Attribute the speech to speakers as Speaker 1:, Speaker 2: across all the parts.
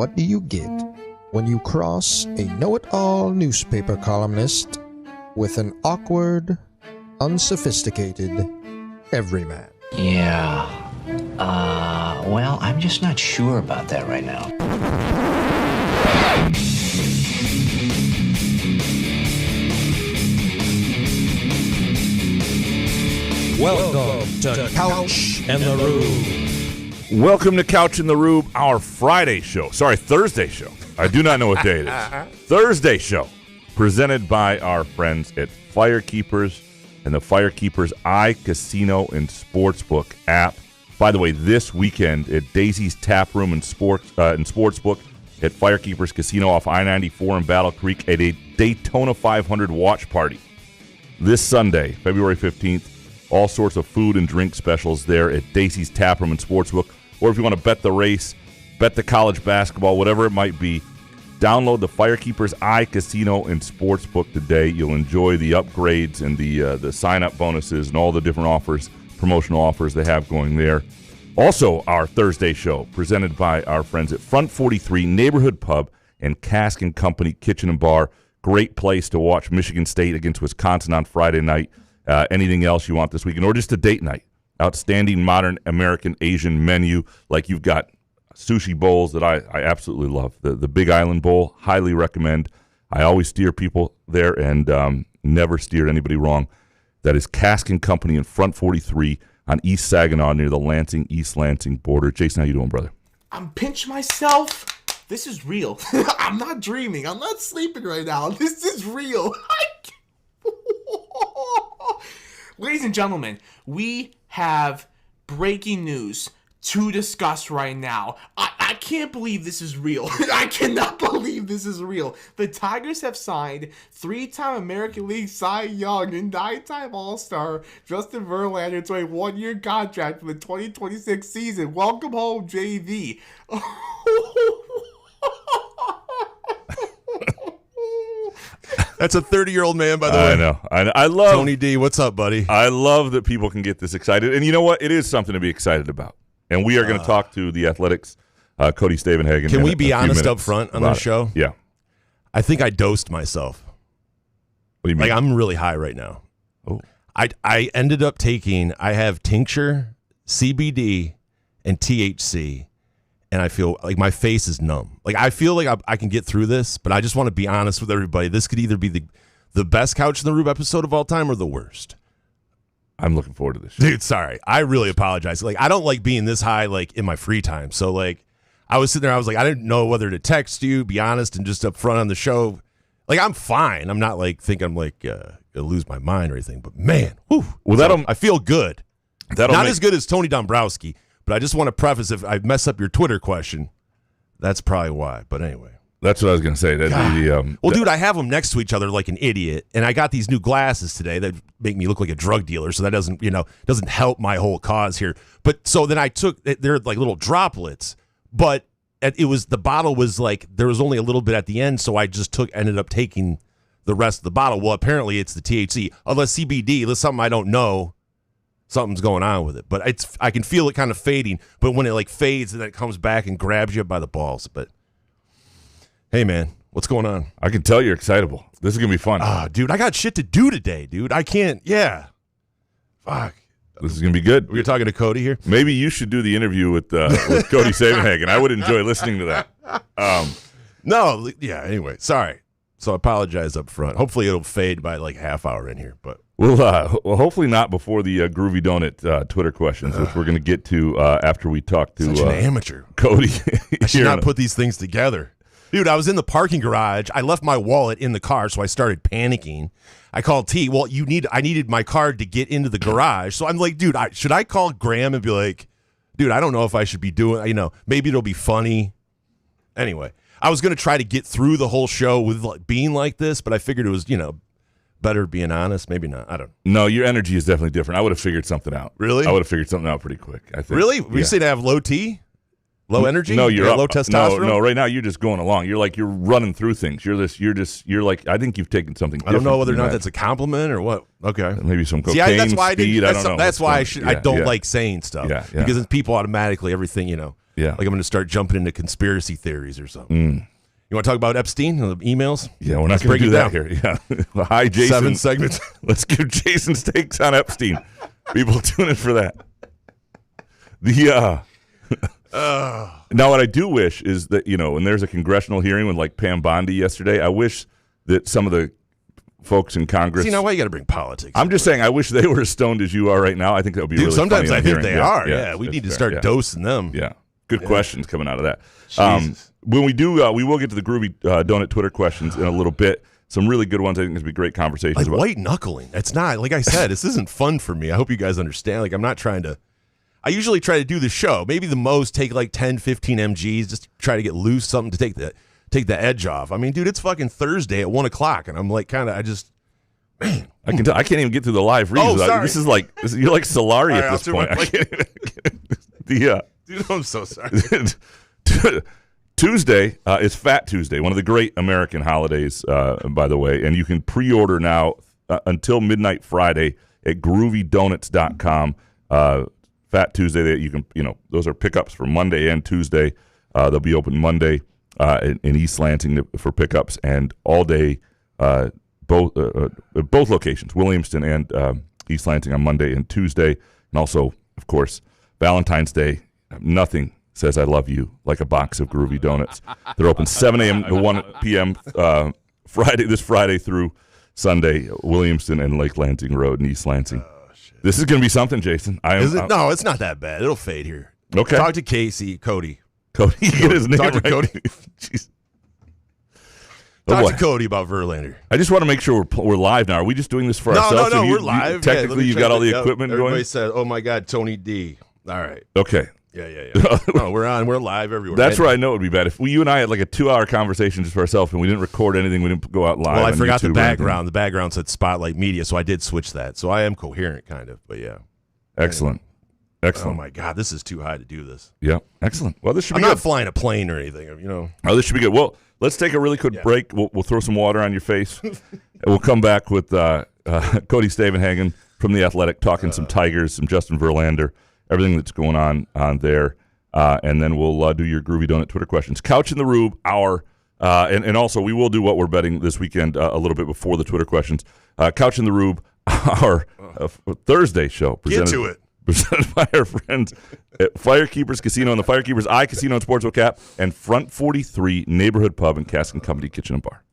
Speaker 1: what do you get when you cross a know-it-all newspaper columnist with an awkward, unsophisticated everyman?
Speaker 2: Yeah. Well, I'm just not sure about that right now.
Speaker 1: Welcome to Couch and the Rube.
Speaker 3: Welcome to Couch and the Rube, our Friday show. Sorry, Thursday show. I do not know what day it is. Thursday show, presented by our friends at Firekeepers and the Firekeepers iCasino and Sportsbook app. By the way, this weekend at Daisy's Tap Room and Sportsbook at Firekeepers Casino off I-94 in Battle Creek at a Daytona 500 watch party. This Sunday, February 15th, all sorts of food and drink specials there at Daisy's Tap Room and Sportsbook. Or if you want to bet the race, bet the college basketball, whatever it might be, download the Firekeepers iCasino and Sportsbook today. You'll enjoy the upgrades and the sign-up bonuses and all the different offers, promotional offers they have going there. Also, our Thursday show, presented by our friends at Front 43 Neighborhood Pub and Cask & Company Kitchen and Bar. Great place to watch Michigan State against Wisconsin on Friday night. Anything else you want this weekend, or just a date night. Outstanding modern American Asian menu, like you've got sushi bowls that I absolutely love. The Big Island Bowl, highly recommend. I always steer people there and never steered anybody wrong. That is Cask & Company in Front 43 on East Saginaw near the Lansing-East Lansing border. Jason, how you doing, brother?
Speaker 4: I'm pinching myself. This is real. I'm not dreaming. I'm not sleeping right now. This is real. Ladies and gentlemen, we have breaking news to discuss right now. I can't believe this is real. I cannot believe this is real. The Tigers have signed 3-time American League Cy Young and 9-time All-Star Justin Verlander to a 1-year contract for the 2026 season. Welcome home, JV.
Speaker 5: That's a 30-year-old man, by the way.
Speaker 3: I know. I love
Speaker 5: Tony D. What's up, buddy?
Speaker 3: I love that people can get this excited. And you know what? It is something to be excited about. And we are going to talk to the Athletics, Cody Stavenhagen.
Speaker 5: Can we be honest up front on this show?
Speaker 3: Yeah.
Speaker 5: I think I dosed myself.
Speaker 3: What do you mean?
Speaker 5: Like, I'm really high right now.
Speaker 3: Oh.
Speaker 5: I ended up I have tincture, CBD, and THC, and I feel like my face is numb. Like, I feel like I can get through this, but I just want to be honest with everybody. This could either be the best Couch in the Rube episode of all time or the worst.
Speaker 3: I'm looking forward to this show.
Speaker 5: Dude, sorry. I really apologize. Like, I don't like being this high, like, in my free time. So, like, I was sitting there, I was like, I didn't know whether to text you, be honest, and just up front on the show. Like, I'm fine. I'm not, like, think I'm, like, going to lose my mind or anything. But, man, whew. Well, I feel good. Not as good as Tony Dombrowski, but I just want to preface, if I mess up your Twitter question, that's probably why. But anyway.
Speaker 3: That's what I was going to say.
Speaker 5: Dude, I have them next to each other like an idiot, and I got these new glasses today that make me look like a drug dealer, so that doesn't help my whole cause here. But so then they're like little droplets, but the bottle was like, there was only a little bit at the end, so I just ended up taking the rest of the bottle. Well, apparently it's the THC, unless CBD, unless something I don't know, something's going on with it. But I can feel it kind of fading, but when it like fades and then it comes back and grabs you by the balls, but. Hey, man, what's going on?
Speaker 3: I can tell you're excitable. This is going to be fun.
Speaker 5: Dude, I got shit to do today, dude. I can't, yeah. Fuck.
Speaker 3: This is going to be good.
Speaker 5: We're talking to Cody here?
Speaker 3: Maybe you should do the interview with Cody Stavenhagen. I would enjoy listening to that.
Speaker 5: Anyway, sorry. So I apologize up front. Hopefully it'll fade by like half hour in here. But
Speaker 3: well, hopefully not before the Groovy Donut Twitter questions, which we're going to get to after we talk to
Speaker 5: such an amateur.
Speaker 3: Cody.
Speaker 5: I should not put these things together. Dude, I was in the parking garage. I left my wallet in the car, so I started panicking. I called T. Well, I needed my card to get into the garage. So I'm like, dude, should I call Graham and be like, dude, I don't know if I should be doing, maybe it'll be funny. Anyway, I was going to try to get through the whole show with like, being like this, but I figured it was, better being honest. Maybe not. I don't know.
Speaker 3: No, your energy is definitely different. I would have figured something out.
Speaker 5: Really?
Speaker 3: I would have figured something out pretty quick, I think.
Speaker 5: Really? You say to have low T? Low energy?
Speaker 3: No, you're
Speaker 5: low testosterone.
Speaker 3: No, right now you're just going along. You're like you're running through things. You're like I think you've taken something.
Speaker 5: I don't know whether or not that's a compliment or what. Okay,
Speaker 3: maybe some cocaine.
Speaker 5: That's why
Speaker 3: speed. I don't know.
Speaker 5: That's why I don't like saying stuff.
Speaker 3: Yeah.
Speaker 5: Because it's people automatically everything
Speaker 3: Yeah.
Speaker 5: Like I'm going to start jumping into conspiracy theories or something. You want to talk about Epstein and the emails?
Speaker 3: Yeah, we're not going to do that here. Yeah. Well, hi, Jason.
Speaker 5: 7 segments.
Speaker 3: Let's give Jason's takes on Epstein. People tune in for that. Now, what I do wish is that, when there's a congressional hearing with like Pam Bondi yesterday, I wish that some of the folks in Congress.
Speaker 5: See, now why you got to bring politics?
Speaker 3: I'm just saying, I wish they were as stoned as you are right now. I think that would be really
Speaker 5: sometimes
Speaker 3: funny
Speaker 5: I think they are. Yeah, we
Speaker 3: it's
Speaker 5: need to
Speaker 3: fair.
Speaker 5: start dosing them.
Speaker 3: Yeah. Good questions coming out of that.
Speaker 5: Jesus.
Speaker 3: When we do, we will get to the Groovy Donut Twitter questions in a little bit. Some really good ones. I think there's going to be great conversations
Speaker 5: Like
Speaker 3: about.
Speaker 5: white knuckling. It's not, like I said, this isn't fun for me. I hope you guys understand. Like, I'm not trying to. I usually try to do the show. Maybe the most take like 10, 15 mgs, just try to get loose, something to take the edge off. I mean, dude, it's fucking Thursday at 1 o'clock, and I'm like, man.
Speaker 3: I can't even get through the live reads.
Speaker 5: Oh, sorry.
Speaker 3: This is like you're like Solari
Speaker 5: All
Speaker 3: at
Speaker 5: right,
Speaker 3: this point. I can't even
Speaker 5: Dude, I'm so sorry.
Speaker 3: Tuesday is Fat Tuesday, one of the great American holidays, by the way, and you can pre-order now until midnight Friday at groovydonuts.com. Fat Tuesday, you can, those are pickups for Monday and Tuesday. They'll be open Monday in East Lansing for pickups, and all day, both locations, Williamston and East Lansing on Monday and Tuesday, and also, of course, Valentine's Day. Nothing says I love you like a box of Groovy Donuts. They're open 7 a.m. to 1 p.m. This Friday through Sunday, Williamston and Lake Lansing Road in East Lansing. This is going to be something, Jason.
Speaker 5: No, it's not that bad. It'll fade here.
Speaker 3: Okay.
Speaker 5: Talk to Cody.
Speaker 3: Cody, get his name
Speaker 5: Talk to
Speaker 3: right.
Speaker 5: Cody.
Speaker 3: Jeez.
Speaker 5: Talk
Speaker 3: boy.
Speaker 5: to Cody about Verlander.
Speaker 3: I just want to make sure we're live now. Are we just doing this for ourselves?
Speaker 5: No, we're live.
Speaker 3: Technically, you've got all the equipment going?
Speaker 5: Everybody said, oh, my God, Tony D. All right.
Speaker 3: Okay.
Speaker 5: Yeah. No, we're on. We're live everywhere.
Speaker 3: That's where I know it would be bad. If you and I had like a 2-hour conversation just for ourselves and we didn't record anything, we didn't go out live.
Speaker 5: Well, I
Speaker 3: on
Speaker 5: forgot the
Speaker 3: YouTube or
Speaker 5: background.
Speaker 3: anything.
Speaker 5: The background said Spotlight Media, so I did switch that. So I am coherent, kind of. But yeah.
Speaker 3: Excellent.
Speaker 5: Oh, my God. This is too high to do this.
Speaker 3: Yeah. Excellent. Well, this should be
Speaker 5: I'm not
Speaker 3: good.
Speaker 5: flying a plane or anything,
Speaker 3: Oh, this should be good. Well, let's take a really quick break. We'll throw some water on your face. And we'll come back with Cody Stavenhagen from The Athletic talking some Tigers, some Justin Verlander, everything that's going on there. And then we'll do your Groovy Donut Twitter questions. Couch in the Rube, and also we will do what we're betting this weekend a little bit before the Twitter questions. Couch in the Rube, our Thursday show.
Speaker 5: Get to it.
Speaker 3: Presented by our friends at Firekeepers Casino and the Firekeepers Eye Casino and Sportsbook app and Front 43 Neighborhood Pub and Cask and Company Kitchen and Bar.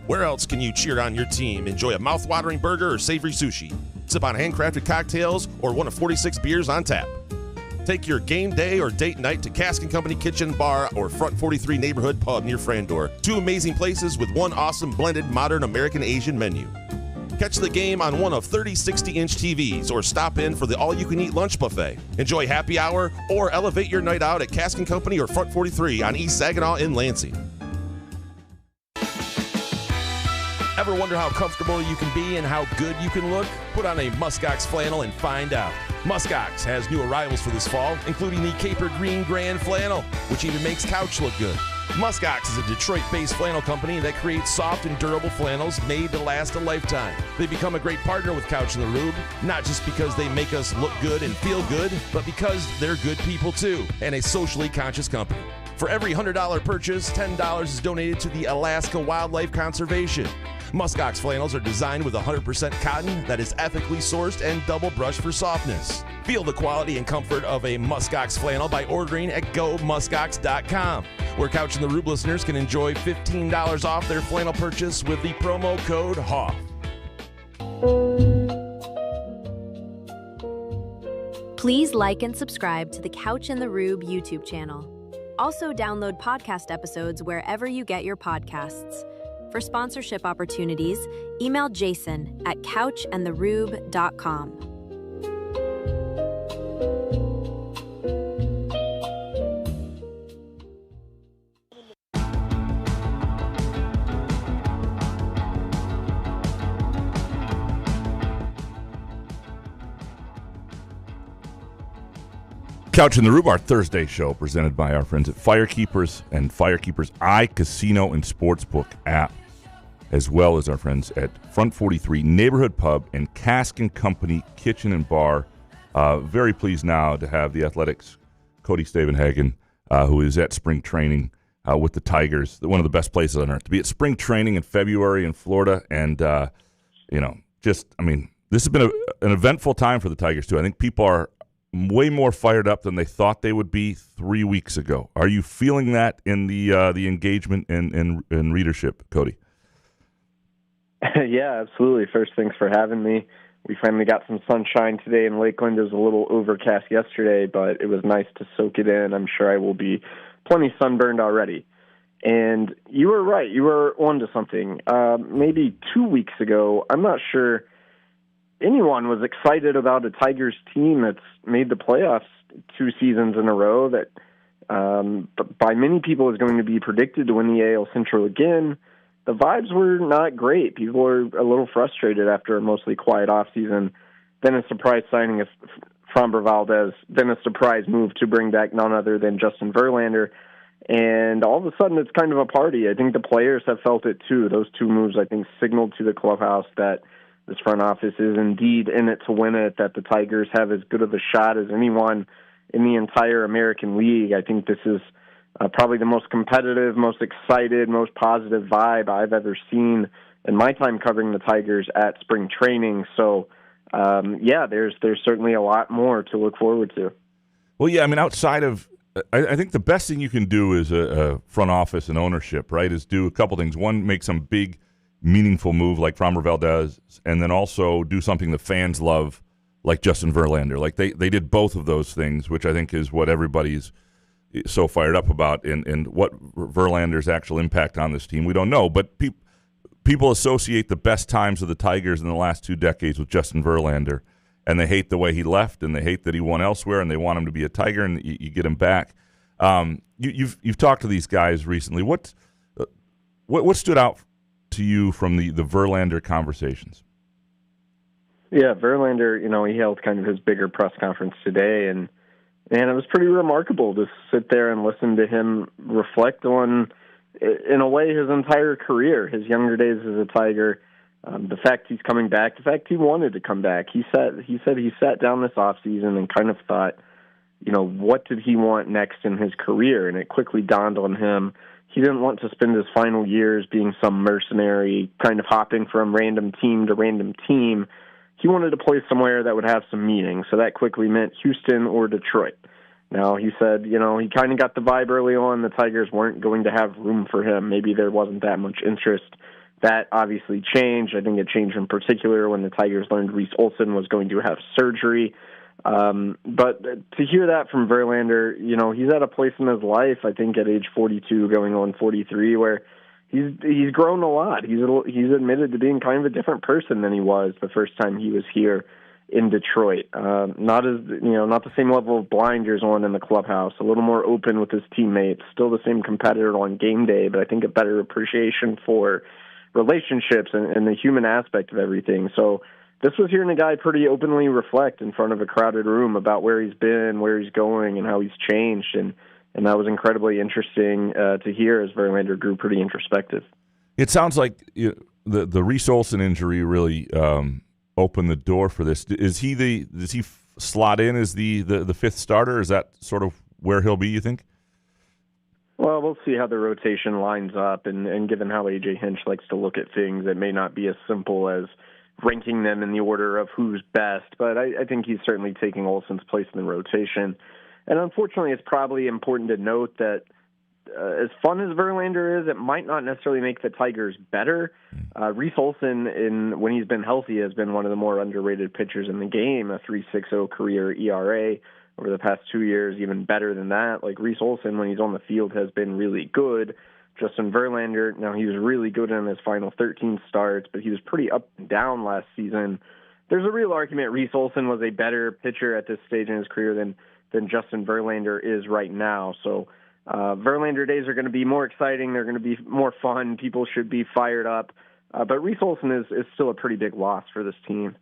Speaker 5: Where else can you cheer on your team, enjoy a mouth-watering burger or savory sushi, sip on handcrafted cocktails, or one of 46 beers on tap? Take your game day or date night to Cask and Company Kitchen Bar or Front 43 Neighborhood Pub near Frandor. 2 amazing places with 1 awesome blended modern American Asian menu. Catch the game on one of 30 60-inch TVs or stop in for the all-you-can-eat lunch buffet. Enjoy happy hour or elevate your night out at Cask and Company or Front 43 on East Saginaw in Lansing. Ever wonder how comfortable you can be and how good you can look? Put on a Muskox flannel and find out. Muskox has new arrivals for this fall, including the Caper Green Grand Flannel, which even makes couch look good. Muskox is a Detroit-based flannel company that creates soft and durable flannels made to last a lifetime. They become a great partner with Couch in the Rube, not just because they make us look good and feel good, but because they're good people too, and a socially conscious company. For every $100 purchase, $10 is donated to the Alaska Wildlife Conservation. Muskox flannels are designed with 100% cotton that is ethically sourced and double brushed for softness. Feel the quality and comfort of a Muskox flannel by ordering at gomuskox.com, where Couch in the Rube listeners can enjoy $15 off their flannel purchase with the promo code HOFF.
Speaker 6: Please like and subscribe to the Couch in the Rube YouTube channel. Also download podcast episodes wherever you get your podcasts. For sponsorship opportunities, email Jason at couchandtherube.com.
Speaker 3: Couch in the Rube, our Thursday show, presented by our friends at Firekeepers and Firekeepers Eye Casino and Sportsbook app, as well as our friends at Front 43 Neighborhood Pub and Cask and Company Kitchen and Bar. Very pleased now to have the Athletics Cody Stavenhagen, who is at spring training with the Tigers, one of the best places on earth. To be at spring training in February in Florida, and this has been an eventful time for the Tigers too. I think people are way more fired up than they thought they would be 3 weeks ago. Are you feeling that in the engagement and readership, Cody?
Speaker 7: Yeah, absolutely. First, thanks for having me. We finally got some sunshine today in Lakeland. It was a little overcast yesterday, but it was nice to soak it in. I'm sure I will be plenty sunburned already. And you were right. You were onto something. Maybe 2 weeks ago, I'm not sure anyone was excited about a Tigers team that's made the playoffs 2 seasons in a row, that by many people is going to be predicted to win the AL Central again. The vibes were not great. People were a little frustrated after a mostly quiet offseason. Then a surprise signing of Framber Valdez. Then a surprise move to bring back none other than Justin Verlander. And all of a sudden, it's kind of a party. I think the players have felt it too. Those 2 moves, I think, signaled to the clubhouse that this front office is indeed in it to win it, that the Tigers have as good of a shot as anyone in the entire American League. I think this is probably the most competitive, most excited, most positive vibe I've ever seen in my time covering the Tigers at spring training. So, there's certainly a lot more to look forward to.
Speaker 3: Well, yeah, I mean, outside of, I think the best thing you can do as a front office and ownership, right, is do a couple things. One, make some big, meaningful move like Framber Valdez, and then also do something the fans love like Justin Verlander. Like they did both of those things, which I think is what everybody's so fired up about. And what Verlander's actual impact on this team, we don't know. But people associate the best times of the Tigers in the last 2 decades with Justin Verlander, and they hate the way he left, and they hate that he won elsewhere, and they want him to be a Tiger, and you get him back. You've talked to these guys recently. What stood out to you from the Verlander conversations?
Speaker 7: Yeah, Verlander, he held kind of his bigger press conference today, and it was pretty remarkable to sit there and listen to him reflect on, in a way, his entire career, his younger days as a Tiger, the fact he's coming back, the fact he wanted to come back. He said he sat down this offseason and kind of thought, what did he want next in his career? And it quickly dawned on him he didn't want to spend his final years being some mercenary, kind of hopping from random team to random team. He wanted to play somewhere that would have some meaning, so that quickly meant Houston or Detroit. Now, he said, he kind of got the vibe early on the Tigers weren't going to have room for him. Maybe there wasn't that much interest. That obviously changed. I think it changed in particular when the Tigers learned Reese Olson was going to have surgery. But to hear that from Verlander, he's at a place in his life, I think at age 42 going on 43, where he's grown a lot. He's admitted to being kind of a different person than he was the first time he was here in Detroit. Not the same level of blinders on in the clubhouse, a little more open with his teammates, still the same competitor on game day, but I think a better appreciation for relationships and the human aspect of everything. So this was hearing a guy pretty openly reflect in front of a crowded room about where he's been, where he's going, and how he's changed. And that was incredibly interesting to hear as Verlander grew pretty introspective.
Speaker 3: It sounds like the Reese Olson injury really opened the door for this. Does he slot in as the fifth starter? Is that sort of where he'll be, you think?
Speaker 7: Well, we'll see how the rotation lines up, and given how A.J. Hinch likes to look at things, it may not be as simple as ranking them in the order of who's best, but I think he's certainly taking Olson's place in the rotation. And unfortunately, it's probably important to note that as fun as Verlander is, it might not necessarily make the Tigers better. Reese Olson, when he's been healthy, has been one of the more underrated pitchers in the game, a 3.60 career ERA over the past 2 years, even better than that. Like Reese Olson, when he's on the field, has been really good. Justin Verlander, now he was really good in his final 13 starts, but he was pretty up and down last season. There's a real argument Reese Olson was a better pitcher at this stage in his career than Justin Verlander is right now. So Verlander days are going to be more exciting. They're going to be more fun. People should be fired up. But Reese Olson is still a pretty big loss for this team.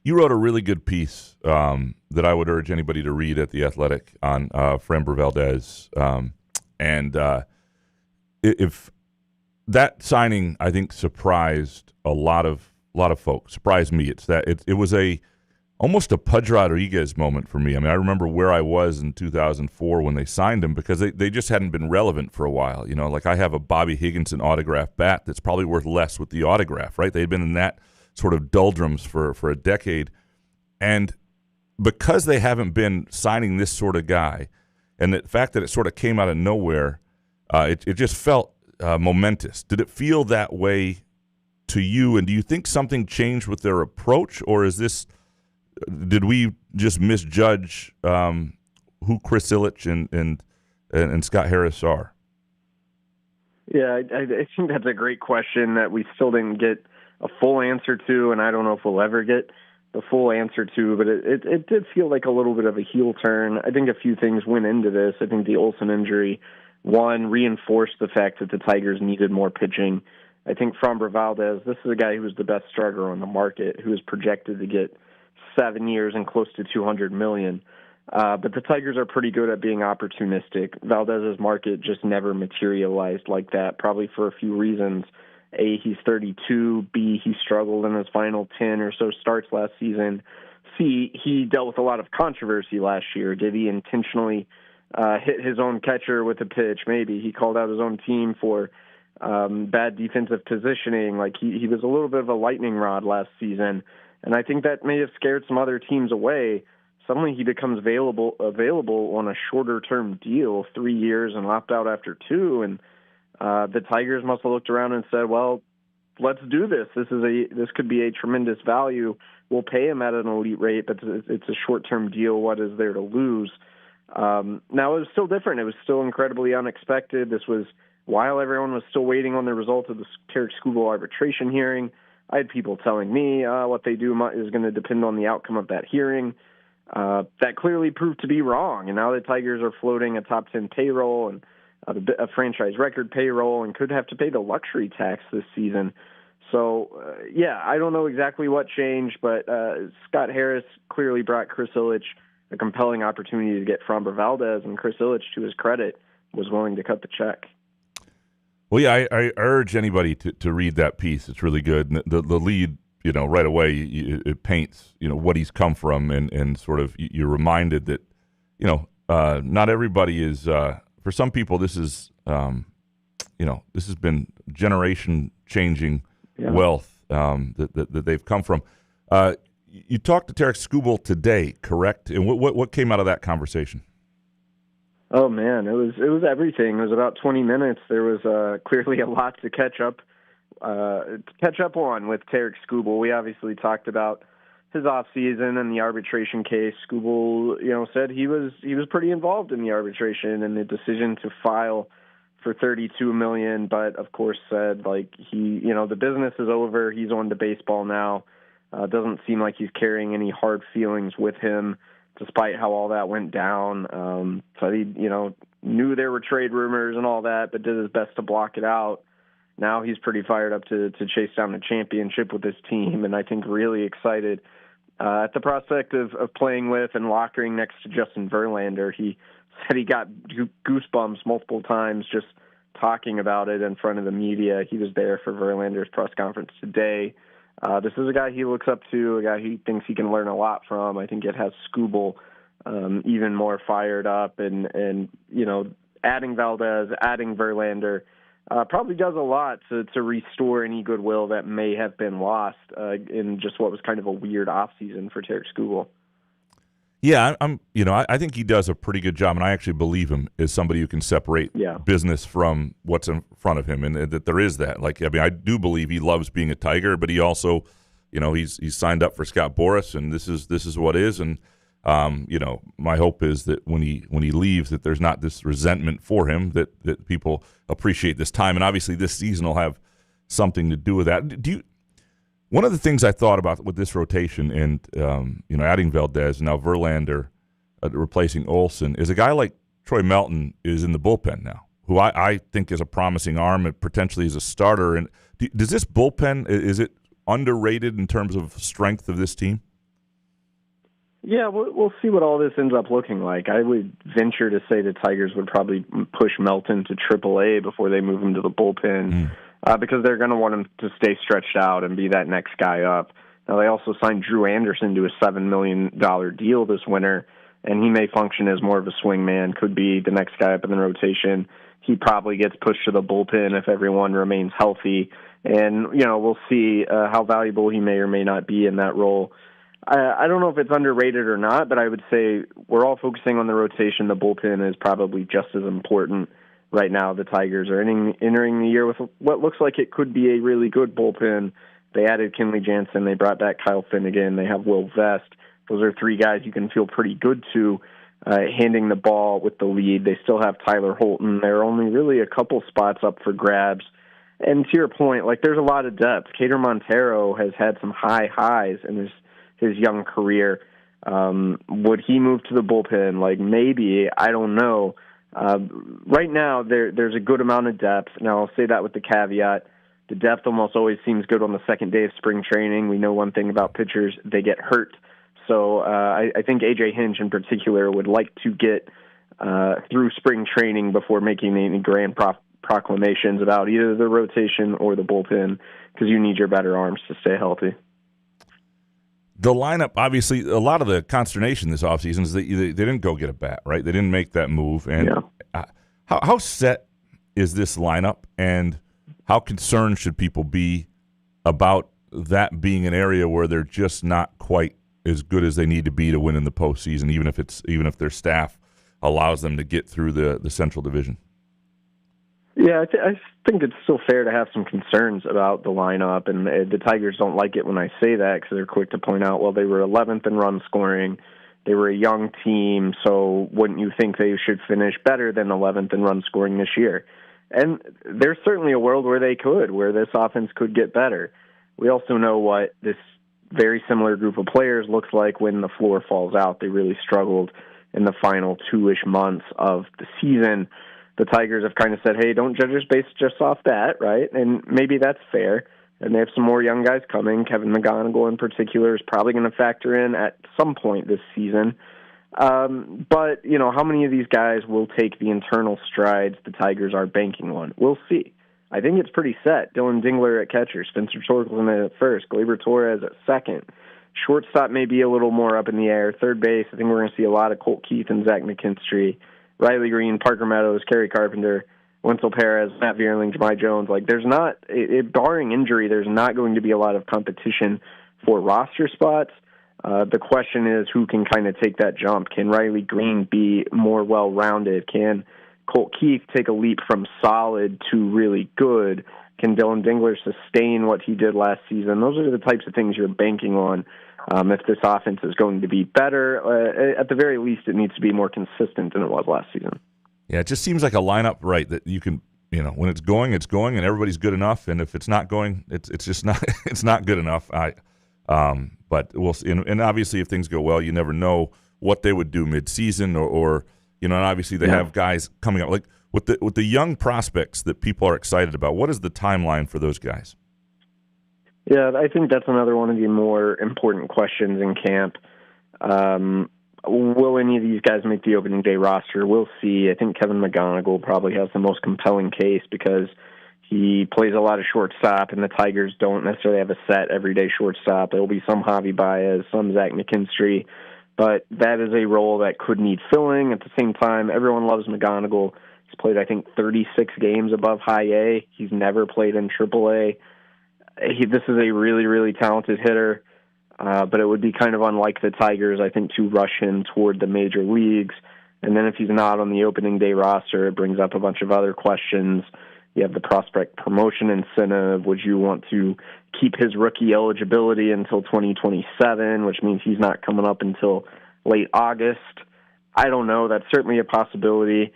Speaker 3: You wrote a really good piece that I would urge anybody to read at The Athletic on Framber Valdez. If that signing, I think, surprised a lot of folks. Surprised me. It was a almost a Pudge Rodriguez moment for me. I mean, I remember where I was in 2004 when they signed him because they just hadn't been relevant for a while. You know, like I have a Bobby Higginson autograph bat that's probably worth less with the autograph, right? They'd been in that sort of doldrums for a decade. And because they haven't been signing this sort of guy, and the fact that it sort of came out of nowhere, it just felt momentous. Did it feel that way to you? And do you think something changed with their approach, or did we just misjudge who Chris Ilitch and Scott Harris are?
Speaker 7: Yeah, I think that's a great question that we still didn't get a full answer to, and I don't know if we'll ever get the full answer to, but it did feel like a little bit of a heel turn. I think a few things went into this. I think the Olsen injury, one, reinforced the fact that the Tigers needed more pitching. I think Framber Valdez, this is a guy who was the best starter on the market, who was projected to get 7 years and close to $200 million. But the Tigers are pretty good at being opportunistic. Valdez's market just never materialized like that, probably for a few reasons. A, he's 32. B, he struggled in his final 10 or so starts last season. C, he dealt with a lot of controversy last year. Did he intentionally hit his own catcher with a pitch? Maybe. He called out his own team for bad defensive positioning. Like he was a little bit of a lightning rod last season. And I think that may have scared some other teams away. Suddenly he becomes available on a shorter-term deal, 3 years, and opt out after 2. And the Tigers must have looked around and said, well, let's do this. This could be a tremendous value. We'll pay him at an elite rate, but it's a short-term deal. What is there to lose? Now, it was still different. It was still incredibly unexpected. This was while everyone was still waiting on the result of the Tarik Skubal arbitration hearing. I had people telling me what they do is going to depend on the outcome of that hearing. That clearly proved to be wrong, and now the Tigers are floating a top 10 payroll and a franchise record payroll and could have to pay the luxury tax this season. So, I don't know exactly what changed, but Scott Harris clearly brought Chris Ilitch a compelling opportunity to get Framber Valdez, and Chris Ilitch, to his credit, was willing to cut the check.
Speaker 3: Well, yeah, I urge anybody to read that piece. It's really good. And the lead, right away, it paints, what he's come from, and sort of you're reminded that, not everybody is. For some people, this is, this has been generation-changing wealth that they've come from. You talked to Tarik Skubal today, correct? And what came out of that conversation?
Speaker 7: Oh man, it was everything. It was about 20 minutes. There was clearly a lot to catch up on with Tarik Skubal. We obviously talked about his offseason and the arbitration case. Skubal, said he was pretty involved in the arbitration and the decision to file for $32 million, but of course said the business is over. He's on to baseball now. Doesn't seem like he's carrying any hard feelings with him, despite how all that went down. So he, knew there were trade rumors and all that, but did his best to block it out. Now he's pretty fired up to chase down a championship with his team, and I think really excited at the prospect of playing with and lockering next to Justin Verlander. He said he got goosebumps multiple times just talking about it in front of the media. He was there for Verlander's press conference today. This is a guy he looks up to, a guy he thinks he can learn a lot from. I think it has Skubal even more fired up, and adding Valdez, adding Verlander probably does a lot to restore any goodwill that may have been lost in just what was kind of a weird offseason for Tarik Skubal.
Speaker 3: Yeah, I think he does a pretty good job, and I actually believe him as somebody who can separate business from what's in front of him, and that there is that. I do believe he loves being a Tiger, but he also, he's signed up for Scott Boras, and this is what is, and my hope is that when he leaves, that there's not this resentment for him, that people appreciate this time, and obviously this season will have something to do with that. One of the things I thought about with this rotation and, adding Valdez and now Verlander replacing Olsen is a guy like Troy Melton is in the bullpen now, who I think is a promising arm and potentially is a starter. And does this bullpen, is it underrated in terms of strength of this team?
Speaker 7: Yeah, we'll see what all this ends up looking like. I would venture to say the Tigers would probably push Melton to AAA before they move him to the bullpen. Because they're going to want him to stay stretched out and be that next guy up. Now, they also signed Drew Anderson to a $7 million deal this winter, and he may function as more of a swing man, could be the next guy up in the rotation. He probably gets pushed to the bullpen if everyone remains healthy. And, we'll see how valuable he may or may not be in that role. I don't know if it's underrated or not, but I would say we're all focusing on the rotation. The bullpen is probably just as important right now. The Tigers are entering the year with what looks like it could be a really good bullpen. They added Kenley Jansen. They brought back Kyle Finnegan. They have Will Vest. Those are three guys you can feel pretty good to handing the ball with the lead. They still have Tyler Holton. There are only really a couple spots up for grabs. And to your point, there's a lot of depth. Cater Montero has had some high highs in his young career. Would he move to the bullpen? Maybe. I don't know. Right now, there's a good amount of depth. Now, I'll say that with the caveat. The depth almost always seems good on the second day of spring training. We know one thing about pitchers. They get hurt. So I think A.J. Hinch in particular would like to get through spring training before making any grand proclamations about either the rotation or the bullpen, because you need your better arms to stay healthy.
Speaker 3: The lineup, obviously, a lot of the consternation this offseason is that they didn't go get a bat, right? They didn't make that move. And how set is this lineup, and how concerned should people be about that being an area where they're just not quite as good as they need to be to win in the postseason, even if their staff allows them to get through the Central Division?
Speaker 7: Yeah, I think it's still fair to have some concerns about the lineup, and the Tigers don't like it when I say that because they're quick to point out, well, they were 11th in run scoring. They were a young team, so wouldn't you think they should finish better than 11th in run scoring this year? And there's certainly a world where they could, where this offense could get better. We also know what this very similar group of players looks like when the floor falls out. They really struggled in the final 2-ish months of the season. The Tigers have kind of said, hey, don't judge us based just off that, right? And maybe that's fair. And they have some more young guys coming. Kevin McGonigal in particular is probably going to factor in at some point this season. But, how many of these guys will take the internal strides the Tigers are banking on? We'll see. I think it's pretty set. Dylan Dingler at catcher, Spencer Torkelson at first, Gleyber Torres at second. Shortstop may be a little more up in the air. Third base, I think we're going to see a lot of Colt Keith and Zach McKinstry. Riley Green, Parker Meadows, Kerry Carpenter, Winsel Perez, Matt Vierling, Jahmai Jones. Barring injury, there's not going to be a lot of competition for roster spots. The question is who can kind of take that jump. Can Riley Green be more well-rounded? Can Colt Keith take a leap from solid to really good? Can Dylan Dingler sustain what he did last season? Those are the types of things you're banking on. If this offense is going to be better, at the very least, it needs to be more consistent than it was last season.
Speaker 3: Yeah, it just seems like a lineup, right, that you can, when it's going, and everybody's good enough, and if it's not going, it's just not, it's not good enough. But we'll see. And obviously, if things go well, you never know what they would do mid-season, or and obviously they have guys coming up with the young prospects that people are excited about. What is the timeline for those guys?
Speaker 7: Yeah, I think that's another one of the more important questions in camp. Will any of these guys make the opening day roster? We'll see. I think Kevin McGonigal probably has the most compelling case because he plays a lot of shortstop, and the Tigers don't necessarily have a set everyday shortstop. There will be some Javi Baez, some Zach McKinstry, but that is a role that could need filling. At the same time, everyone loves McGonigal. He's played, I think, 36 games above high A. He's never played in Triple A. This is a really, really talented hitter, but it would be kind of unlike the Tigers, I think, to rush him toward the major leagues. And then if he's not on the opening day roster, it brings up a bunch of other questions. You have the prospect promotion incentive. Would you want to keep his rookie eligibility until 2027, which means he's not coming up until late August? I don't know. That's certainly a possibility.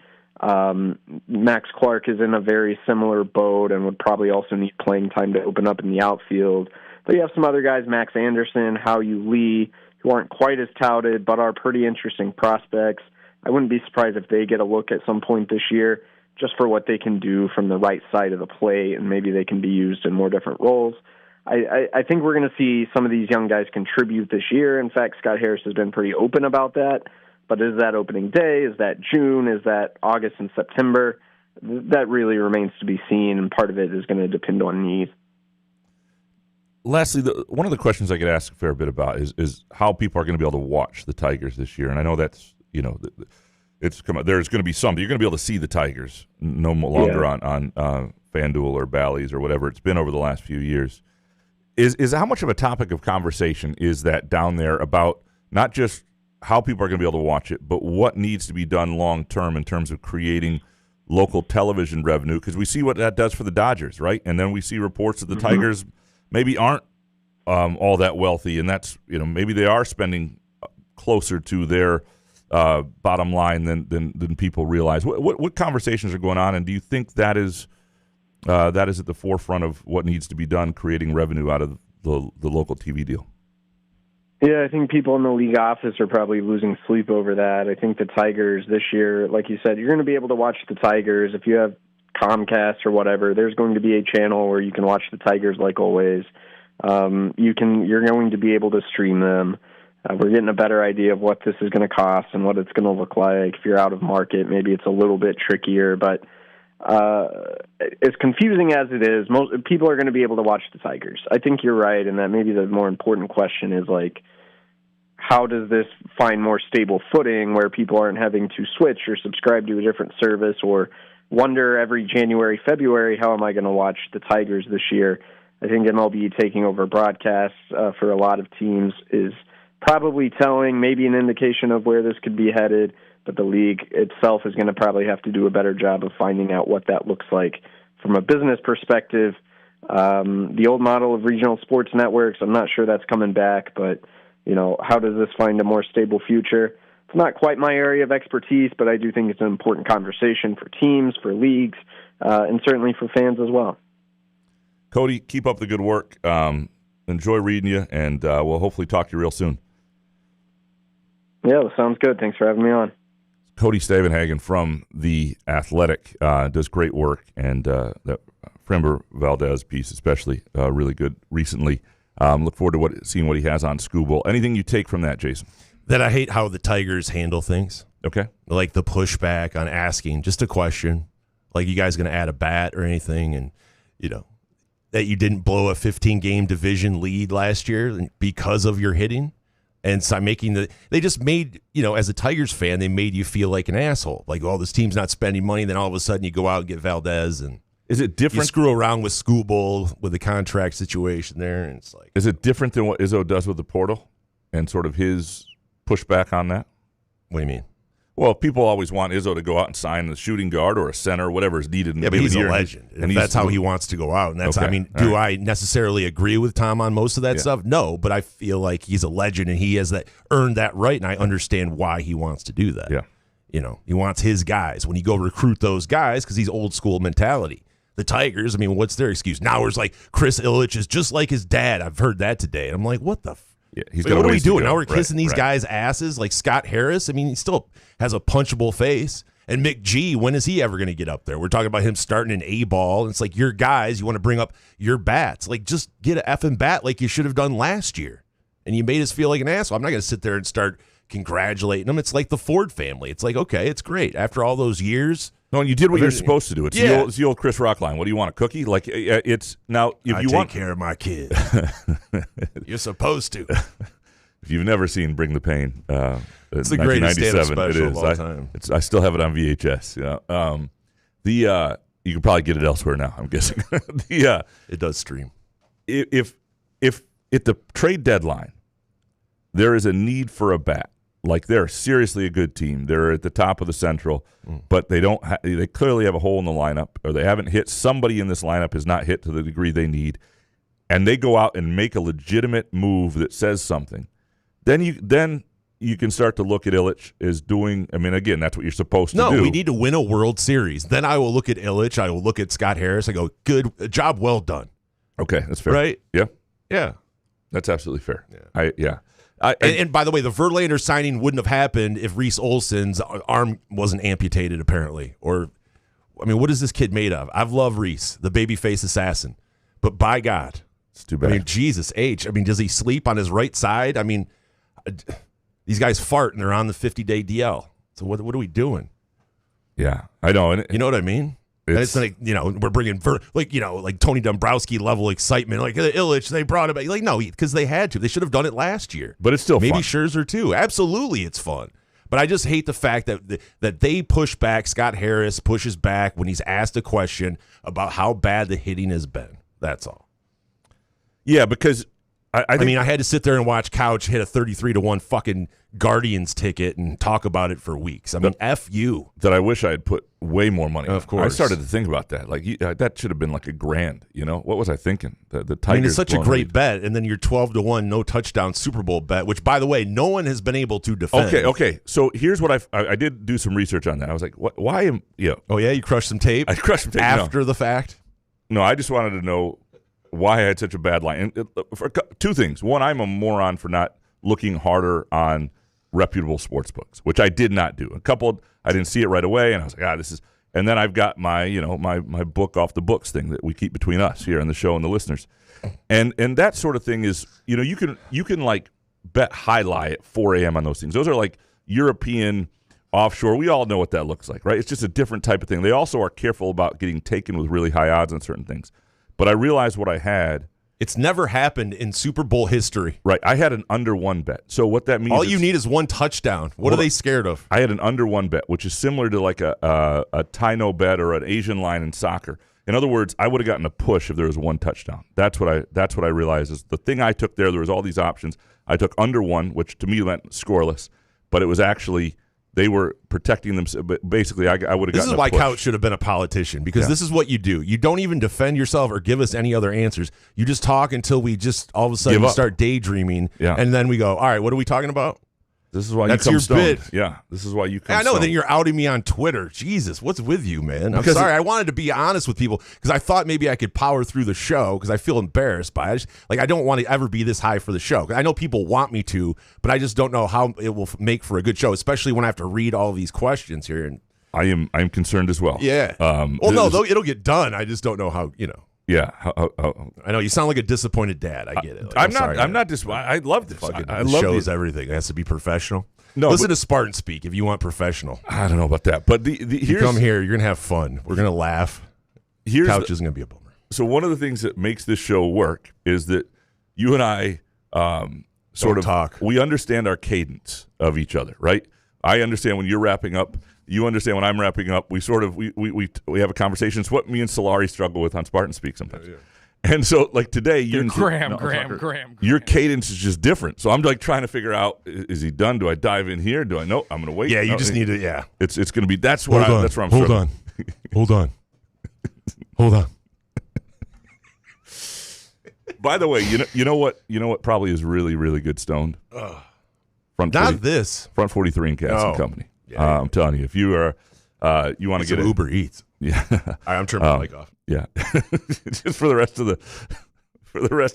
Speaker 7: Max Clark is in a very similar boat and would probably also need playing time to open up in the outfield. But you have some other guys, Max Anderson, Hao-Yu Lee, who aren't quite as touted but are pretty interesting prospects. I wouldn't be surprised if they get a look at some point this year just for what they can do from the right side of the plate, and maybe they can be used in more different roles. I think we're going to see some of these young guys contribute this year. In fact, Scott Harris has been pretty open about that. But is that opening day? Is that June? Is that August and September? That really remains to be seen, and part of it is going to depend on need.
Speaker 3: lastly, one of the questions I get asked a fair bit about is how people are going to be able to watch the Tigers this year. And I know that's, it's come. There's going to be some. You're going to be able to see the Tigers no longer on FanDuel or Bally's or whatever it's been over the last few years. Is how much of a topic of conversation is that down there about not just how people are going to be able to watch it, but what needs to be done long term in terms of creating local television revenue? Because we see what that does for the Dodgers, right? And then we see reports that the Tigers maybe aren't all that wealthy, and that's maybe they are spending closer to their bottom line than people realize. What conversations are going on, and do you think that is at the forefront of what needs to be done, creating revenue out of the local TV deal?
Speaker 7: Yeah, I think people in the league office are probably losing sleep over that. I think the Tigers this year, like you said, you're going to be able to watch the Tigers. If you have Comcast or whatever, there's going to be a channel where you can watch the Tigers like always. You're going to be able to stream them. We're getting a better idea of what this is going to cost and what it's going to look like. If you're out of market, maybe it's a little bit trickier, but as confusing as it is, most people are going to be able to watch the Tigers. I think you're right, and that maybe the more important question is, like, how does this find more stable footing where people aren't having to switch or subscribe to a different service or wonder every January, February, how am I going to watch the Tigers this year? I think MLB taking over broadcasts for a lot of teams is probably telling, maybe an indication of where this could be headed, but the league itself is going to probably have to do a better job of finding out what that looks like from a business perspective. The old model of regional sports networks, I'm not sure that's coming back, but how does this find a more stable future? It's not quite my area of expertise, but I do think it's an important conversation for teams, for leagues, and certainly for fans as well.
Speaker 3: Cody, keep up the good work. Enjoy reading you, and we'll hopefully talk to you real soon.
Speaker 7: Yeah, that sounds good. Thanks for having me on.
Speaker 3: Cody Stavenhagen from The Athletic does great work, and that Framber Valdez piece especially really good recently. Look forward to seeing what he has on Skubal. Anything you take from that, Jason?
Speaker 5: That I hate how the Tigers handle things.
Speaker 3: Okay.
Speaker 5: Like the pushback on asking just a question, like, you guys going to add a bat or anything, and that you didn't blow a 15-game division lead last year because of your hitting. And so they just made, as a Tigers fan, they made you feel like an asshole. Like, oh, this team's not spending money. Then all of a sudden you go out and get Valdez, and
Speaker 3: is it different?
Speaker 5: You screw around with Skubal with the contract situation there, and it's like,
Speaker 3: is it different than what Izzo does with the portal and sort of his pushback on that?
Speaker 5: What do you mean?
Speaker 3: Well, people always want Izzo to go out and sign the shooting guard or a center or whatever is needed.
Speaker 5: Yeah, but he's a legend. And that's how he wants to go out. And that's,
Speaker 3: okay.
Speaker 5: Do I necessarily agree with Tom on most of that stuff? No, but I feel like he's a legend and he has earned that right, and I understand why he wants to do that.
Speaker 3: Yeah.
Speaker 5: He wants his guys. When you go recruit those guys, because he's old school mentality. The Tigers, what's their excuse? Now it's like Chris Ilitch is just like his dad. I've heard that today. And I'm like, what the
Speaker 3: Yeah, he's
Speaker 5: what are we doing?
Speaker 3: Go.
Speaker 5: Now we're kissing these guys' asses like Scott Harris. He still has a punchable face. And McGee, when is he ever going to get up there? We're talking about him starting an A-ball. And it's like, your guys, you want to bring up your bats. Like, just get an effing bat like you should have done last year. And you made us feel like an asshole. I'm not going to sit there and start congratulating them. It's like the Ford family. It's like, okay, it's great. After all those years.
Speaker 3: No, and you did what you're supposed to do. It's the old Chris Rock line. What do you want, a cookie? Like, it's now if
Speaker 5: I
Speaker 3: you
Speaker 5: take care of my kid. You're supposed to.
Speaker 3: If you've never seen Bring the Pain,
Speaker 5: it's the greatest stand-up special
Speaker 3: it is.
Speaker 5: of all time.
Speaker 3: I still have it on VHS. You can probably get it elsewhere now, I'm guessing.
Speaker 5: It does stream.
Speaker 3: If at the trade deadline there is a need for a bat, like they're seriously a good team, they're at the top of the Central, but they don't. They clearly have a hole in the lineup, or they haven't hit. Somebody in this lineup has not hit to the degree they need, and they go out and make a legitimate move that says something. Then you can start to look at Ilitch as doing. Again, that's what you're supposed to do.
Speaker 5: No, we need to win a World Series. Then I will look at Ilitch. I will look at Scott Harris. I go, good job, well done.
Speaker 3: Okay, that's fair.
Speaker 5: Right?
Speaker 3: Yeah, that's absolutely fair.
Speaker 5: And by the way, the Verlander signing wouldn't have happened if Reese Olson's arm wasn't amputated, apparently. Or, what is this kid made of? I've loved Reese, the babyface assassin. But by God.
Speaker 3: It's too bad.
Speaker 5: Jesus H. Does he sleep on his right side? These guys fart and they're on the 50-day DL. So what are we doing?
Speaker 3: Yeah, I know. And
Speaker 5: you know what I mean? And it's like, we're bringing like Tony Dombrowski level excitement, like Ilitch, they brought it back. Like, no, because they had to. They should have done it last year.
Speaker 3: But it's still
Speaker 5: maybe
Speaker 3: fun.
Speaker 5: Scherzer too. Absolutely, it's fun. But I just hate the fact that they push back. Scott Harris pushes back when he's asked a question about how bad the hitting has been. That's all.
Speaker 3: Yeah, because I
Speaker 5: mean, I had to sit there and watch Couch hit a 33-1 fucking Guardians ticket and talk about it for weeks. I mean, F you.
Speaker 3: That I wish I had put way more money on.
Speaker 5: Of course.
Speaker 3: I started to think about that. Like, that should have been like $1,000, What was I thinking? The Tigers.
Speaker 5: I mean, it's such a great bet. And then your 12-1 no touchdown Super Bowl bet, which, by the way, no one has been able to defend.
Speaker 3: Okay. So here's what I did do some research on that. I was like, why am,
Speaker 5: Oh, yeah? You crushed some tape?
Speaker 3: I crushed some tape.
Speaker 5: After the fact?
Speaker 3: No, I just wanted to know why I had such a bad line. And for two things. One, I'm a moron for not looking harder on reputable sports books, which I did not do. A couple, I didn't see it right away, and I was like, this is. And then I've got my, my book off the books thing that we keep between us here on the show and the listeners, and that sort of thing is, you can like bet high lie at 4 a.m. on those things. Those are like European offshore. We all know what that looks like, right? It's just a different type of thing. They also are careful about getting taken with really high odds on certain things. But I realized what I had.
Speaker 5: It's never happened in Super Bowl history.
Speaker 3: Right. I had an under one bet. So what that means
Speaker 5: all you need is one touchdown. What are they scared of?
Speaker 3: I had an under one bet, which is similar to like a tie-no bet or an Asian line in soccer. In other words, I would have gotten a push if there was one touchdown. That's what I realized is the thing I took there was all these options. I took under one, which to me meant scoreless, but it was actually they were protecting them. But basically, I would have gotten a push.
Speaker 5: This is why Couch should have been a politician, because this is what you do. You don't even defend yourself or give us any other answers. You just talk until we just all of a sudden start daydreaming, and then we go, all right, what are we talking about?
Speaker 3: This is why
Speaker 5: that's
Speaker 3: you come
Speaker 5: your
Speaker 3: stoned.
Speaker 5: bid.
Speaker 3: Yeah, this is why you come
Speaker 5: I know,
Speaker 3: stoned.
Speaker 5: then you're outing me on Twitter. Jesus, what's with you, man? I'm sorry. I wanted to be honest with people because I thought maybe I could power through the show because I feel embarrassed by it. I don't want to ever be this high for the show. I know people want me to, but I just don't know how it will make for a good show, especially when I have to read all of these questions here. And
Speaker 3: I'm concerned as well.
Speaker 5: Yeah. It'll get done. I just don't know how,
Speaker 3: Yeah,
Speaker 5: I know you sound like a disappointed dad. I get it.
Speaker 3: I'm not disappointed. I love this. I love
Speaker 5: shows everything. It has to be professional.
Speaker 3: No,
Speaker 5: listen to Spartan speak if you want professional.
Speaker 3: I don't know about that, but
Speaker 5: you come here, you're gonna have fun. We're gonna laugh. Couch isn't gonna be a bummer.
Speaker 3: So one of the things that makes this show work is that you and I
Speaker 5: talk.
Speaker 3: We understand our cadence of each other, right? I understand when you're wrapping up. You understand when I'm wrapping up. We have a conversation. It's what me and Solari struggle with on Spartan Speak sometimes. Yeah. And so, like today,
Speaker 8: Graham.
Speaker 3: Your cadence is just different. So I'm like trying to figure out: is he done? Do I dive in here? Do I know? I'm going to wait.
Speaker 5: Yeah, you just need to. Yeah,
Speaker 3: it's going to be. That's where I'm struggling.
Speaker 5: Hold on.
Speaker 3: By the way, you know what probably is really really good stoned. Front 43 and Cass and Company. Yeah, I'm telling you, if you are, you want to get
Speaker 5: Uber Eats.
Speaker 3: Yeah,
Speaker 5: all right, I'm turning my mic off.
Speaker 3: Yeah, just for the rest of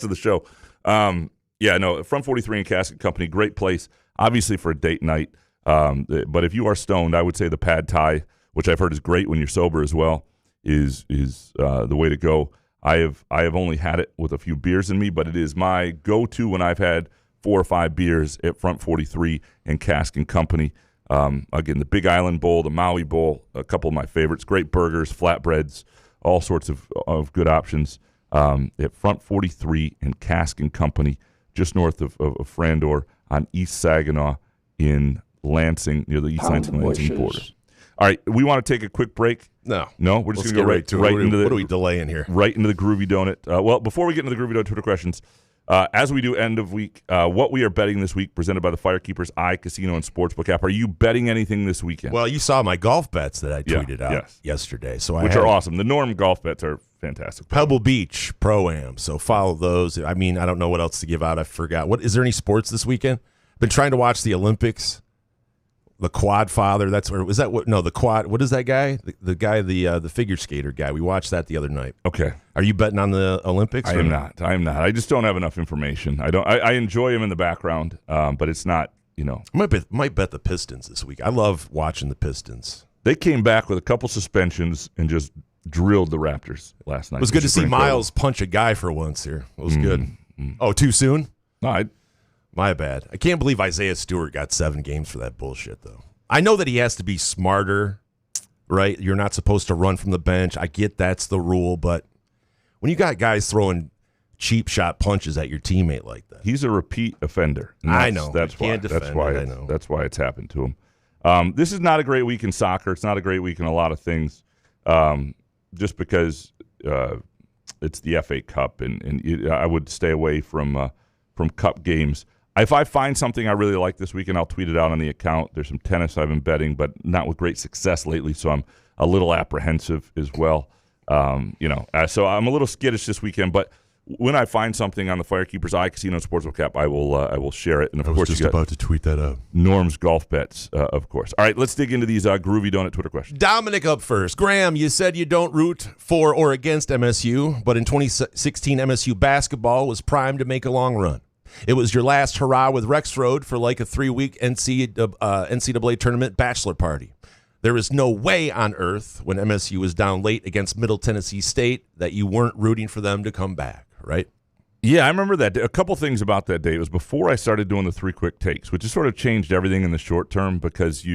Speaker 3: the show. Front 43 and Cass and Company, great place, obviously for a date night. But if you are stoned, I would say the pad thai, which I've heard is great when you're sober as well, is the way to go. I have only had it with a few beers in me, but it is my go-to when I've had 4 or 5 beers at Front 43 and Cask and Company. Again, the Big Island Bowl, the Maui Bowl, a couple of my favorites. Great burgers, flatbreads, all sorts of good options at Front 43 and Cask and Company, just north of Frandor on East Saginaw in Lansing, near the East Lansing border. All right, we want to take a quick break.
Speaker 5: No,
Speaker 3: we're just going to go right into the.
Speaker 5: What are we delaying here?
Speaker 3: Right into the Groovy Donut. Well, before we get into the Groovy Donut Twitter questions, as we do end of week, what we are betting this week, presented by the Firekeepers iCasino and Sportsbook app. Are you betting anything this weekend?
Speaker 5: Well, you saw my golf bets that I tweeted out yesterday,
Speaker 3: which are awesome. The Norm golf bets are fantastic.
Speaker 5: Pebble Beach Pro-Am, so follow those. I mean, I don't know what else to give out. I forgot. What is there any sports this weekend? Been trying to watch the Olympics. The Quad Father. The Quad. What is that guy? The guy, the figure skater guy. We watched that the other night.
Speaker 3: Okay.
Speaker 5: Are you betting on the Olympics?
Speaker 3: I am not. I just don't have enough information. I enjoy him in the background, but it's not. I
Speaker 5: might bet the Pistons this week. I love watching the Pistons.
Speaker 3: They came back with a couple suspensions and just drilled the Raptors last night.
Speaker 5: It was good to see Miles punch a guy for once here. It was good. Oh, too soon?
Speaker 3: No,
Speaker 5: my bad. I can't believe Isaiah Stewart got 7 games for that bullshit, though. I know that he has to be smarter right? You're not supposed to run from the bench. I get that's the rule, but when you got guys throwing cheap shot punches at your teammate like that.
Speaker 3: He's a repeat offender.
Speaker 5: I know.
Speaker 3: That's why. That's why it's happened to him. This is not a great week in soccer. It's not a great week in a lot of things. Just because it's the FA Cup, and I would stay away from Cup games. If I find something I really like this weekend, I'll tweet it out on the account. There's some tennis I've been betting, but not with great success lately, so I'm a little apprehensive as well. So I'm a little skittish this weekend, but when I find something on the Firekeepers iCasino Sportsbook app, I will share it. And of course,
Speaker 5: just about to tweet that out.
Speaker 3: Norm's golf bets, of course. All right, let's dig into these Groovy Donut Twitter questions.
Speaker 5: Dominic up first. Graham, you said you don't root for or against MSU, but in 2016, MSU basketball was primed to make a long run. It was your last hurrah with Rexroad for like a 3-week NCAA tournament bachelor party. There is no way on earth when MSU was down late against Middle Tennessee State that you weren't rooting for them to come back, right?
Speaker 3: Yeah, I remember that. A couple things about that day. It was before I started doing the 3 quick takes, which has sort of changed everything in the short term because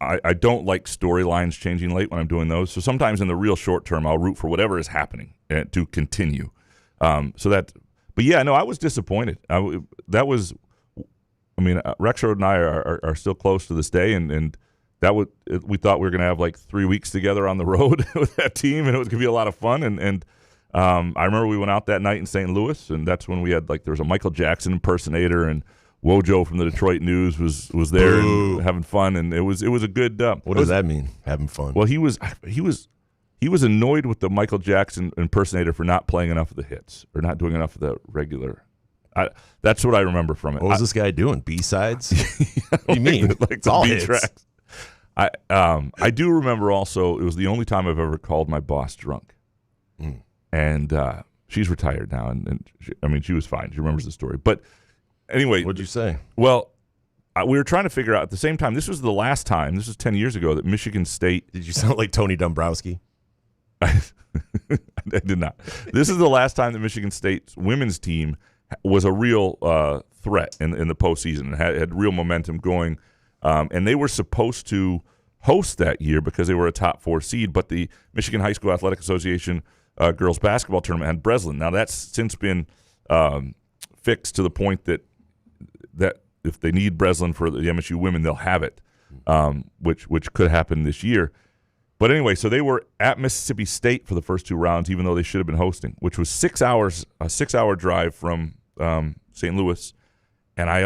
Speaker 3: I don't like storylines changing late when I'm doing those. So sometimes in the real short term, I'll root for whatever is happening to continue. But yeah, no, I was disappointed. Rexroad and I are still close to this day, and we thought we were going to have like 3 weeks together on the road with that team, and it was going to be a lot of fun. And I remember we went out that night in St. Louis, and that's when we had there was a Michael Jackson impersonator, and Wojo from the Detroit News was there and having fun, and it was a good.
Speaker 5: What does that mean? Having fun?
Speaker 3: Well, he was annoyed with the Michael Jackson impersonator for not playing enough of the hits or not doing enough of the regular. That's what I remember from it.
Speaker 5: What was this guy doing? B-sides? What do you mean?
Speaker 3: Like
Speaker 5: it's all
Speaker 3: B
Speaker 5: hits.
Speaker 3: Tracks. I do remember also it was the only time I've ever called my boss drunk. And she's retired now, and she was fine. She remembers the story. But anyway.
Speaker 5: What'd you say?
Speaker 3: Well, we were trying to figure out at the same time, this was the last time, this was 10 years ago, that Michigan State.
Speaker 5: Did you sound like Tony Dombrowski?
Speaker 3: I did not. This is the last time that Michigan State's women's team was a real threat in the postseason and had real momentum going. And they were supposed to host that year because they were a top 4 seed, but the Michigan High School Athletic Association girls basketball tournament had Breslin. Now that's since been fixed to the point that if they need Breslin for the MSU women, they'll have it, which could happen this year. But anyway, so they were at Mississippi State for the first 2 rounds, even though they should have been hosting, which was 6 hours, a 6-hour drive from St. Louis. And I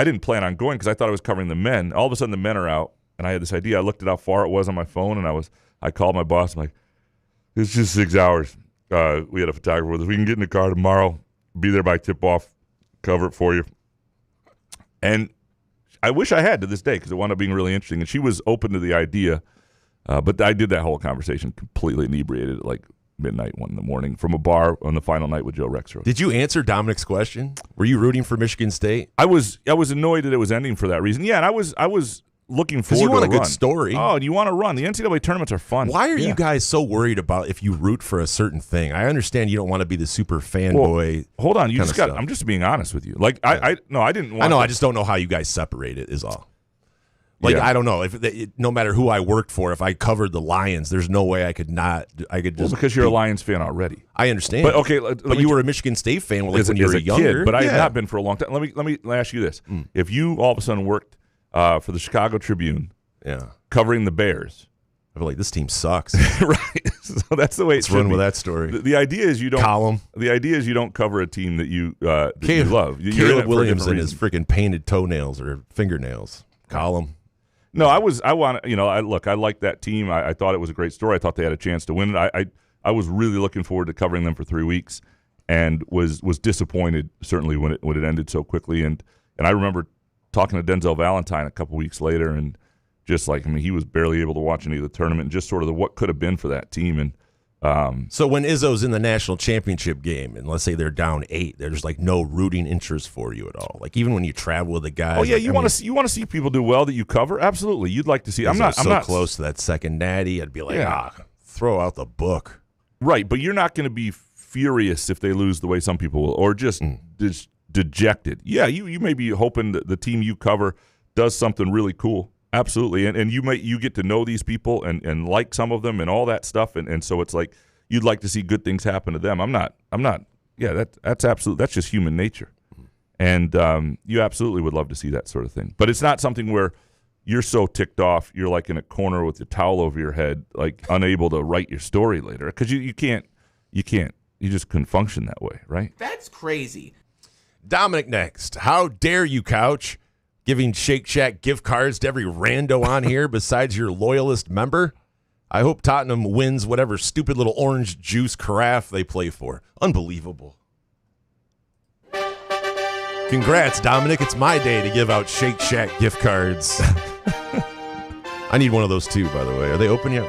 Speaker 3: didn't plan on going because I thought I was covering the men. All of a sudden, the men are out, and I had this idea. I looked at how far it was on my phone, and I called my boss. I'm like, it's just 6 hours. We had a photographer with us. We can get in the car tomorrow, be there by tip-off, cover it for you. And I wish I had to this day because it wound up being really interesting. And she was open to the idea. But I did that whole conversation completely inebriated at like midnight, 1 a.m. from a bar on the final night with Joe Rexroad.
Speaker 5: Did you answer Dominic's question? Were you rooting for Michigan State?
Speaker 3: I was annoyed that it was ending for that reason. Yeah, and I was looking forward to
Speaker 5: you want
Speaker 3: a
Speaker 5: good
Speaker 3: run.
Speaker 5: Story.
Speaker 3: Oh, and you want to run. The NCAA tournaments are fun.
Speaker 5: Why are you guys so worried about if you root for a certain thing? I understand you don't want to be the super fanboy.
Speaker 3: Hold on, I'm just being honest with you. Like I didn't want.
Speaker 5: I know. I just don't know how you guys separate it. Is all. Like, yeah. I don't know no matter who I worked for, if I covered the Lions, there's no way I could just
Speaker 3: because you're a Lions fan already.
Speaker 5: I understand,
Speaker 3: but okay,
Speaker 5: but you were a Michigan State fan when you were younger,
Speaker 3: kid, but I have not been for a long time. Let me ask you this: if you all of a sudden worked for the Chicago Tribune, covering the Bears,
Speaker 5: I feel like this team sucks,
Speaker 3: right? So that's the way it's
Speaker 5: run with that story.
Speaker 3: The idea is you don't
Speaker 5: column.
Speaker 3: The idea is you don't cover a team that you love.
Speaker 5: Caleb Williamson is freaking painted toenails or fingernails. Column.
Speaker 3: No, I like that team. I thought it was a great story. I thought they had a chance to win it. I was really looking forward to covering them for 3 weeks, and was disappointed certainly when it ended so quickly. And I remember talking to Denzel Valentine a couple weeks later, and just he was barely able to watch any of the tournament, and just sort of what could have been for that team. And
Speaker 5: so when Izzo's in the national championship game, and let's say they're down 8, there's like no rooting interest for you at all. Like even when you travel with the guys.
Speaker 3: Oh yeah, you want to see people do well that you cover. Absolutely, you'd like to see. I'm not
Speaker 5: close to that second natty. I'd be like, throw out the book.
Speaker 3: Right, but you're not going to be furious if they lose the way some people will, or just dejected. Yeah, you may be hoping that the team you cover does something really cool, absolutely. And you get to know these people and like some of them and all that stuff, and so it's like you'd like to see good things happen to them. I'm not. Yeah, that's absolutely, that's just human nature, and you absolutely would love to see that sort of thing. But it's not something where you're so ticked off you're like in a corner with your towel over your head, like unable to write your story later, because you can't. You just couldn't function that way, right?
Speaker 4: That's crazy.
Speaker 5: Dominic next. How dare you, Couch, giving Shake Shack gift cards to every rando on here besides your loyalist member? I hope Tottenham wins whatever stupid little orange juice carafe they play for. Unbelievable. Congrats, Dominic. It's my day to give out Shake Shack gift cards. I need one of those too, by the way. Are they open yet?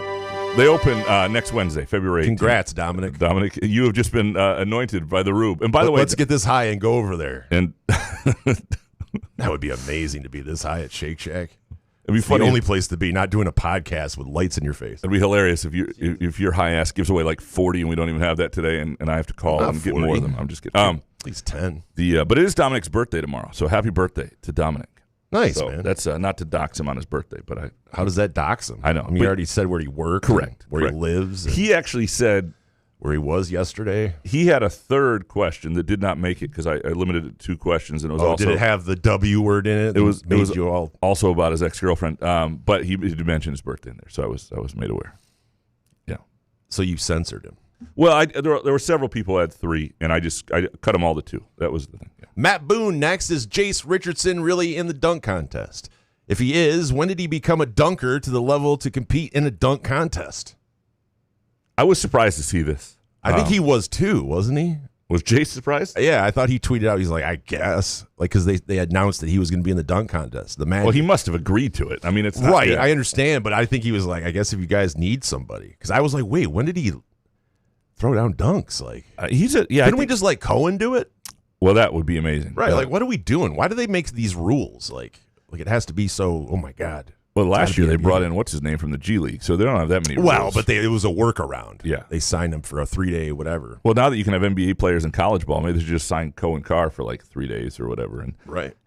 Speaker 3: They open next Wednesday, February 18th.
Speaker 5: Congrats, Dominic.
Speaker 3: Dominic, you have just been anointed by the Rube. And by the way,
Speaker 5: let's get this high and go over there.
Speaker 3: And
Speaker 5: that would be amazing to be this high at Shake Shack.
Speaker 3: It'd be funny.
Speaker 5: The only place to be, not doing a podcast with lights in your face.
Speaker 3: It'd be hilarious if your high ass gives away like 40 and we don't even have that today, and I have to call and get more of them. I'm just kidding.
Speaker 5: At least 10.
Speaker 3: But it is Dominic's birthday tomorrow, so happy birthday to Dominic.
Speaker 5: Nice,
Speaker 3: so
Speaker 5: man.
Speaker 3: That's not to dox him on his birthday, but
Speaker 5: how does that dox him?
Speaker 3: I know.
Speaker 5: I mean, he already said where he works.
Speaker 3: Correct.
Speaker 5: Where he lives.
Speaker 3: He actually said
Speaker 5: where he was yesterday.
Speaker 3: He had a third question that did not make it because I limited it to 2 questions, and it was also.
Speaker 5: Did it have the W word in it?
Speaker 3: It was also about his ex-girlfriend, but he did mention his birthday in there, so I was made aware. Yeah.
Speaker 5: So you censored him.
Speaker 3: Well, there were several people who had 3, and I cut them all to 2. That was the thing. Yeah.
Speaker 5: Matt Boone next. Is Jace Richardson really in the dunk contest? If he is, when did he become a dunker to the level to compete in a dunk contest?
Speaker 3: I was surprised to see this.
Speaker 5: I think he was too, wasn't he?
Speaker 3: Was Jace surprised?
Speaker 5: Yeah, I thought he tweeted out. He's like, I guess, like because they announced that he was going to be in the dunk contest. The man.
Speaker 3: Well, he must have agreed to it. I mean, it's not,
Speaker 5: right.
Speaker 3: Yeah.
Speaker 5: I understand, but I think he was like, I guess if you guys need somebody, because I was like, wait, when did he throw down dunks? Like Couldn't we just let Cohen do it?
Speaker 3: Well, that would be amazing.
Speaker 5: Right. Like, what are we doing? Why do they make these rules? Like it has to be so, oh my God.
Speaker 3: Well, last year they brought in, what's his name, from the G League, so they don't have that many rules.
Speaker 5: Well, but it was a workaround.
Speaker 3: Yeah.
Speaker 5: They signed him for a 3-day whatever.
Speaker 3: Well, now that you can have NBA players in college ball, maybe they should just sign Cohen Carr for like 3 days or whatever and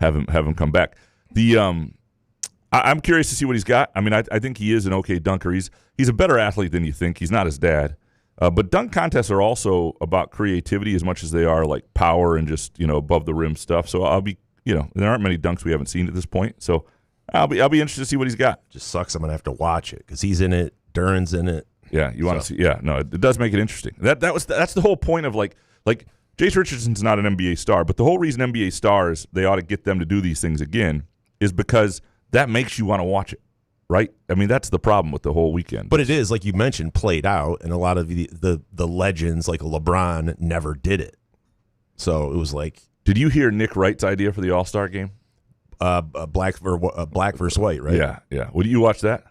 Speaker 3: have him come back. I'm curious to see what he's got. I mean, I think he is an okay dunker. He's a better athlete than you think. He's not his dad. But dunk contests are also about creativity as much as they are like power and just, above the rim stuff. So I'll be, there aren't many dunks we haven't seen at this point. So I'll be interested to see what he's got.
Speaker 5: Just sucks. I'm gonna have to watch it because he's in it. Duran's in it.
Speaker 3: Yeah, you want to see? Yeah, no, it does make it interesting. That's the whole point of like Jace Richardson's not an NBA star, but the whole reason NBA stars they ought to get them to do these things again is because that makes you want to watch it, right? I mean, that's the problem with the whole weekend.
Speaker 5: But it is, like you mentioned, played out, and a lot of the legends like LeBron never did it. So it was like,
Speaker 3: did you hear Nick Wright's idea for the All-Star game?
Speaker 5: Black versus white, right?
Speaker 3: Yeah. Would you watch that?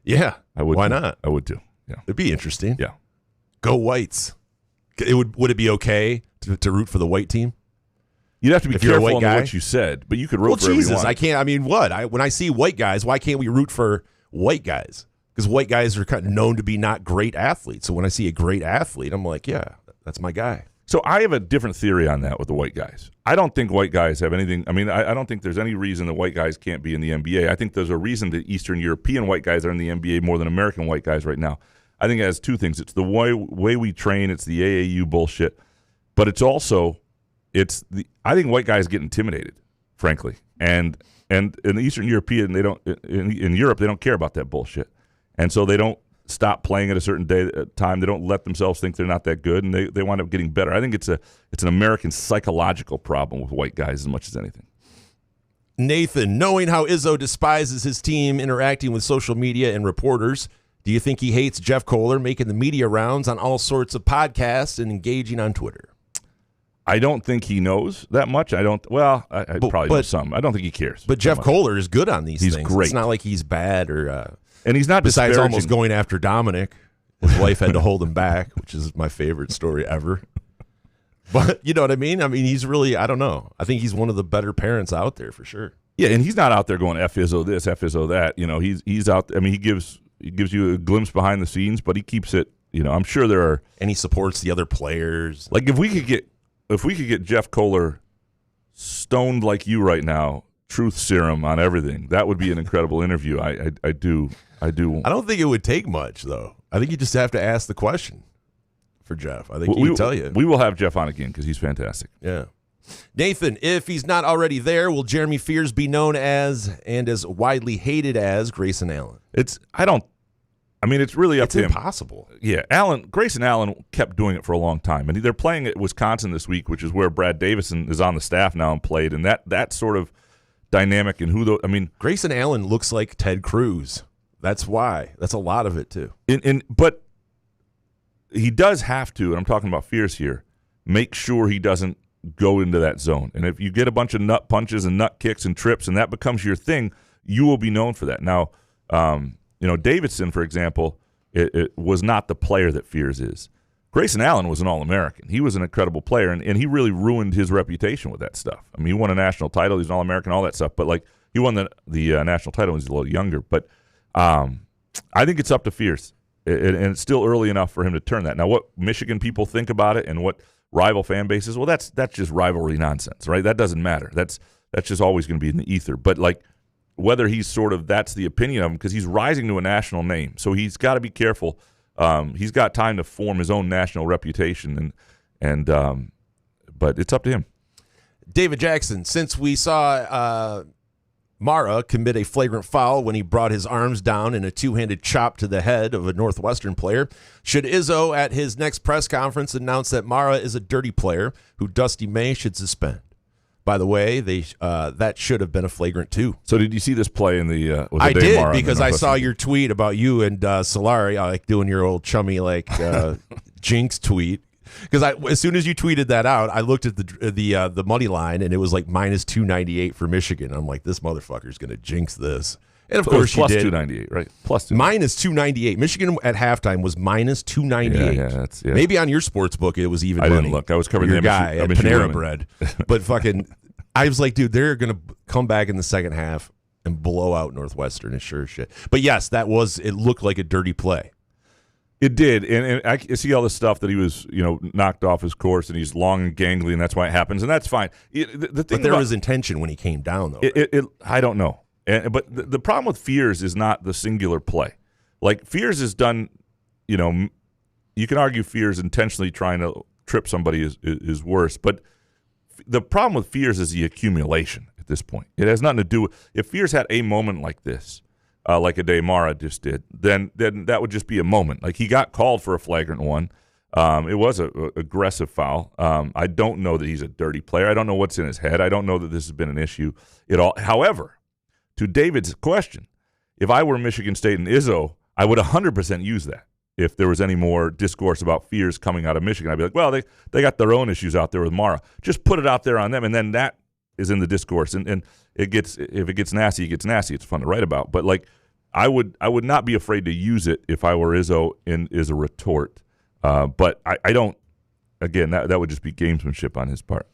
Speaker 5: Yeah,
Speaker 3: I would.
Speaker 5: Why not?
Speaker 3: I would too. Yeah,
Speaker 5: it'd be interesting.
Speaker 3: Yeah,
Speaker 5: go Whites. Would it be okay to root for the white team?
Speaker 3: You'd have to be careful on what you said, but you could root for
Speaker 5: Jesus,
Speaker 3: everyone.
Speaker 5: I can't. I mean, when I see white guys, why can't we root for white guys? Because white guys are kind of known to be not great athletes. So when I see a great athlete, I'm like, yeah, that's my guy.
Speaker 3: So I have a different theory on that with the white guys. I don't think white guys have anything. I mean, I don't think there's any reason that white guys can't be in the NBA. I think there's a reason that Eastern European white guys are in the NBA more than American white guys right now. I think it has 2 things. It's the way we train. It's the AAU bullshit. But it's also, I think white guys get intimidated, frankly. And in the Eastern European, they don't, in Europe, they don't care about that bullshit. And so they don't stop playing at a certain time. They don't let themselves think they're not that good, and they wind up getting better. I think it's an American psychological problem with white guys as much as anything.
Speaker 5: Nathan, knowing how Izzo despises his team interacting with social media and reporters, do you think he hates Jeff Kohler making the media rounds on all sorts of podcasts and engaging on Twitter?
Speaker 3: I don't think he knows that much. I probably know some. I don't think he cares.
Speaker 5: But Jeff Kohler is good on these things.
Speaker 3: He's great.
Speaker 5: It's not like he's bad or...
Speaker 3: and he's not
Speaker 5: besides almost going after Dominic. His wife had to hold him back, which is my favorite story ever. But you know what I mean? I mean, he's really, I don't know. I think he's one of the better parents out there for sure.
Speaker 3: Yeah, and he's not out there going F Izzo this, F Izzo that. He's out. I mean, he gives you a glimpse behind the scenes, but he keeps it. I'm sure there are,
Speaker 5: and he supports the other players.
Speaker 3: Like if we could get Jeff Kohler stoned like you right now, truth serum on everything. That would be an incredible interview. I do.
Speaker 5: I don't think it would take much, though. I think you just have to ask the question for Jeff. I think he can tell you.
Speaker 3: We will have Jeff on again because he's fantastic.
Speaker 5: Yeah. Nathan, if he's not already there, will Jeremy Fears be known as and as widely hated as Grayson Allen?
Speaker 3: It's really up to him.
Speaker 5: It's impossible.
Speaker 3: Yeah, Grayson Allen kept doing it for a long time, and they're playing at Wisconsin this week, which is where Brad Davison is on the staff now and played, and that sort of dynamic and
Speaker 5: Grayson Allen looks like Ted Cruz. That's why. That's a lot of it too.
Speaker 3: But he does have to, and I'm talking about Fears here, make sure he doesn't go into that zone. And if you get a bunch of nut punches and nut kicks and trips, and that becomes your thing, you will be known for that. Now, Davidson, for example, it was not the player that Fears is. Grayson Allen was an All-American. He was an incredible player, and he really ruined his reputation with that stuff. I mean, he won a national title. He's an All-American, all that stuff. But, he won the national title when he was a little younger. But I think it's up to Fears, and it's still early enough for him to turn that. Now, what Michigan people think about it and what rival fan bases, well, that's just rivalry nonsense, right? That doesn't matter. That's just always going to be in the ether. But, whether he's that's the opinion of him, because he's rising to a national name. So he's got to be careful. He's got time to form his own national reputation, but it's up to him.
Speaker 5: David Jackson, since we saw Mara commit a flagrant foul when he brought his arms down in a two-handed chop to the head of a Northwestern player, should Izzo at his next press conference announce that Mara is a dirty player who Dusty May should suspend? By the way, that should have been a flagrant too.
Speaker 3: So did you see this play in the?
Speaker 5: I did, because I saw your tweet about you and Solari, doing your old chummy Jinx tweet. Because as soon as you tweeted that out, I looked at the money line and it was minus 298 for Michigan. I'm like, this motherfucker's going to jinx this. And of course,
Speaker 3: plus
Speaker 5: you did.
Speaker 3: 298, right? Plus 298.
Speaker 5: Minus 298. Michigan at halftime was minus 298.
Speaker 3: Yeah.
Speaker 5: Maybe on your sports book it was even
Speaker 3: I
Speaker 5: money.
Speaker 3: didn't look. I was covering
Speaker 5: your
Speaker 3: the
Speaker 5: guy at Panera Bread. But I was like, dude, they're going to come back in the second half and blow out Northwestern. It's sure as shit. But yes, it looked like a dirty play.
Speaker 3: It did, and I see all the stuff that he was, knocked off his course, and he's long and gangly, and that's why it happens, and that's fine. The thing
Speaker 5: but there was intention when he came down, though.
Speaker 3: Right? I don't know. But the problem with Fears is not the singular play. Fears is done, you can argue Fears intentionally trying to trip somebody is worse. But the problem with Fears is the accumulation at this point. It has nothing to do with – if Fears had a moment like this, like Aday Mara just did, then that would just be a moment. He got called for a flagrant one. It was an aggressive foul. I don't know that he's a dirty player. I don't know what's in his head. I don't know that this has been an issue at all. However, to David's question, if I were Michigan State and Izzo, I would 100% use that. If there was any more discourse about Fears coming out of Michigan, I'd be like, well, they got their own issues out there with Mara. Just put it out there on them, and then that is in the discourse. And if it gets nasty, it gets nasty. It's fun to write about. But I would not be afraid to use it if I were Izzo as a retort. But I don't. Again, that would just be gamesmanship on his part.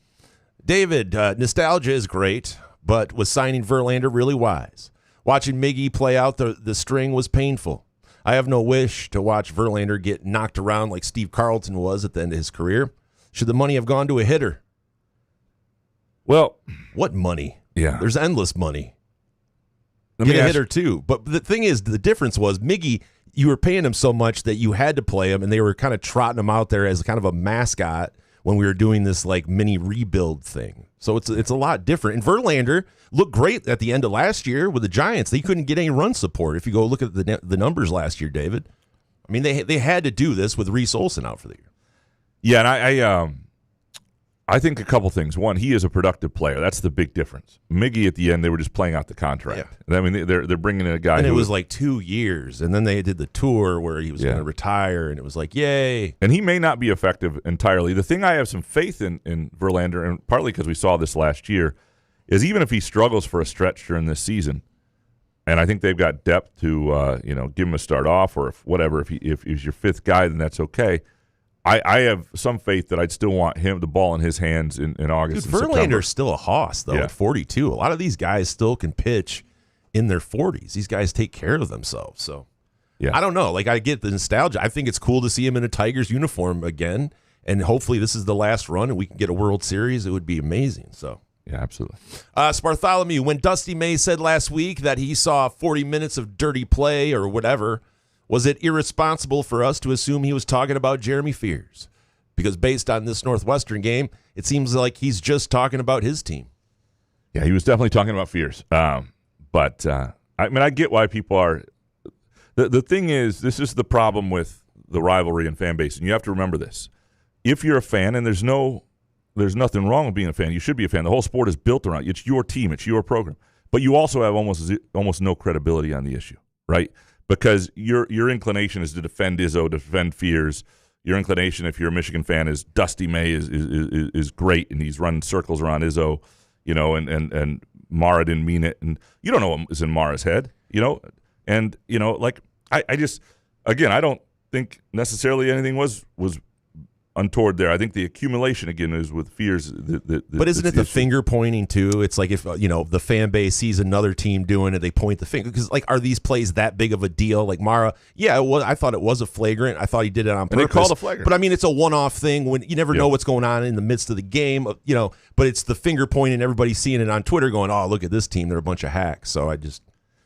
Speaker 5: David, nostalgia is great, but was signing Verlander really wise? Watching Miggy play out the string was painful. I have no wish to watch Verlander get knocked around like Steve Carlton was at the end of his career. Should the money have gone to a hitter?
Speaker 3: Well,
Speaker 5: what money?
Speaker 3: Yeah.
Speaker 5: There's endless money. Get a hitter too. But the thing is, the difference was Miggy, you were paying him so much that you had to play him, and they were kind of trotting him out there as kind of a mascot when we were doing this mini rebuild thing. So it's a lot different. And Verlander looked great at the end of last year with the Giants. They couldn't get any run support. If you go look at the numbers last year, David, I mean they had to do this with Reese Olson out for the year.
Speaker 3: Yeah, and I think a couple things. One, he is a productive player. That's the big difference. Miggy at the end, they were just playing out the contract. Yeah. I mean, they're bringing in a guy.
Speaker 5: And it was 2 years, and then they did the tour where he was going to retire, and it was yay.
Speaker 3: And he may not be effective entirely. The thing I have some faith in Verlander, and partly because we saw this last year, is even if he struggles for a stretch during this season, and I think they've got depth to give him a start off, or if he's your fifth guy, then that's okay. I have some faith that I'd still want the ball in his hands in August.
Speaker 5: Dude, Verlander's still a hoss, though, at 42. A lot of these guys still can pitch in their 40s. These guys take care of themselves. So, I don't know. I get the nostalgia. I think it's cool to see him in a Tigers uniform again, and hopefully this is the last run and we can get a World Series. It would be amazing. So
Speaker 3: Yeah, absolutely.
Speaker 5: Spartholomew, when Dusty May said last week that he saw 40 minutes of dirty play or whatever, was it irresponsible for us to assume he was talking about Jeremy Fears? Because based on this Northwestern game, it seems like he's just talking about his team.
Speaker 3: Yeah, he was definitely talking about Fears. But I get why people are. The thing is, this is the problem with the rivalry and fan base, and you have to remember this. If you're a fan, and there's nothing wrong with being a fan. You should be a fan. The whole sport is built around you. It's your team. It's your program. But you also have almost no credibility on the issue, right? Because your inclination is to defend Izzo, defend Fears. Your inclination, if you're a Michigan fan, is Dusty May is great, and he's running circles around Izzo, and Mara didn't mean it, and you don't know what is in Mara's head, and I just, again, I don't think necessarily anything was untoward there. I think the accumulation again is with Fears.
Speaker 5: But isn't it the finger pointing too? It's like if the fan base sees another team doing it, they point the finger. Because are these plays that big of a deal? Like Mara, yeah, I thought it was a flagrant. I thought he did it on purpose.
Speaker 3: And they called a flagrant.
Speaker 5: But I mean, it's a one-off thing when you never know what's going on in the midst of the game. But it's the finger pointing. Everybody's seeing it on Twitter, going, "Oh, look at this team. They're a bunch of hacks." So I just.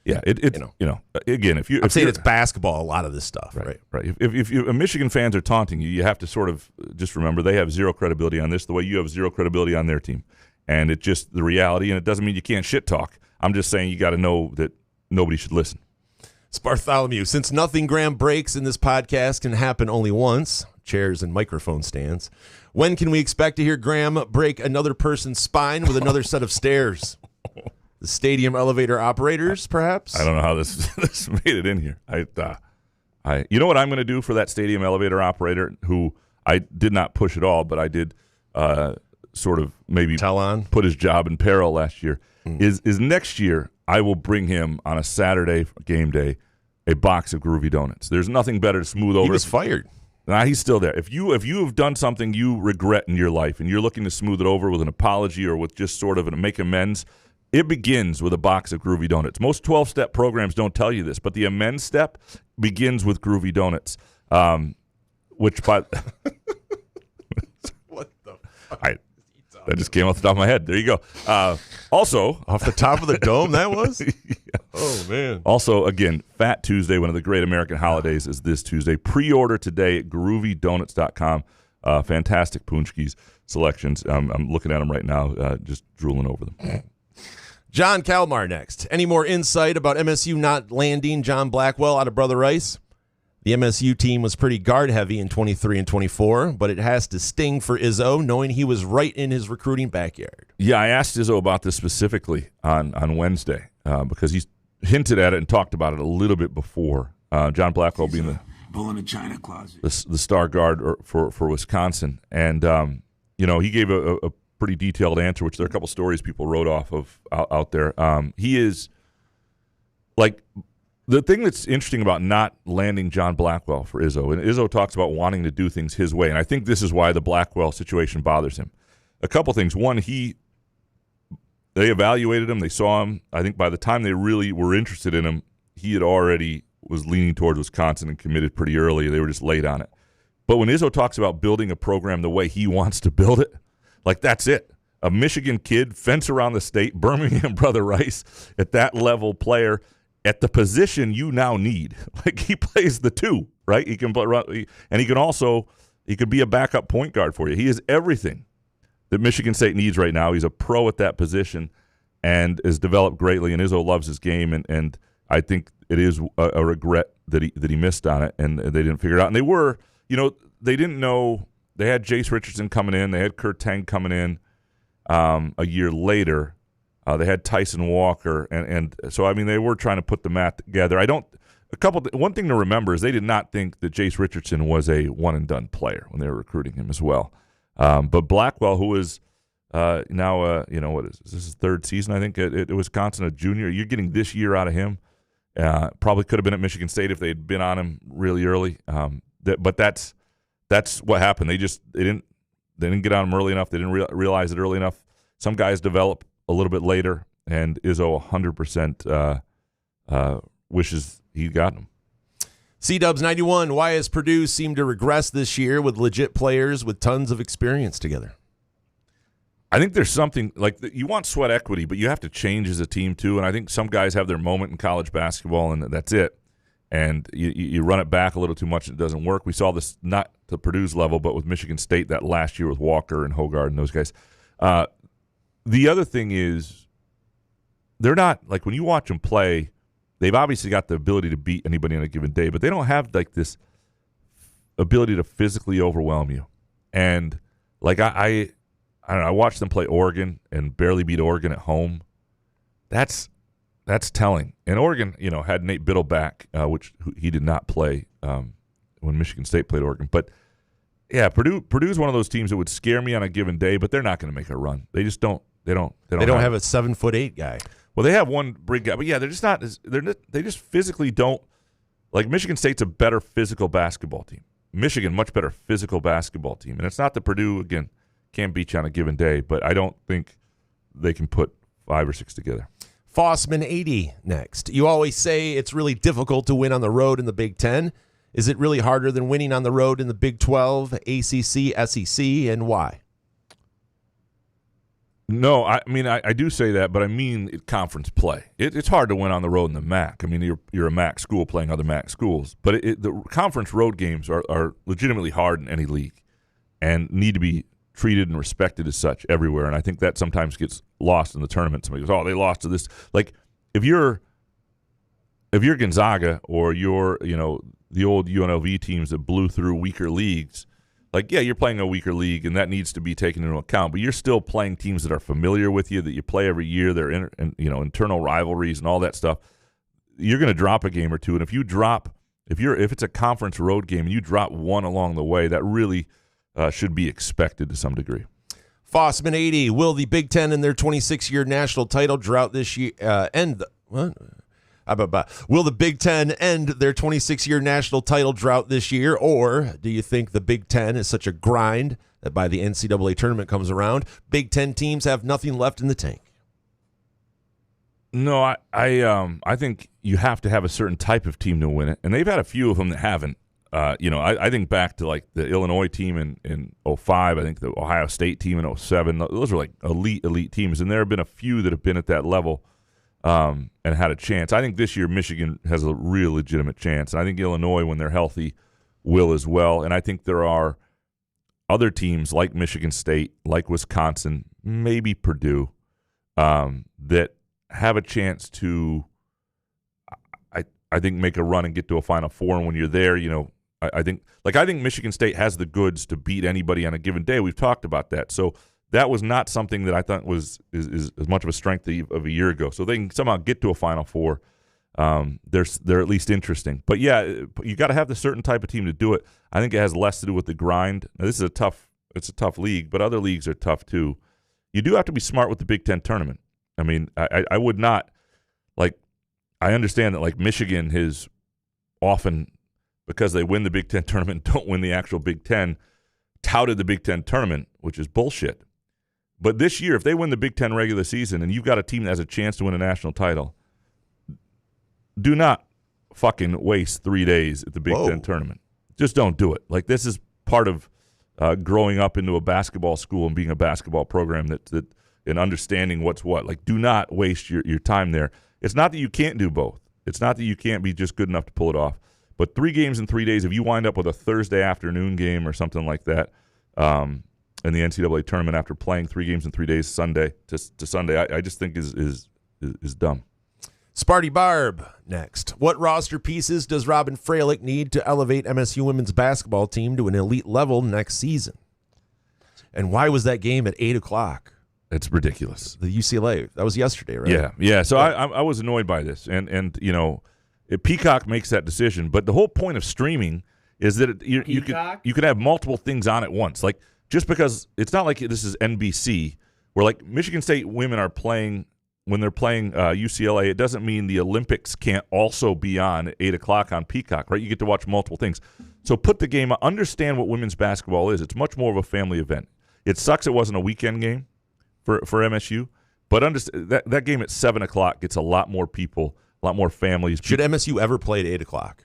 Speaker 3: Yeah, again,
Speaker 5: I'm saying it's basketball, a lot of this stuff, right?
Speaker 3: Right. If Michigan fans are taunting you, you have to sort of just remember they have zero credibility on this, the way you have zero credibility on their team, and it's just the reality. And it doesn't mean you can't shit talk. I'm just saying you got to know that nobody should listen.
Speaker 5: Spartholomew, since nothing Graham breaks in this podcast can happen only once, chairs and microphone stands. When can we expect to hear Graham break another person's spine with another set of stairs? The stadium elevator operators, perhaps?
Speaker 3: I don't know how this made it in here. You know what I'm going to do for that stadium elevator operator who I did not push at all, but I did sort of maybe put his job in peril last year, is next year I will bring him on a Saturday game day a box of Groovy Donuts. There's nothing better to smooth over.
Speaker 5: He was fired.
Speaker 3: Nah, he's still there. If you have done something you regret in your life and you're looking to smooth it over with an apology or with just sort of a make amends, it begins with a box of Groovy Donuts. Most 12-step programs don't tell you this, but the amends step begins with Groovy Donuts, which by
Speaker 5: what the fuck?
Speaker 3: That just came off the top of my head. There you go. Also,
Speaker 5: off the top of the dome, that was?
Speaker 3: Yeah.
Speaker 5: Oh, man.
Speaker 3: Also, again, Fat Tuesday, one of the great American holidays, is this Tuesday. Pre-order today at groovydonuts.com. Fantastic Punchkis selections. I'm looking at them right now, just drooling over them.
Speaker 5: John Kalmar next. Any more insight about MSU not landing John Blackwell out of Brother Rice? The MSU team was pretty guard-heavy in 23 and 24, but it has to sting for Izzo, knowing he was right in his recruiting backyard.
Speaker 3: Yeah, I asked Izzo about this specifically on Wednesday because he's hinted at it and talked about it a little bit before. John Blackwell being the
Speaker 8: bull in a china closet,
Speaker 3: the star guard for Wisconsin, and he gave a pretty detailed answer, which there are a couple stories people wrote off of out there. He is like the thing that's interesting about not landing John Blackwell for Izzo, and Izzo talks about wanting to do things his way, and I think this is why the Blackwell situation bothers him. A couple things. One, they evaluated him, they saw him. I think by the time they really were interested in him, he had already was leaning towards Wisconsin and committed pretty early. They were just late on it. But when Izzo talks about building a program the way he wants to build it, like, that's it. A Michigan kid, fence around the state, Birmingham Brother Rice, at that level player, at the position you now need. Like, he plays the two, right? He can play, and he could be a backup point guard for you. He is everything that Michigan State needs right now. He's a pro at that position and has developed greatly, and Izzo loves his game, and I think it is a regret that he missed on it, and they didn't figure it out. And they were, they didn't know. They had Jace Richardson coming in. They had Kurt Tang coming in a year later. They had Tyson Walker. And so, I mean, they were trying to put the mat together. One thing to remember is they did not think that Jace Richardson was a one-and-done player when they were recruiting him as well. But Blackwell, who is now, what is this? This is his third season, I think, at Wisconsin, a junior. You're getting this year out of him. Probably could have been at Michigan State if they'd been on him really early. But that's what happened. They didn't get on him early enough. They didn't realize it early enough. Some guys develop a little bit later, and Izzo 100% wishes he got him.
Speaker 5: C-Dubs 91, why has Purdue seemed to regress this year with legit players with tons of experience together?
Speaker 3: I think there's something like you want sweat equity, but you have to change as a team too. And I think some guys have their moment in college basketball, and that's it. And you run it back a little too much, and it doesn't work. We saw this not to Purdue's level, but with Michigan State that last year with Walker and Hogarth and those guys. The other thing is they're not like when you watch them play. They've obviously got the ability to beat anybody on a given day, but they don't have like this ability to physically overwhelm you. And like I don't know, I watched them play Oregon and barely beat Oregon at home. That's telling. And Oregon, had Nate Biddle back, which he did not play when Michigan State played Oregon. But yeah, Purdue's one of those teams that would scare me on a given day, but they're not going to make a run. They just don't. They don't
Speaker 5: have a 7'8" guy.
Speaker 3: Well, they have one big guy, but yeah, they're just not. They just physically don't. Like Michigan State's a better physical basketball team. Michigan, much better physical basketball team, and it's not that Purdue again can't beat you on a given day, but I don't think they can put 5 or 6 together.
Speaker 5: Fossman 80 next. You always say it's really difficult to win on the road in the Big Ten. Is it really harder than winning on the road in the Big 12, ACC, SEC, and why?
Speaker 3: No, I mean I do say that, but I mean conference play. It's hard to win on the road in the MAC. I mean you're a MAC school playing other MAC schools, but the conference road games are legitimately hard in any league and need to be treated and respected as such everywhere. And I think that sometimes gets lost in the tournament. Somebody goes, "Oh, they lost to this." Like if you're Gonzaga or you're the old UNLV teams that blew through weaker leagues. Like, yeah, you're playing a weaker league, and that needs to be taken into account. But you're still playing teams that are familiar with you, that you play every year. They're internal rivalries and all that stuff. You're going to drop a game or two, and if it's a conference road game and you drop one along the way, that really should be expected to some degree.
Speaker 5: Fossman 80. Will the Big Ten and their 26-year national title drought this year end? What? Will the Big Ten end their 26-year national title drought this year, or do you think the Big Ten is such a grind that by the NCAA tournament comes around, Big Ten teams have nothing left in the tank?
Speaker 3: No, I think you have to have a certain type of team to win it, and they've had a few of them that haven't. I think back to like the Illinois team in 05, I think the Ohio State team in 07. Those are like elite teams, and there have been a few that have been at that level. And had a chance. I think this year Michigan has a real legitimate chance. And I think Illinois, when they're healthy, will as well. And I think there are other teams like Michigan State, like Wisconsin, maybe Purdue, that have a chance to, I think, make a run and get to a Final Four. And when you're there, I think Michigan State has the goods to beat anybody on a given day. We've talked about that. So that was not something that I thought is as much of a strength of a year ago. So they can somehow get to a Final Four. They're at least interesting. But yeah, you got to have the certain type of team to do it. I think it has less to do with the grind. Now, it's a tough league, but other leagues are tough too. You do have to be smart with the Big Ten tournament. I mean, I would not like. I understand that like Michigan has often, because they win the Big Ten tournament, don't win the actual Big Ten, touted the Big Ten tournament, which is bullshit. But this year, if they win the Big Ten regular season and you've got a team that has a chance to win a national title, do not fucking waste 3 days at the Big Ten tournament. Just don't do it. Like, this is part of growing up into a basketball school and being a basketball program that and understanding what's what. Like, do not waste your time there. It's not that you can't do both. It's not that you can't be just good enough to pull it off. But 3 games in 3 days, if you wind up with a Thursday afternoon game or something like that, in the NCAA tournament after playing 3 games in 3 days, Sunday to Sunday, I just think is dumb.
Speaker 5: Sparty Barb next. What roster pieces does Robin Fralick need to elevate MSU women's basketball team to an elite level next season? And why was that game at 8 o'clock?
Speaker 3: It's ridiculous.
Speaker 5: The UCLA. That was yesterday, right?
Speaker 3: Yeah. So I was annoyed by this, and Peacock makes that decision, but the whole point of streaming is that you could have multiple things on at once. Like, just because it's not like this is NBC, where like Michigan State women are playing when they're playing UCLA, it doesn't mean the Olympics can't also be on at 8 o'clock on Peacock, right? You get to watch multiple things. So put the game, understand what women's basketball is. It's much more of a family event. It sucks it wasn't a weekend game for MSU, but understand that game at 7 o'clock gets a lot more people, a lot more families.
Speaker 5: Should MSU ever play at 8 o'clock?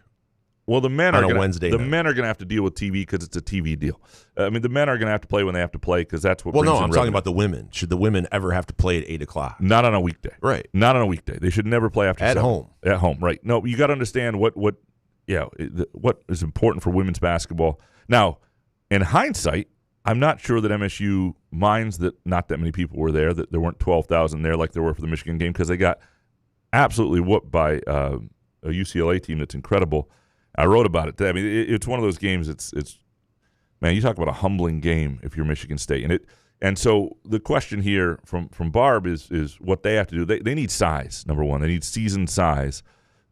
Speaker 3: Well, the men
Speaker 5: on
Speaker 3: are
Speaker 5: a Wednesday night.
Speaker 3: men are going to have to deal with TV because it's a TV deal. I mean, the men are going to have to play when they have to play because that's what.
Speaker 5: Well,
Speaker 3: brings
Speaker 5: no,
Speaker 3: in
Speaker 5: I'm
Speaker 3: revenue.
Speaker 5: talking about the women. Should the women ever have to play at 8:00?
Speaker 3: Not on a weekday.
Speaker 5: Right.
Speaker 3: Not on a weekday. They should never play after
Speaker 5: At
Speaker 3: 7.
Speaker 5: home.
Speaker 3: At home, right. No, you got to understand what is important for women's basketball. Now, in hindsight, I'm not sure that MSU minds that not that many people were there, that there weren't 12,000 there like there were for the Michigan game because they got absolutely whooped by a UCLA team that's incredible. I wrote about it today. I mean, it's one of those games. It's man, you talk about a humbling game if you're Michigan State, and so the question here from Barb is what they have to do. They need size. Number one, they need seasoned size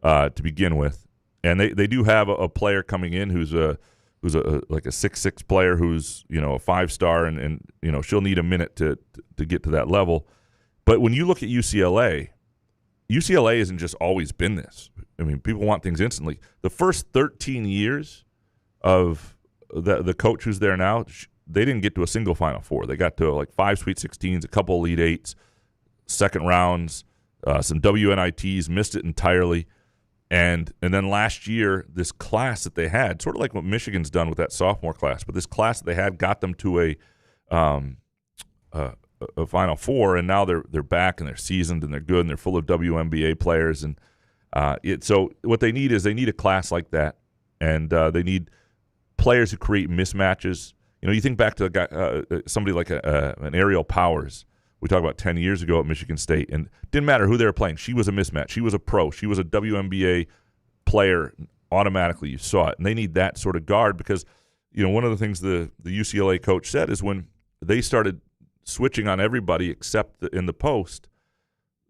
Speaker 3: to begin with, and they do have a player coming in who's like a 6'6" player who's a 5-star, and she'll need a minute to get to that level. But when you look at UCLA hasn't just always been this. I mean, people want things instantly. The first 13 years of the coach who's there now, they didn't get to a single Final Four. They got to like 5 Sweet 16s, a couple Elite Eights, second rounds, some WNITs, missed it entirely. And then last year, this class that they had, sort of like what Michigan's done with that sophomore class, but this class that they had got them to a Final Four, and now they're back and they're seasoned and they're good and they're full of WNBA players. And so what they need is a class like that, and they need players who create mismatches. You think back to a guy, somebody like an Ariel Powers. We talked about 10 years ago at Michigan State, and it didn't matter who they were playing. She was a mismatch. She was a pro. She was a WNBA player. Automatically, you saw it. And they need that sort of guard because, one of the things the UCLA coach said is when they started switching on everybody except in the post,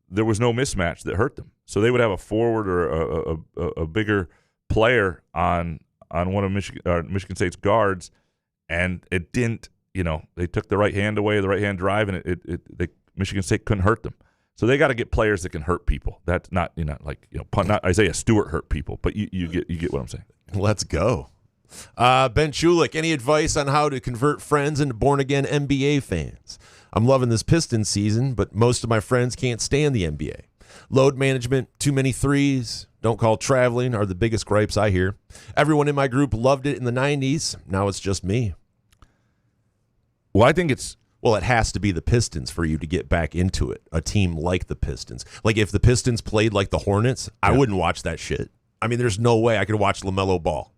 Speaker 3: there was no mismatch that hurt them. So they would have a forward or a bigger player on one of Michigan State's guards, and it didn't. They took the right hand away, the right hand drive, and Michigan State couldn't hurt them. So they got to get players that can hurt people. That's not not Isaiah Stewart hurt people, but you get what I'm saying.
Speaker 5: Let's go. Ben Schulich, any advice on how to convert friends into born-again NBA fans? I'm loving this Pistons season, but most of my friends can't stand the NBA. Load management, too many threes, don't call traveling are the biggest gripes I hear. Everyone in my group loved it in the 90s. Now it's just me.
Speaker 3: Well, I think it
Speaker 5: has to be the Pistons for you to get back into it, a team like the Pistons. Like if the Pistons played like the Hornets, I wouldn't watch that shit. I mean, there's no way I could watch LaMelo Ball.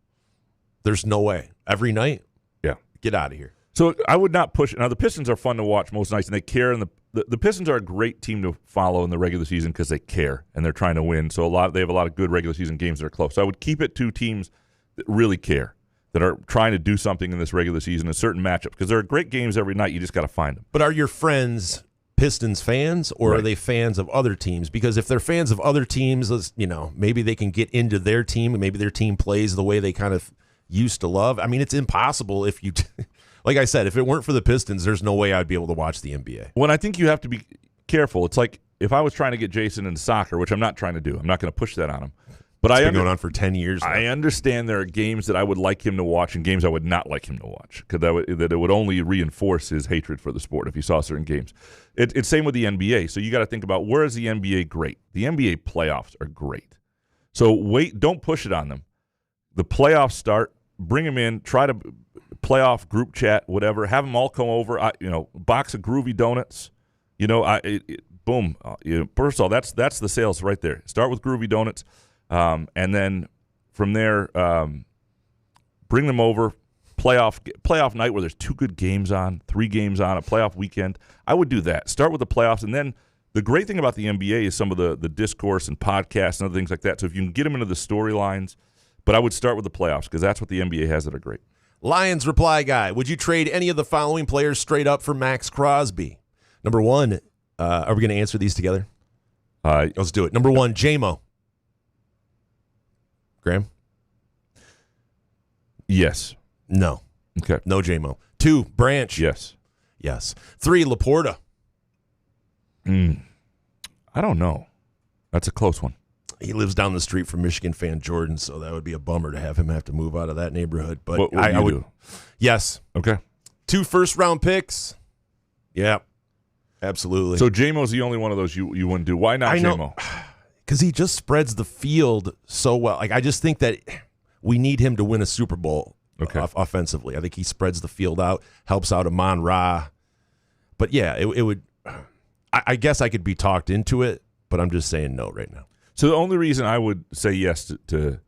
Speaker 5: There's no way. Every night?
Speaker 3: Yeah.
Speaker 5: Get out of here.
Speaker 3: So I would not push it. Now, the Pistons are fun to watch most nights, and they care. And the Pistons are a great team to follow in the regular season because they care, and they're trying to win. So they have a lot of good regular season games that are close. So I would keep it to teams that really care, that are trying to do something in this regular season, a certain matchup, because there are great games every night. You just got to find them.
Speaker 5: But are your friends Pistons fans, or are they fans of other teams? Because if they're fans of other teams, maybe they can get into their team, and maybe their team plays the way they kind of used to love. I mean, it's impossible if you, like I said, if it weren't for the Pistons, there's no way I'd be able to watch the NBA.
Speaker 3: Well, I think you have to be careful. It's like if I was trying to get Jason into soccer, which I'm not trying to do. I'm not going to push that on him. But
Speaker 5: it's been going on for 10 years now.
Speaker 3: I understand there are games that I would like him to watch and games I would not like him to watch because that it would only reinforce his hatred for the sport if he saw certain games. It's same with the NBA. So you got to think about, where is the NBA great? The NBA playoffs are great. So don't push it on them. The playoffs start, bring them in, try to playoff group chat, whatever. Have them all come over. Box of Groovy Donuts. Boom. First of all, that's the sales right there. Start with Groovy Donuts. And then from there, bring them over, playoff night where there's 2 good games on, 3 games on, a playoff weekend. I would do that. Start with the playoffs, and then the great thing about the NBA is some of the discourse and podcasts and other things like that. So if you can get them into the storylines, but I would start with the playoffs because that's what the NBA has that are great.
Speaker 5: Lions reply guy, would you trade any of the following players straight up for Max Crosby? Number 1, are we going to answer these together? Let's do it. Number 1, J-Mo. Graham?
Speaker 3: Yes.
Speaker 5: No.
Speaker 3: Okay.
Speaker 5: No J-Mo. 2, Branch.
Speaker 3: Yes.
Speaker 5: Yes. 3, Laporta.
Speaker 3: I don't know. That's a close one.
Speaker 5: He lives down the street from Michigan fan Jordan, so that would be a bummer to have him have to move out of that neighborhood. But
Speaker 3: what I would do?
Speaker 5: Yes.
Speaker 3: Okay.
Speaker 5: 2 first-round picks. Yeah. Absolutely.
Speaker 3: So J-Mo's the only one of those you wouldn't do. Why not J-Mo?
Speaker 5: Because he just spreads the field so well. Like, I just think that We need him to win a Super Bowl offensively. I think he spreads the field out, helps out Amon-Ra. But, yeah, it would – I guess I could be talked into it, but I'm just saying no right now.
Speaker 3: So the only reason I would say yes to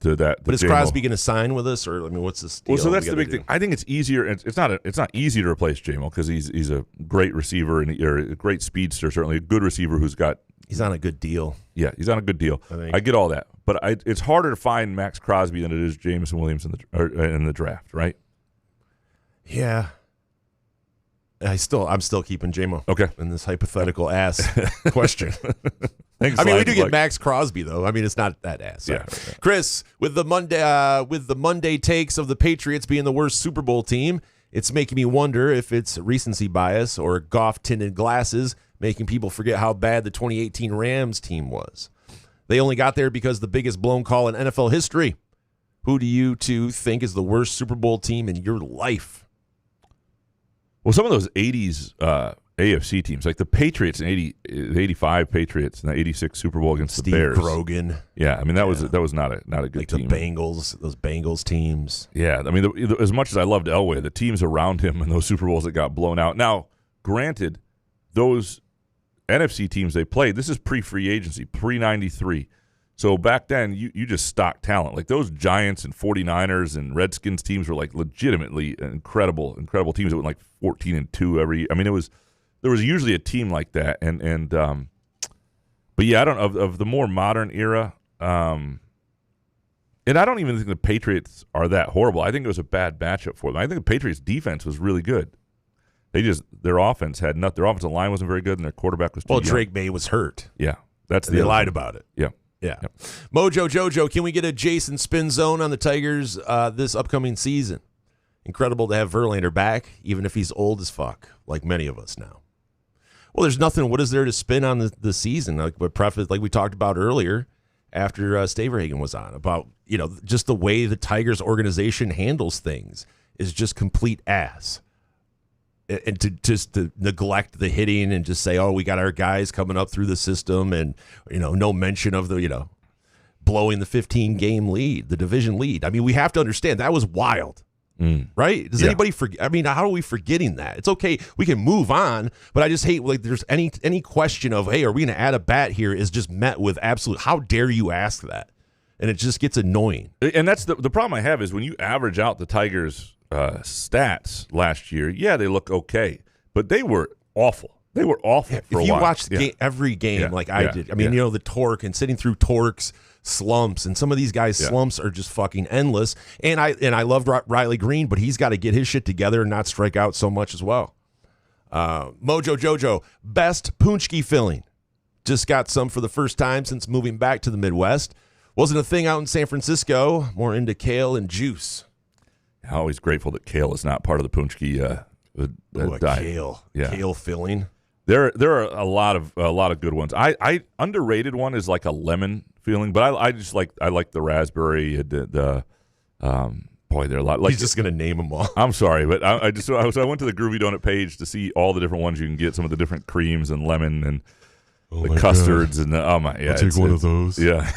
Speaker 3: that.
Speaker 5: But is Crosby going to sign with us, or what's this deal?
Speaker 3: Well, so that's the big thing. I think it's easier. It's not easy to replace J-Mo because he's a great receiver and or a great speedster, certainly a good receiver who's got.
Speaker 5: He's on a good deal.
Speaker 3: Yeah, he's on a good deal. I get all that, but it's harder to find Max Crosby than it is Jameson Williams in the draft, right?
Speaker 5: Yeah. I'm still keeping J-Mo.
Speaker 3: Okay.
Speaker 5: In this hypothetical ass question.
Speaker 3: Thanks,
Speaker 5: we do get Max Crosby though. It's not that ass.
Speaker 3: Yeah.
Speaker 5: Chris, with the Monday takes of the Patriots being the worst Super Bowl team, it's making me wonder if it's recency bias or Goff tinted glasses making people forget how bad the 2018 Rams team was. They only got there because the biggest blown call in NFL history. Who do you two think is the worst Super Bowl team in your life?
Speaker 3: Well, some of those 80s AFC teams, like the Patriots in the 85 Patriots and the 86 Super Bowl against the Bears.
Speaker 5: Steve Grogan.
Speaker 3: Yeah, that was not a good
Speaker 5: like
Speaker 3: team.
Speaker 5: The Bengals, those Bengals teams.
Speaker 3: Yeah, as much as I loved Elway, the teams around him in those Super Bowls that got blown out. Now, granted, those NFC teams they played, this is pre-free agency, pre-93. So back then, you just stocked talent. Like those Giants and 49ers and Redskins teams were like legitimately incredible teams that went like 14-2 every. There was usually a team like that, but yeah, I don't of the more modern era, and I don't even think the Patriots are that horrible. I think it was a bad matchup for them. I think the Patriots' defense was really good. Their offense had nothing. Their offensive line wasn't very good, and their quarterback was too young.
Speaker 5: Drake May was hurt.
Speaker 3: Yeah,
Speaker 5: they lied about it.
Speaker 3: Yeah.
Speaker 5: Yeah. Yep. Mojo Jojo, can we get a Jason spin zone on the Tigers this upcoming season? Incredible to have Verlander back, even if he's old as fuck, like many of us now. Well, there's nothing. What is there to spin on the season? Like we talked about earlier after Stavenhagen was on, about just the way the Tigers organization handles things is just complete ass. And to neglect the hitting and just say, oh, we got our guys coming up through the system, and no mention of the blowing the 15-game lead, the division lead. We have to understand that was wild, right? Does anybody forget? How are we forgetting that? It's okay, we can move on, but I just hate there's any question of, hey, are we going to add a bat here? Is just met with absolute. How dare you ask that? And it just gets annoying.
Speaker 3: And that's the problem I have is when you average out the Tigers' stats last year, yeah, they look okay, but they were awful. They were awful for a while.
Speaker 5: If you watched every game like I did, the torque and sitting through torques, slumps, and some of these guys' slumps are just fucking endless. And I loved Riley Green, but he's got to get his shit together and not strike out so much as well. Mojo Jojo, best Punchki filling. Just got some for the first time since moving back to the Midwest. Wasn't a thing out in San Francisco. More into kale and juice.
Speaker 3: I'm always grateful that kale is not part of the Punchki diet.
Speaker 5: Kale filling.
Speaker 3: There are a lot of good ones. I underrated one is like a lemon feeling, but I like the raspberry. There are a lot.
Speaker 5: He's just gonna name them all.
Speaker 3: I'm sorry, but I went to the Groovy Donut page to see all the different ones you can get. Some of the different creams and lemon and the custards God. And
Speaker 5: I'll take one of those.
Speaker 3: Yeah,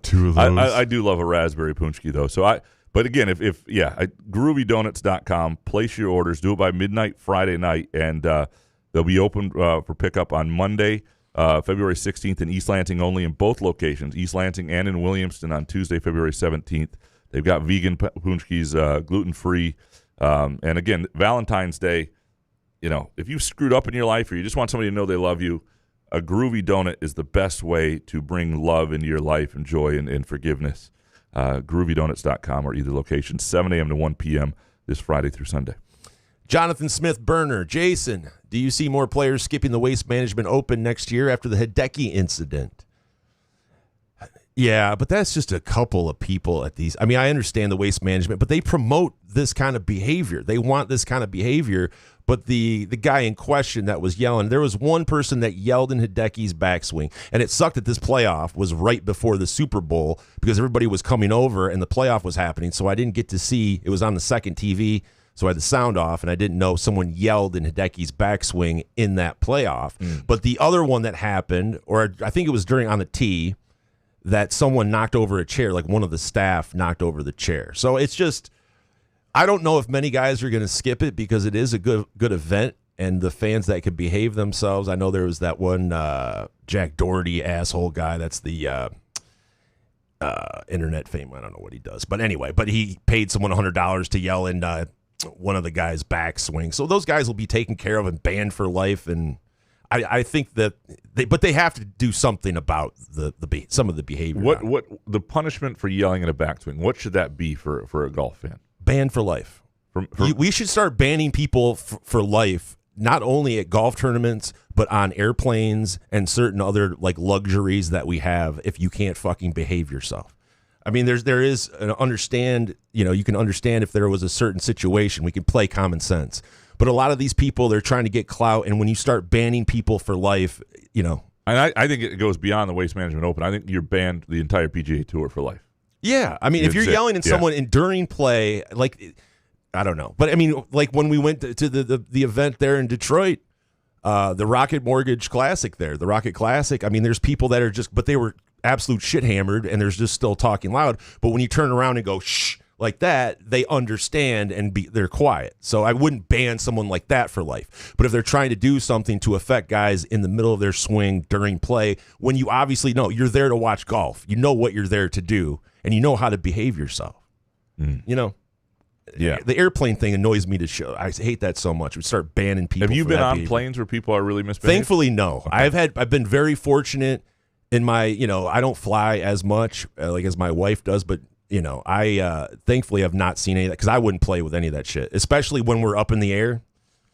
Speaker 5: 2 of those.
Speaker 3: I do love a raspberry Punchki though. So But again, if groovydonuts.com, place your orders, do it by midnight Friday night, and they'll be open for pickup on Monday, February 16th in East Lansing only in both locations, East Lansing and in Williamston on Tuesday, February 17th. They've got vegan punchkis, gluten-free. And again, Valentine's Day, if you've screwed up in your life or you just want somebody to know they love you, a Groovy Donut is the best way to bring love into your life and joy and forgiveness. groovydonuts.com or either location, 7 a.m. to 1 p.m. this Friday through Sunday.
Speaker 5: Jonathan Smith Burner, Jason, do you see more players skipping the Waste Management Open next year after the Hideki incident? Yeah, but that's just a couple of people at these. I understand the Waste Management, but they promote this kind of behavior. They want this kind of behavior. But the guy in question that was yelling, there was one person that yelled in Hideki's backswing, and it sucked that this playoff was right before the Super Bowl because everybody was coming over and the playoff was happening, so I didn't get to see. It was on the second TV, so I had the sound off, and I didn't know someone yelled in Hideki's backswing in that playoff. But the other one that happened, or I think it was on the tee, that someone knocked over a chair, like one of the staff knocked over the chair. So it's just, I don't know if many guys are going to skip it because it is a good event, and the fans that could behave themselves. I know there was that one Jack Doherty asshole guy. That's the internet fame. I don't know what he does. But anyway, he paid someone $100 to yell in one of the guys' backswing. So those guys will be taken care of and banned for life. And I think that they have to do something about some of the behavior.
Speaker 3: What the punishment for yelling at a backswing? What should that be for a golf fan?
Speaker 5: Banned for life. We should start banning people for life, not only at golf tournaments, but on airplanes and certain other like luxuries that we have if you can't fucking behave yourself. I mean, there is an understand, you can understand if there was a certain situation, we can play common sense. But a lot of these people, they're trying to get clout, and when you start banning people for life, And
Speaker 3: I think it goes beyond the Waste Management Open. I think you're banned the entire PGA Tour for life.
Speaker 5: Yeah, I mean, if you're yelling at someone during play, like, I don't know. But, I mean, like when we went to the event there in Detroit, the Rocket Mortgage Classic there, the Rocket Classic, I mean, there's people that are but they were absolute shit hammered, and they're just still talking loud. But when you turn around and go, shh, like that, they understand and they're quiet. So I wouldn't ban someone like that for life. But if they're trying to do something to affect guys in the middle of their swing during play, when you obviously know you're there to watch golf, you know what you're there to do, and you know how to behave yourself.
Speaker 3: Yeah,
Speaker 5: the airplane thing annoys me to show. I hate that so much. We start banning people.
Speaker 3: Have you
Speaker 5: for
Speaker 3: been
Speaker 5: that
Speaker 3: on
Speaker 5: behavior.
Speaker 3: planes where people are really misbehaving?
Speaker 5: Thankfully, no. Okay. I've been very fortunate in my, I don't fly as much like as my wife does, but I thankfully have not seen any of that because I wouldn't play with any of that shit, especially when we're up in the air.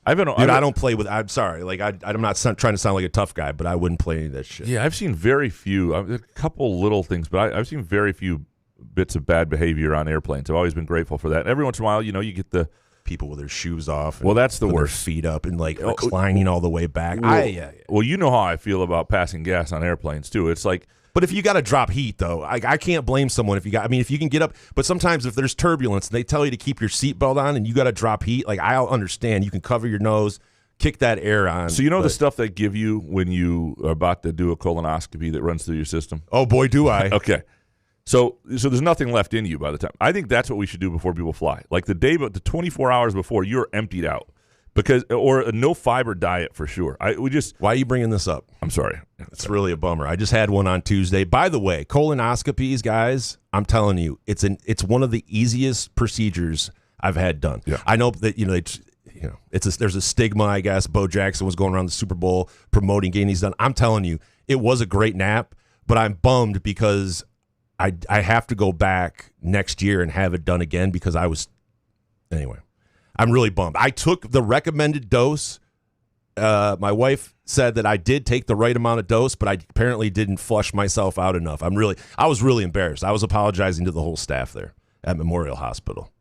Speaker 5: I don't play with. I'm sorry, like I'm not trying to sound like a tough guy, but I wouldn't play any of that shit.
Speaker 3: Yeah, I've seen very few. A couple little things, but I've seen very few bits of bad behavior on airplanes. I've always been grateful for that. Every once in a while, you get the
Speaker 5: people with their shoes off.
Speaker 3: Well, that's the worst.
Speaker 5: Their feet up and like reclining all the way back.
Speaker 3: Well, you know how I feel about passing gas on airplanes too. It's like.
Speaker 5: But if you got to drop heat, though, I can't blame someone if you got. I mean, if you can get up, but sometimes if there's turbulence and they tell you to keep your seatbelt on and you got to drop heat, like I'll understand. You can cover your nose, kick that air on.
Speaker 3: So the stuff they give you when you are about to do a colonoscopy that runs through your system?
Speaker 5: Oh boy, do I!
Speaker 3: Okay, so there's nothing left in you by the time. I think that's what we should do before people fly. Like the 24 hours before, you're emptied out. Or a no fiber diet for sure.
Speaker 5: Why are you bringing this up?
Speaker 3: I'm sorry.
Speaker 5: It's really a bummer. I just had one on Tuesday. By the way, colonoscopies, guys, I'm telling you, it's one of the easiest procedures I've had done.
Speaker 3: Yeah.
Speaker 5: I know that there's a stigma, I guess. Bo Jackson was going around the Super Bowl promoting getting these done. I'm telling you, it was a great nap, but I'm bummed because I have to go back next year and have it done again because anyway. I'm really bummed. I took the recommended dose. My wife said that I did take the right amount of dose, but I apparently didn't flush myself out enough. I was really embarrassed. I was apologizing to the whole staff there at Memorial Hospital.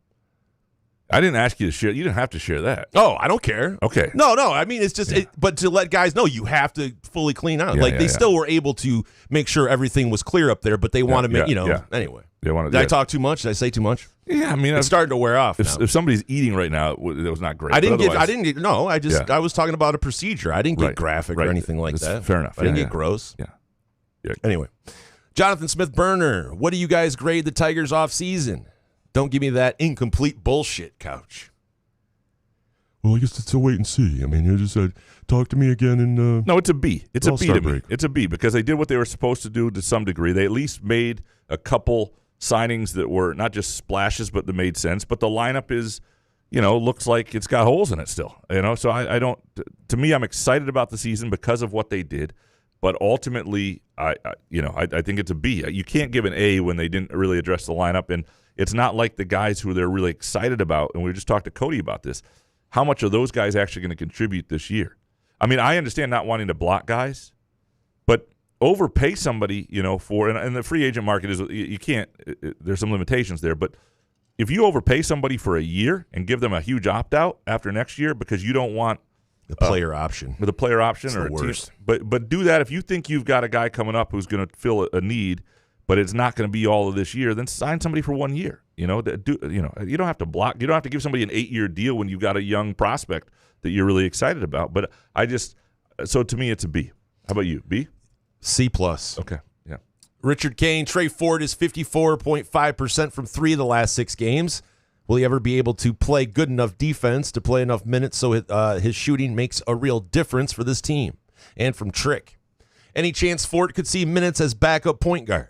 Speaker 3: I didn't ask you to share. You didn't have to share that.
Speaker 5: Oh, I don't care.
Speaker 3: Okay.
Speaker 5: No. I mean, it's just, but to let guys know, you have to fully clean out. They still were able to make sure everything was clear up there, but they want to make, anyway. Did I talk too much? Did I say too much?
Speaker 3: Yeah, I mean,
Speaker 5: it's starting to wear off.
Speaker 3: If somebody's eating right now, it was not great.
Speaker 5: I was talking about a procedure. I didn't get graphic or anything like that.
Speaker 3: Fair enough.
Speaker 5: I didn't get gross.
Speaker 3: Yeah.
Speaker 5: Anyway, Jonathan Smith Burner, what do you guys grade the Tigers off season? Don't give me that incomplete bullshit, Couch.
Speaker 8: Well, I guess it's a wait and see. I mean, you just said, talk to me again in
Speaker 3: No, it's a B. It's a B to me.
Speaker 8: Break.
Speaker 3: It's a B because they did what they were supposed to do to some degree. They at least made a couple signings that were not just splashes, but that made sense. But the lineup is, looks like it's got holes in it still. So I don't. To me, I'm excited about the season because of what they did. But ultimately, I think it's a B. You can't give an A when they didn't really address the lineup, and it's not like the guys who they're really excited about. And we just talked to Cody about this. How much are those guys actually going to contribute this year? I mean, I understand not wanting to block guys, but overpay somebody, for and the free agent market is you can't. There's some limitations there, but if you overpay somebody for a year and give them a huge opt out after next year because you don't want
Speaker 5: the player option
Speaker 3: with a player option
Speaker 5: it's
Speaker 3: or
Speaker 5: the worst.
Speaker 3: But do that if you think you've got a guy coming up who's going to fill a need, but it's not going to be all of this year. Then sign somebody for 1 year. You don't have to block. You don't have to give somebody an 8-year deal when you've got a young prospect that you're really excited about. But so to me, it's a B. How about you? B?
Speaker 5: C+.
Speaker 3: Okay. Yeah.
Speaker 5: Richard Kane, Trey Ford is 54.5% from 3 of the last 6 games. Will he ever be able to play good enough defense to play enough minutes so his shooting makes a real difference for this team? And from Trick, any chance Ford could see minutes as backup point guard?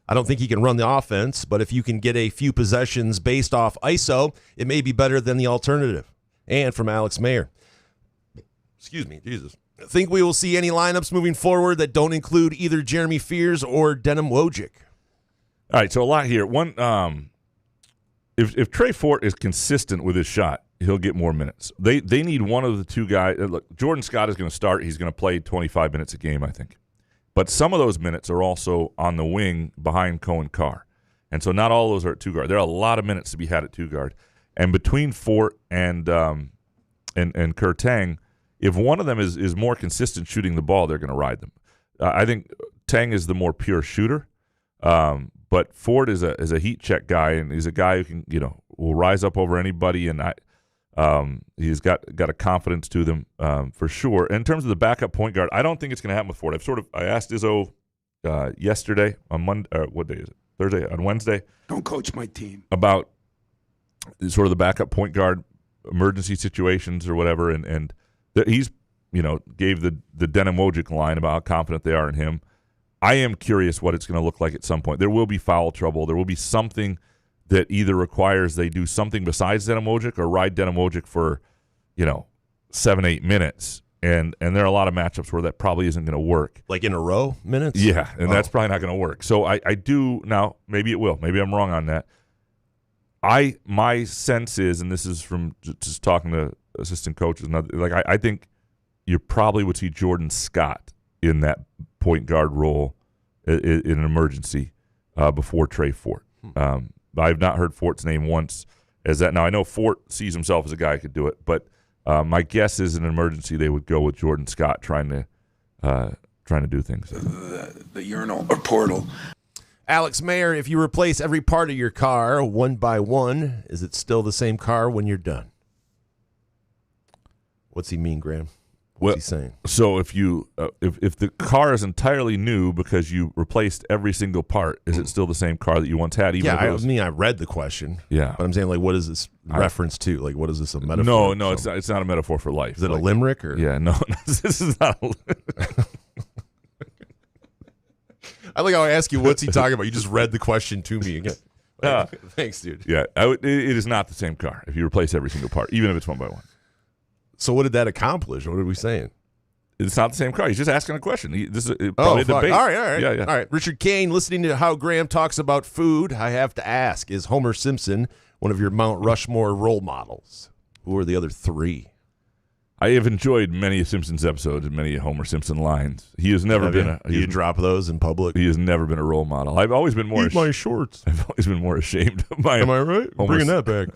Speaker 5: I don't think he can run the offense, but if you can get a few possessions based off ISO, it may be better than the alternative. And from Alex Mayer, excuse me, Jesus. Think we will see any lineups moving forward that don't include either Jeremy Fears or Denim Wojcik?
Speaker 3: All right, so a lot here. One, if Trey Fort is consistent with his shot, he'll get more minutes. They need one of the two guys. Look, Jordan Scott is going to start. He's going to play 25 minutes a game, I think. But some of those minutes are also on the wing behind Cohen Carr. And so not all those are at two guard. There are a lot of minutes to be had at two guard. And between Fort and Kerr-Tang, if one of them is more consistent shooting the ball, they're going to ride them. I think Tang is the more pure shooter, but Ford is a heat check guy, and he's a guy who can will rise up over anybody, and he's got a confidence to them for sure. In terms of the backup point guard, I don't think it's going to happen with Ford. I asked Izzo yesterday on Monday. What day is it? Thursday on Wednesday.
Speaker 9: Don't coach my team
Speaker 3: about sort of the backup point guard emergency situations or whatever, and he's gave the Denim Wojcik line about how confident they are in him. I am curious what it's going to look like at some point. There will be foul trouble. There will be something that either requires they do something besides Denim Wojcik or ride Denim Wojcik for 7-8 minutes. And there are a lot of matchups where that probably isn't going to work.
Speaker 5: Like in a row minutes?
Speaker 3: Yeah, and that's probably not going to work. So I do now. Maybe it will. Maybe I'm wrong on that. My sense is, and this is from just talking to assistant coaches, I think you probably would see Jordan Scott in that point guard role in an emergency before Trey Fort. I've not heard Fort's name once as that. Now, I know Fort sees himself as a guy who could do it, but my guess is in an emergency they would go with Jordan Scott trying to do things.
Speaker 9: The urinal or portal.
Speaker 5: Alex Mayer, if you replace every part of your car one by one, is it still the same car when you're done? What's he mean, Graham? What's he saying?
Speaker 3: So if you if the car is entirely new because you replaced every single part, is it still the same car that you once had? Even
Speaker 5: I read the question.
Speaker 3: Yeah,
Speaker 5: but I'm saying, what is this reference to? What is this a metaphor?
Speaker 3: No, it's not a metaphor for life.
Speaker 5: Is it a limerick or?
Speaker 3: Yeah, no, this is not.
Speaker 5: I like how I ask you, what's he talking about? You just read the question to me again. Thanks, dude.
Speaker 3: Yeah, it is not the same car if you replace every single part, even if it's one by one.
Speaker 5: So what did that accomplish? What are we saying?
Speaker 3: It's not the same car. He's just asking a question. This is probably a debate.
Speaker 5: All right.
Speaker 3: Yeah.
Speaker 5: All right. Richard Kane, listening to how Graham talks about food, I have to ask, is Homer Simpson one of your Mount Rushmore role models? Who are the other 3?
Speaker 3: I have enjoyed many Simpsons episodes and many Homer Simpson lines. He has never been
Speaker 5: you drop those in public?
Speaker 3: He has never been a role model. I've always been more
Speaker 5: Eat my shorts.
Speaker 3: I've always been more ashamed of my
Speaker 5: Am I right? Bringing that back.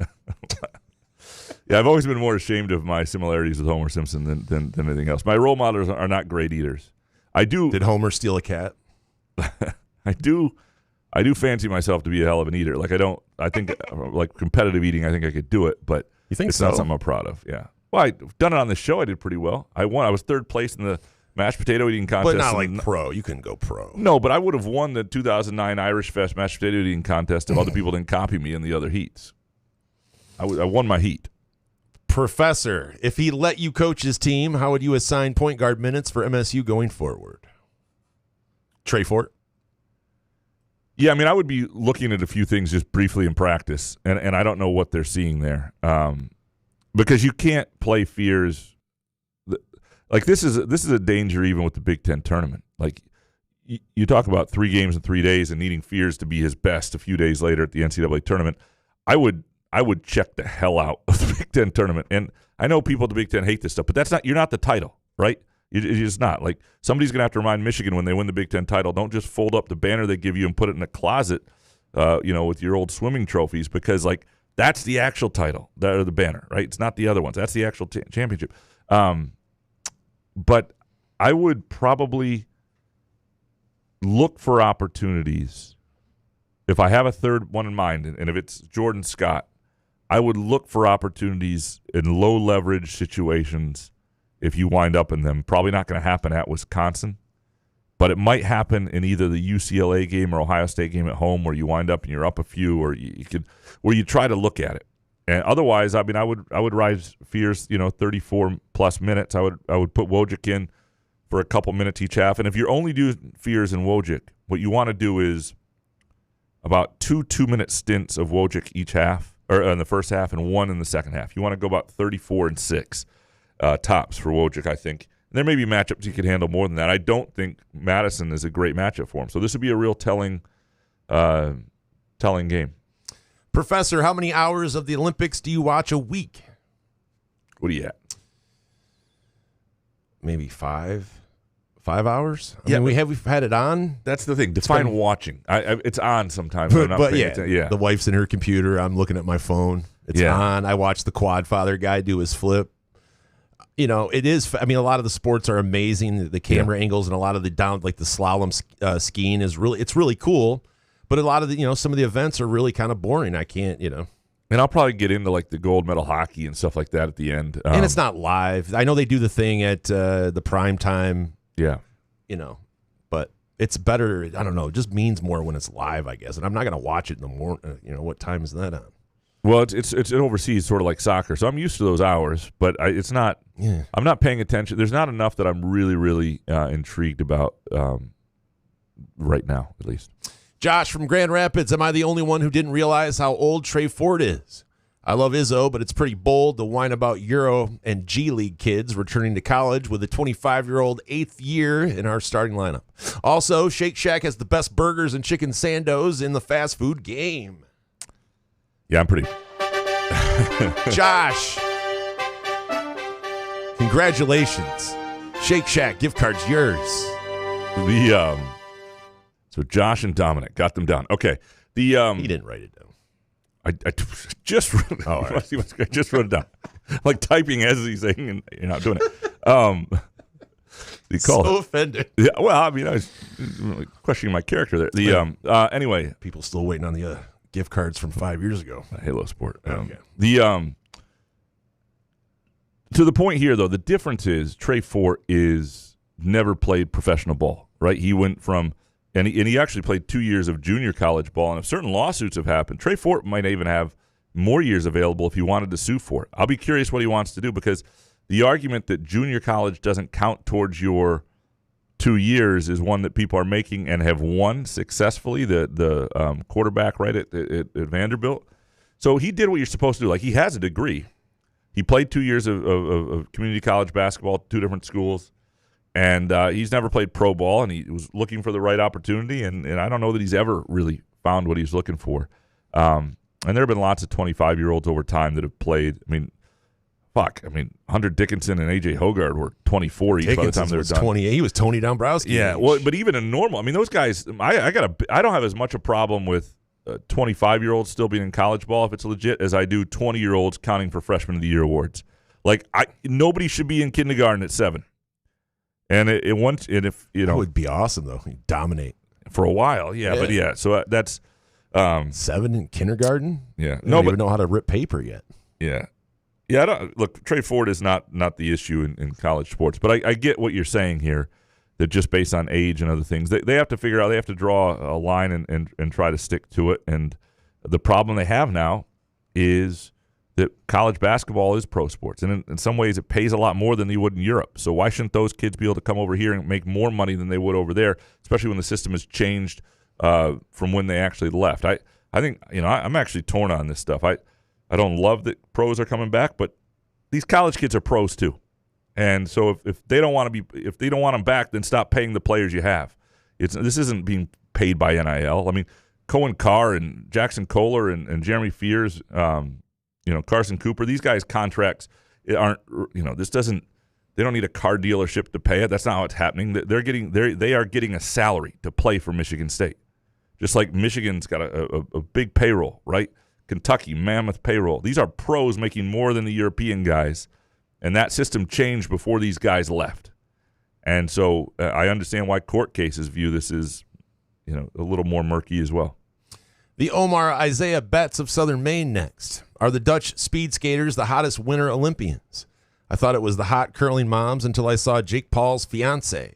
Speaker 3: Yeah, I've always been more ashamed of my similarities with Homer Simpson than anything else. My role models are not great eaters. Did
Speaker 5: Homer steal a cat?
Speaker 3: I do fancy myself to be a hell of an eater. I think like competitive eating, I think I could do it, but
Speaker 5: you think
Speaker 3: it's
Speaker 5: so?
Speaker 3: Not something I'm proud of. Yeah. Well, I've done it on the show. I did pretty well. I won. I was 3rd place in the mashed potato eating contest.
Speaker 5: But not like pro. You couldn't go pro.
Speaker 3: No, but I would have won the 2009 Irish Fest mashed potato eating contest if other people didn't copy me in the other heats. I won my heat.
Speaker 5: Professor, if he let you coach his team, how would you assign point guard minutes for MSU going forward? Trey Fort?
Speaker 3: Yeah, I mean, I would be looking at a few things just briefly in practice, and I don't know what they're seeing there. Because you can't play Fears. Like this is a danger even with the Big Ten tournament. Like you talk about 3 games in 3 days and needing Fears to be his best a few days later at the NCAA tournament. I would check the hell out of the Big Ten tournament. And I know people at the Big Ten hate this stuff, but you're not the title, right? You're just not. Like somebody's going to have to remind Michigan when they win the Big Ten title, don't just fold up the banner they give you and put it in a closet, with your old swimming trophies, because like that's the actual title, the banner, right? It's not the other ones. That's the actual championship. But I would probably look for opportunities. If I have a third one in mind, and if it's Jordan Scott, I would look for opportunities in low leverage situations if you wind up in them. Probably not going to happen at Wisconsin, But it might happen in either the UCLA game or Ohio State game at home, where you wind up and you're up a few, or where you try to look at it. And otherwise, I mean, I would ride Fears, 34 plus minutes. I would put Wojcik in for a couple minutes each half. And if you're only doing Fears and Wojcik, what you want to do is about 2-minute stints of Wojcik each half, or in the first half, and 1 in the second half. You want to go about 34 and 6 tops for Wojcik, I think. And there may be matchups you could handle more than that. I don't think Madison is a great matchup for him. So this would be a real telling game.
Speaker 5: Professor, how many hours of the Olympics do you watch a week?
Speaker 3: What are you at?
Speaker 5: Maybe 5 hours? I
Speaker 3: Yeah,
Speaker 5: mean, we've had it on.
Speaker 3: That's the thing. Define watching. It's on sometimes. But, I'm not paying attention. Yeah.
Speaker 5: The wife's in her computer. I'm looking at my phone. It's on. I watch the quad father guy do his flip. It is. I mean, a lot of the sports are amazing. The camera angles and a lot of the the slalom skiing is really cool. But a lot of some of the events are really kind of boring. I can't, And
Speaker 3: I'll probably get into the gold medal hockey and stuff like that at the end.
Speaker 5: And it's not live. I know they do the thing at the prime time.
Speaker 3: Yeah.
Speaker 5: But it's better. I don't know. It just means more when it's live, I guess. And I'm not going to watch it in the morning. What time is that on?
Speaker 3: Well, it's overseas, sort of like soccer. So I'm used to those hours, but it's not. Yeah. I'm not paying attention. There's not enough that I'm really, really intrigued about right now, at least.
Speaker 5: Josh from Grand Rapids, am I the only one who didn't realize how old Trey Ford is? I love Izzo, but it's pretty bold to whine about Euro and G League kids returning to college with a 25-year-old 8th year in our starting lineup. Also, Shake Shack has the best burgers and chicken sandos in the fast food game.
Speaker 3: Yeah, I'm pretty.
Speaker 5: Josh, congratulations. Shake Shack gift card's yours.
Speaker 3: So Josh and Dominic got them done. Okay.
Speaker 5: He didn't write it down.
Speaker 3: I just wrote it down. I just wrote it down. Like typing as he's saying, and you're not doing it.
Speaker 5: So offended.
Speaker 3: Yeah, well, I mean, I was questioning my character there. Anyway.
Speaker 5: People still waiting on the gift cards from 5 years ago.
Speaker 3: Halo Sport.
Speaker 5: Okay.
Speaker 3: To the point here, though, the difference is Trey Fort is never played professional ball, right? He went from... And he actually played 2 years of junior college ball. And if certain lawsuits have happened, Trey Fort might even have more years available if he wanted to sue for it. I'll be curious what he wants to do, because the argument that junior college doesn't count towards your 2 years is one that people are making and have won successfully, the quarterback right at Vanderbilt. So he did what you're supposed to do. Like, he has a degree. He played 2 years of community college basketball at 2 different schools. And he's never played pro ball, and he was looking for the right opportunity, and I don't know that he's ever really found what he's looking for. And there have been lots of 25-year-olds over time that have played. I mean, Hunter Dickinson and A.J. Hogarth were 24 each by the time they were done.
Speaker 5: 28. He was Tony Dombrowski.
Speaker 3: Yeah, well, but even in normal, I mean, those guys, I don't have as much a problem with 25-year-olds still being in college ball if it's legit as I do 20-year-olds counting for Freshman of the Year awards. Like, nobody should be in kindergarten at 7. And if
Speaker 5: that would be awesome though. He'd dominate
Speaker 3: for a while, yeah. But yeah, so that's
Speaker 5: 7 in kindergarten.
Speaker 3: Yeah,
Speaker 5: I don't even know how to rip paper yet.
Speaker 3: Yeah. I don't look. Trey Ford is not the issue in college sports, but I get what you're saying here. That just based on age and other things, they have to figure out. They have to draw a line and try to stick to it. And the problem they have now is that college basketball is pro sports, and in some ways it pays a lot more than you would in Europe. So why shouldn't those kids be able to come over here and make more money than they would over there, especially when the system has changed from when they actually left? I think I'm actually torn on this stuff. I don't love that pros are coming back, but these college kids are pros too. And so if they don't want them back, then stop paying the players you have. This isn't being paid by NIL. I mean, Cohen Carr and Jackson Kohler and Jeremy Fears, Carson Cooper, these guys' contracts aren't, they don't need a car dealership to pay it. That's not how it's happening. They are getting a salary to play for Michigan State. Just like Michigan's got a big payroll, right? Kentucky, mammoth payroll. These are pros making more than the European guys, and that system changed before these guys left. And so I understand why court cases view this as, a little more murky as well.
Speaker 5: The Omar Isaiah Betts of Southern Maine next. Are the Dutch speed skaters the hottest Winter Olympians? I thought it was the hot curling moms until I saw Jake Paul's fiance.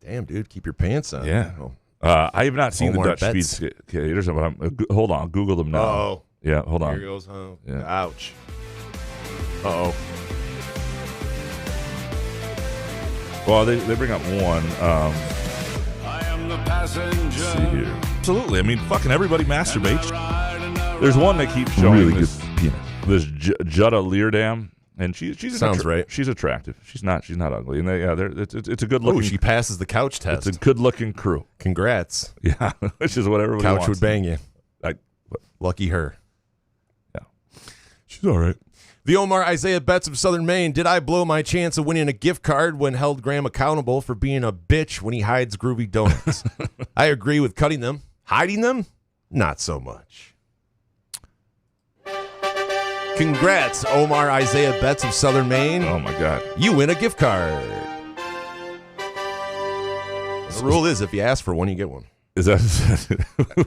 Speaker 5: Damn, dude, keep your pants on.
Speaker 3: Yeah. I have not seen
Speaker 5: Omar
Speaker 3: the Dutch
Speaker 5: Betts.
Speaker 3: speed skaters, but hold on, I'll Google them now.
Speaker 5: Uh-oh.
Speaker 3: Yeah, hold on.
Speaker 5: Here goes home.
Speaker 3: Yeah.
Speaker 5: Ouch. Uh-oh.
Speaker 3: Well, they bring up one.
Speaker 9: I am the passenger.
Speaker 3: Let's see here. Absolutely. I mean, fucking everybody masturbates. There's one they keep showing.
Speaker 8: Really
Speaker 3: this Jutta Leerdam, and she's
Speaker 5: Sounds right.
Speaker 3: She's attractive. She's not ugly, and it's a good looking.
Speaker 5: Oh, she passes the couch test.
Speaker 3: It's a good looking crew.
Speaker 5: Congrats.
Speaker 3: Yeah, which is what everybody
Speaker 5: Couch
Speaker 3: wants.
Speaker 5: would bang you. Lucky her.
Speaker 3: Yeah,
Speaker 5: she's all right. The Isaiah Betts of Southern Maine. Did I blow my chance of winning a gift card when held Graham accountable for being a bitch when he hides Groovy Donuts? I agree with cutting them. Hiding them? Not so much. Congrats, Isaiah Betts of Southern Maine.
Speaker 3: Oh, my God.
Speaker 5: You win a gift card. The rule is if you ask for one, you get one.
Speaker 3: Is that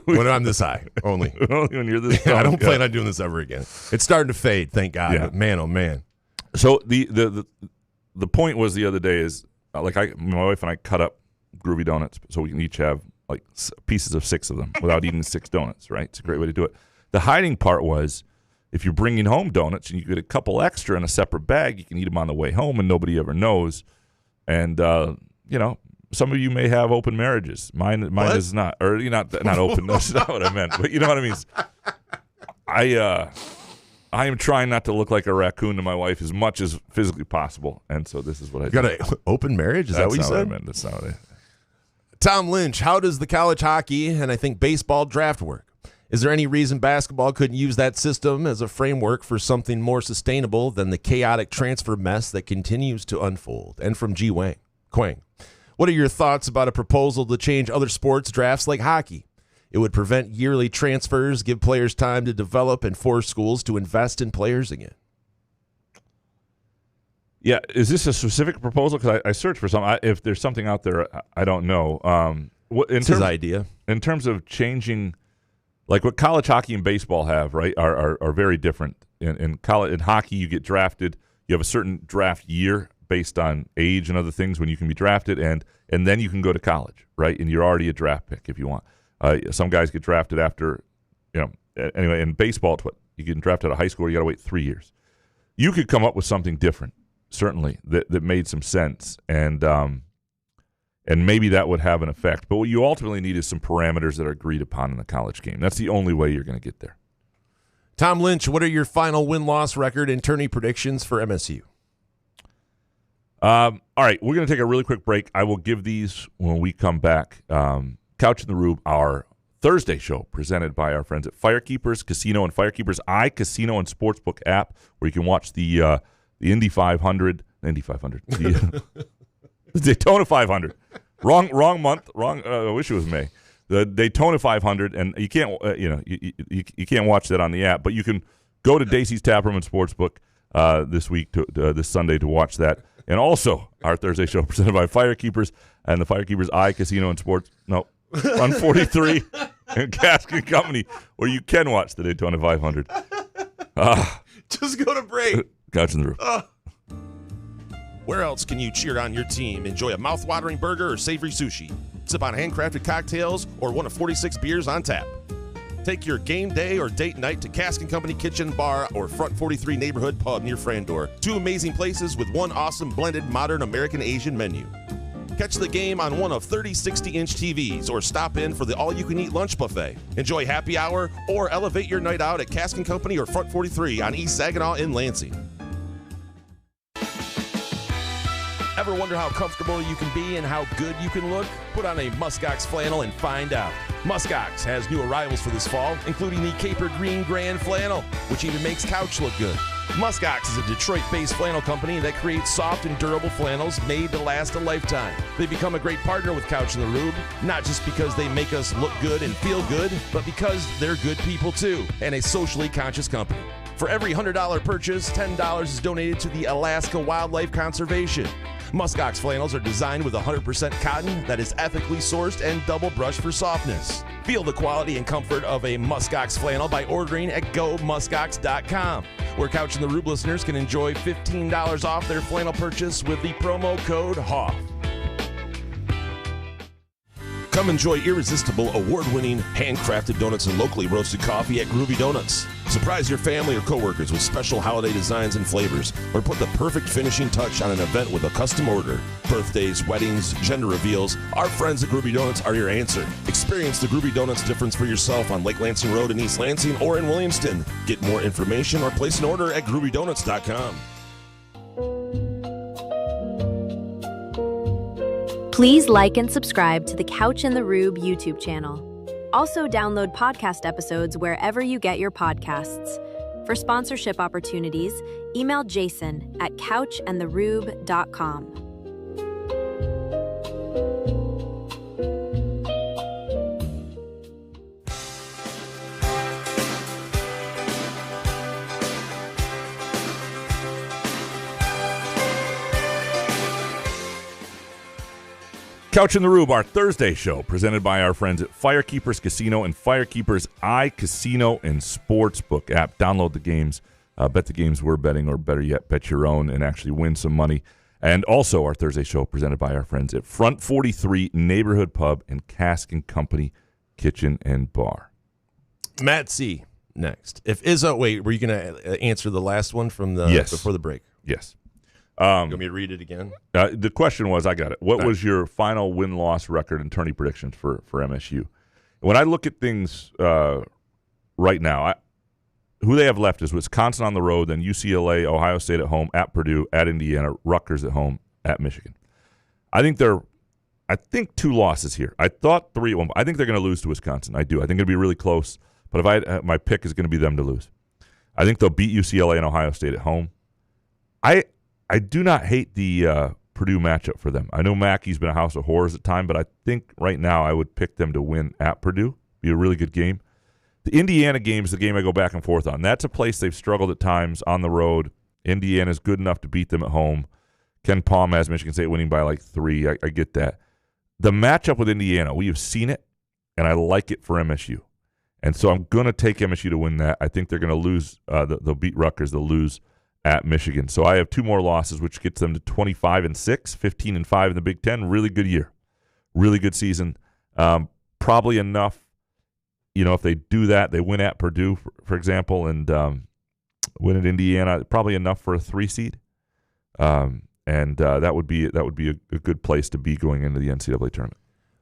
Speaker 5: when I'm this high? Only.
Speaker 3: Only when you're this
Speaker 5: I don't plan on doing this ever again. It's starting to fade, thank God.
Speaker 3: Yeah.
Speaker 5: But man, oh man.
Speaker 3: So the point was the other day is my wife and I cut up Groovy Donuts so we can each have like pieces of 6 of them without eating 6 donuts, right? It's a great way to do it. The hiding part was if you're bringing home donuts and you get a couple extra in a separate bag, you can eat them on the way home and nobody ever knows. And, some of you may have open marriages. Mine is not. Or not open. That's not what I meant. But you know what I mean? I am trying not to look like a raccoon to my wife as much as physically possible. And so this is what I
Speaker 5: got an open marriage? Is that what you said?
Speaker 3: That's not what I
Speaker 5: Tom Lynch, how does the college hockey and I think baseball draft work? Is there any reason basketball couldn't use that system as a framework for something more sustainable than the chaotic transfer mess that continues to unfold? And from G. Quang, what are your thoughts about a proposal to change other sports drafts like hockey? It would prevent yearly transfers, give players time to develop, and force schools to invest in players again.
Speaker 3: Yeah, is this a specific proposal? Because I searched for something. If there's something out there, I don't know.
Speaker 5: It's his idea.
Speaker 3: In terms of changing, like what college hockey and baseball have, right, are very different. In hockey, you get drafted. You have a certain draft year based on age and other things when you can be drafted, and then you can go to college, right? And you're already a draft pick if you want. Some guys get drafted after, anyway, in baseball, it's what you get drafted out of high school, you got to wait 3 years. You could come up with something different, certainly, that made some sense, and maybe that would have an effect. But what you ultimately need is some parameters that are agreed upon in the college game. That's the only way you're going to get there.
Speaker 5: Tom Lynch, what are your final win-loss record and tourney predictions for MSU?
Speaker 3: All right, we're going to take a really quick break. I will give these when we come back. Couch in the Rube, our Thursday show, presented by our friends at Firekeepers Casino and Firekeepers Casino and Sportsbook app, where you can watch the Indy 500, the Daytona 500. Wrong month. I wish it was May. The Daytona 500, and you can't you can't watch that on the app, but you can go to Dacey's Taproom and Sportsbook this week this Sunday to watch that. And also, our Thursday show presented by Firekeepers and the Firekeepers Casino and Sports. No, on 43 and Gaskin Company, where you can watch the Daytona 500.
Speaker 5: Just go to break.
Speaker 3: Couch in the Roof.
Speaker 5: Where else can you cheer on your team? Enjoy a mouth-watering burger or savory sushi. Sip on handcrafted cocktails or one of 46 beers on tap. Take your game day or date night to Cask & Company Kitchen Bar or Front 43 Neighborhood Pub near Frandor. 2 amazing places with 1 awesome blended modern American Asian menu. Catch the game on one of 30 60-inch TVs or stop in for the all-you-can-eat lunch buffet. Enjoy happy hour or elevate your night out at Cask & Company or Front 43 on East Saginaw in Lansing. Ever wonder how comfortable you can be and how good you can look? Put on a Muskox flannel and find out. Muskox has new arrivals for this fall, including the Caper Green Grand Flannel, which even makes couch look good. Muskox is a Detroit-based flannel company that creates soft and durable flannels made to last a lifetime. They become a great partner with Couch in the Rube, not just because they make us look good and feel good, but because they're good people too, and a socially conscious company. For every $100 purchase, $10 is donated to the Alaska Wildlife Conservation. Muskox flannels are designed with 100% cotton that is ethically sourced and double brushed for softness. Feel the quality and comfort of a Muskox flannel by ordering at GoMuskox.com, where Couch in the Rube listeners can enjoy $15 off their flannel purchase with the promo code HOFF. Come enjoy irresistible, award-winning, handcrafted donuts and locally roasted coffee at Groovy Donuts. Surprise your family or coworkers with special holiday designs and flavors, or put the perfect finishing touch on an event with a custom order. Birthdays, weddings, gender reveals, our friends at Groovy Donuts are your answer. Experience the Groovy Donuts difference for yourself on Lake Lansing Road in East Lansing or in Williamston. Get more information or place an order at groovydonuts.com.
Speaker 6: Please like and subscribe to the Couch and the Rube YouTube channel. Also, download podcast episodes wherever you get your podcasts. For sponsorship opportunities, email Jason at couchandtherube.com.
Speaker 3: Couch in the Rube, our Thursday show, presented by our friends at Firekeepers Casino and Firekeepers iCasino and Sportsbook app. Download the games, bet the games we're betting, or better yet, bet your own and actually win some money. And also our Thursday show presented by our friends at Front 43 Neighborhood Pub and Cask and Company Kitchen and Bar.
Speaker 5: Matt C. next. If Izzo, wait, were you going to answer the last one from the before the break?
Speaker 3: Yes.
Speaker 5: You want me to read it again?
Speaker 3: The question was, I got it. What was your final win-loss record and tourney predictions for MSU? When I look at things right now, who they have left is Wisconsin on the road, then UCLA, Ohio State at home, at Purdue, at Indiana, Rutgers at home, at Michigan. I think 2 losses here. I thought 3 at one. I think they're going to lose to Wisconsin. I do. I think it'll be really close. But if my pick is going to be them to lose. I think they'll beat UCLA and Ohio State at home. I do not hate the Purdue matchup for them. I know Mackey's been a house of horrors at times, but I think right now I would pick them to win at Purdue. Be a really good game. The Indiana game is the game I go back and forth on. That's a place they've struggled at times on the road. Indiana's good enough to beat them at home. Ken Palm has Michigan State winning by like 3. I get that. The matchup with Indiana, we have seen it, and I like it for MSU. And so I'm going to take MSU to win that. I think they're going to lose. They'll beat Rutgers. They'll lose at Michigan. So I have 2 more losses, which gets them to 25-6, 15-5 in the Big Ten. Really good year. Really good season. Probably enough, if they do that, they win at Purdue, for example, and win at Indiana, probably enough for a 3 seed. And that would be a good place to be going into the NCAA tournament.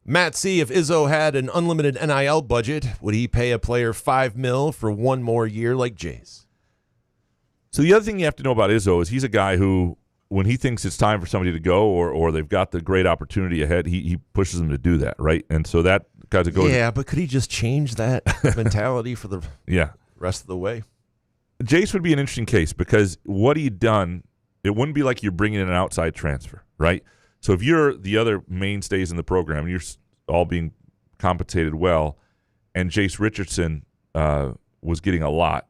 Speaker 5: Matt C., if Izzo had an unlimited NIL budget, would he pay a player $5 million for 1 more year like Jace?
Speaker 3: So the other thing you have to know about Izzo is he's a guy who, when he thinks it's time for somebody to go or they've got the great opportunity ahead, he pushes them to do that, right? And so that kind of goes.
Speaker 5: Yeah, but could he just change that mentality for the rest of the way?
Speaker 3: Jace would be an interesting case because what he'd done, it wouldn't be like you're bringing in an outside transfer, right? So if you're the other mainstays in the program and you're all being compensated well, and Jace Richardson was getting a lot,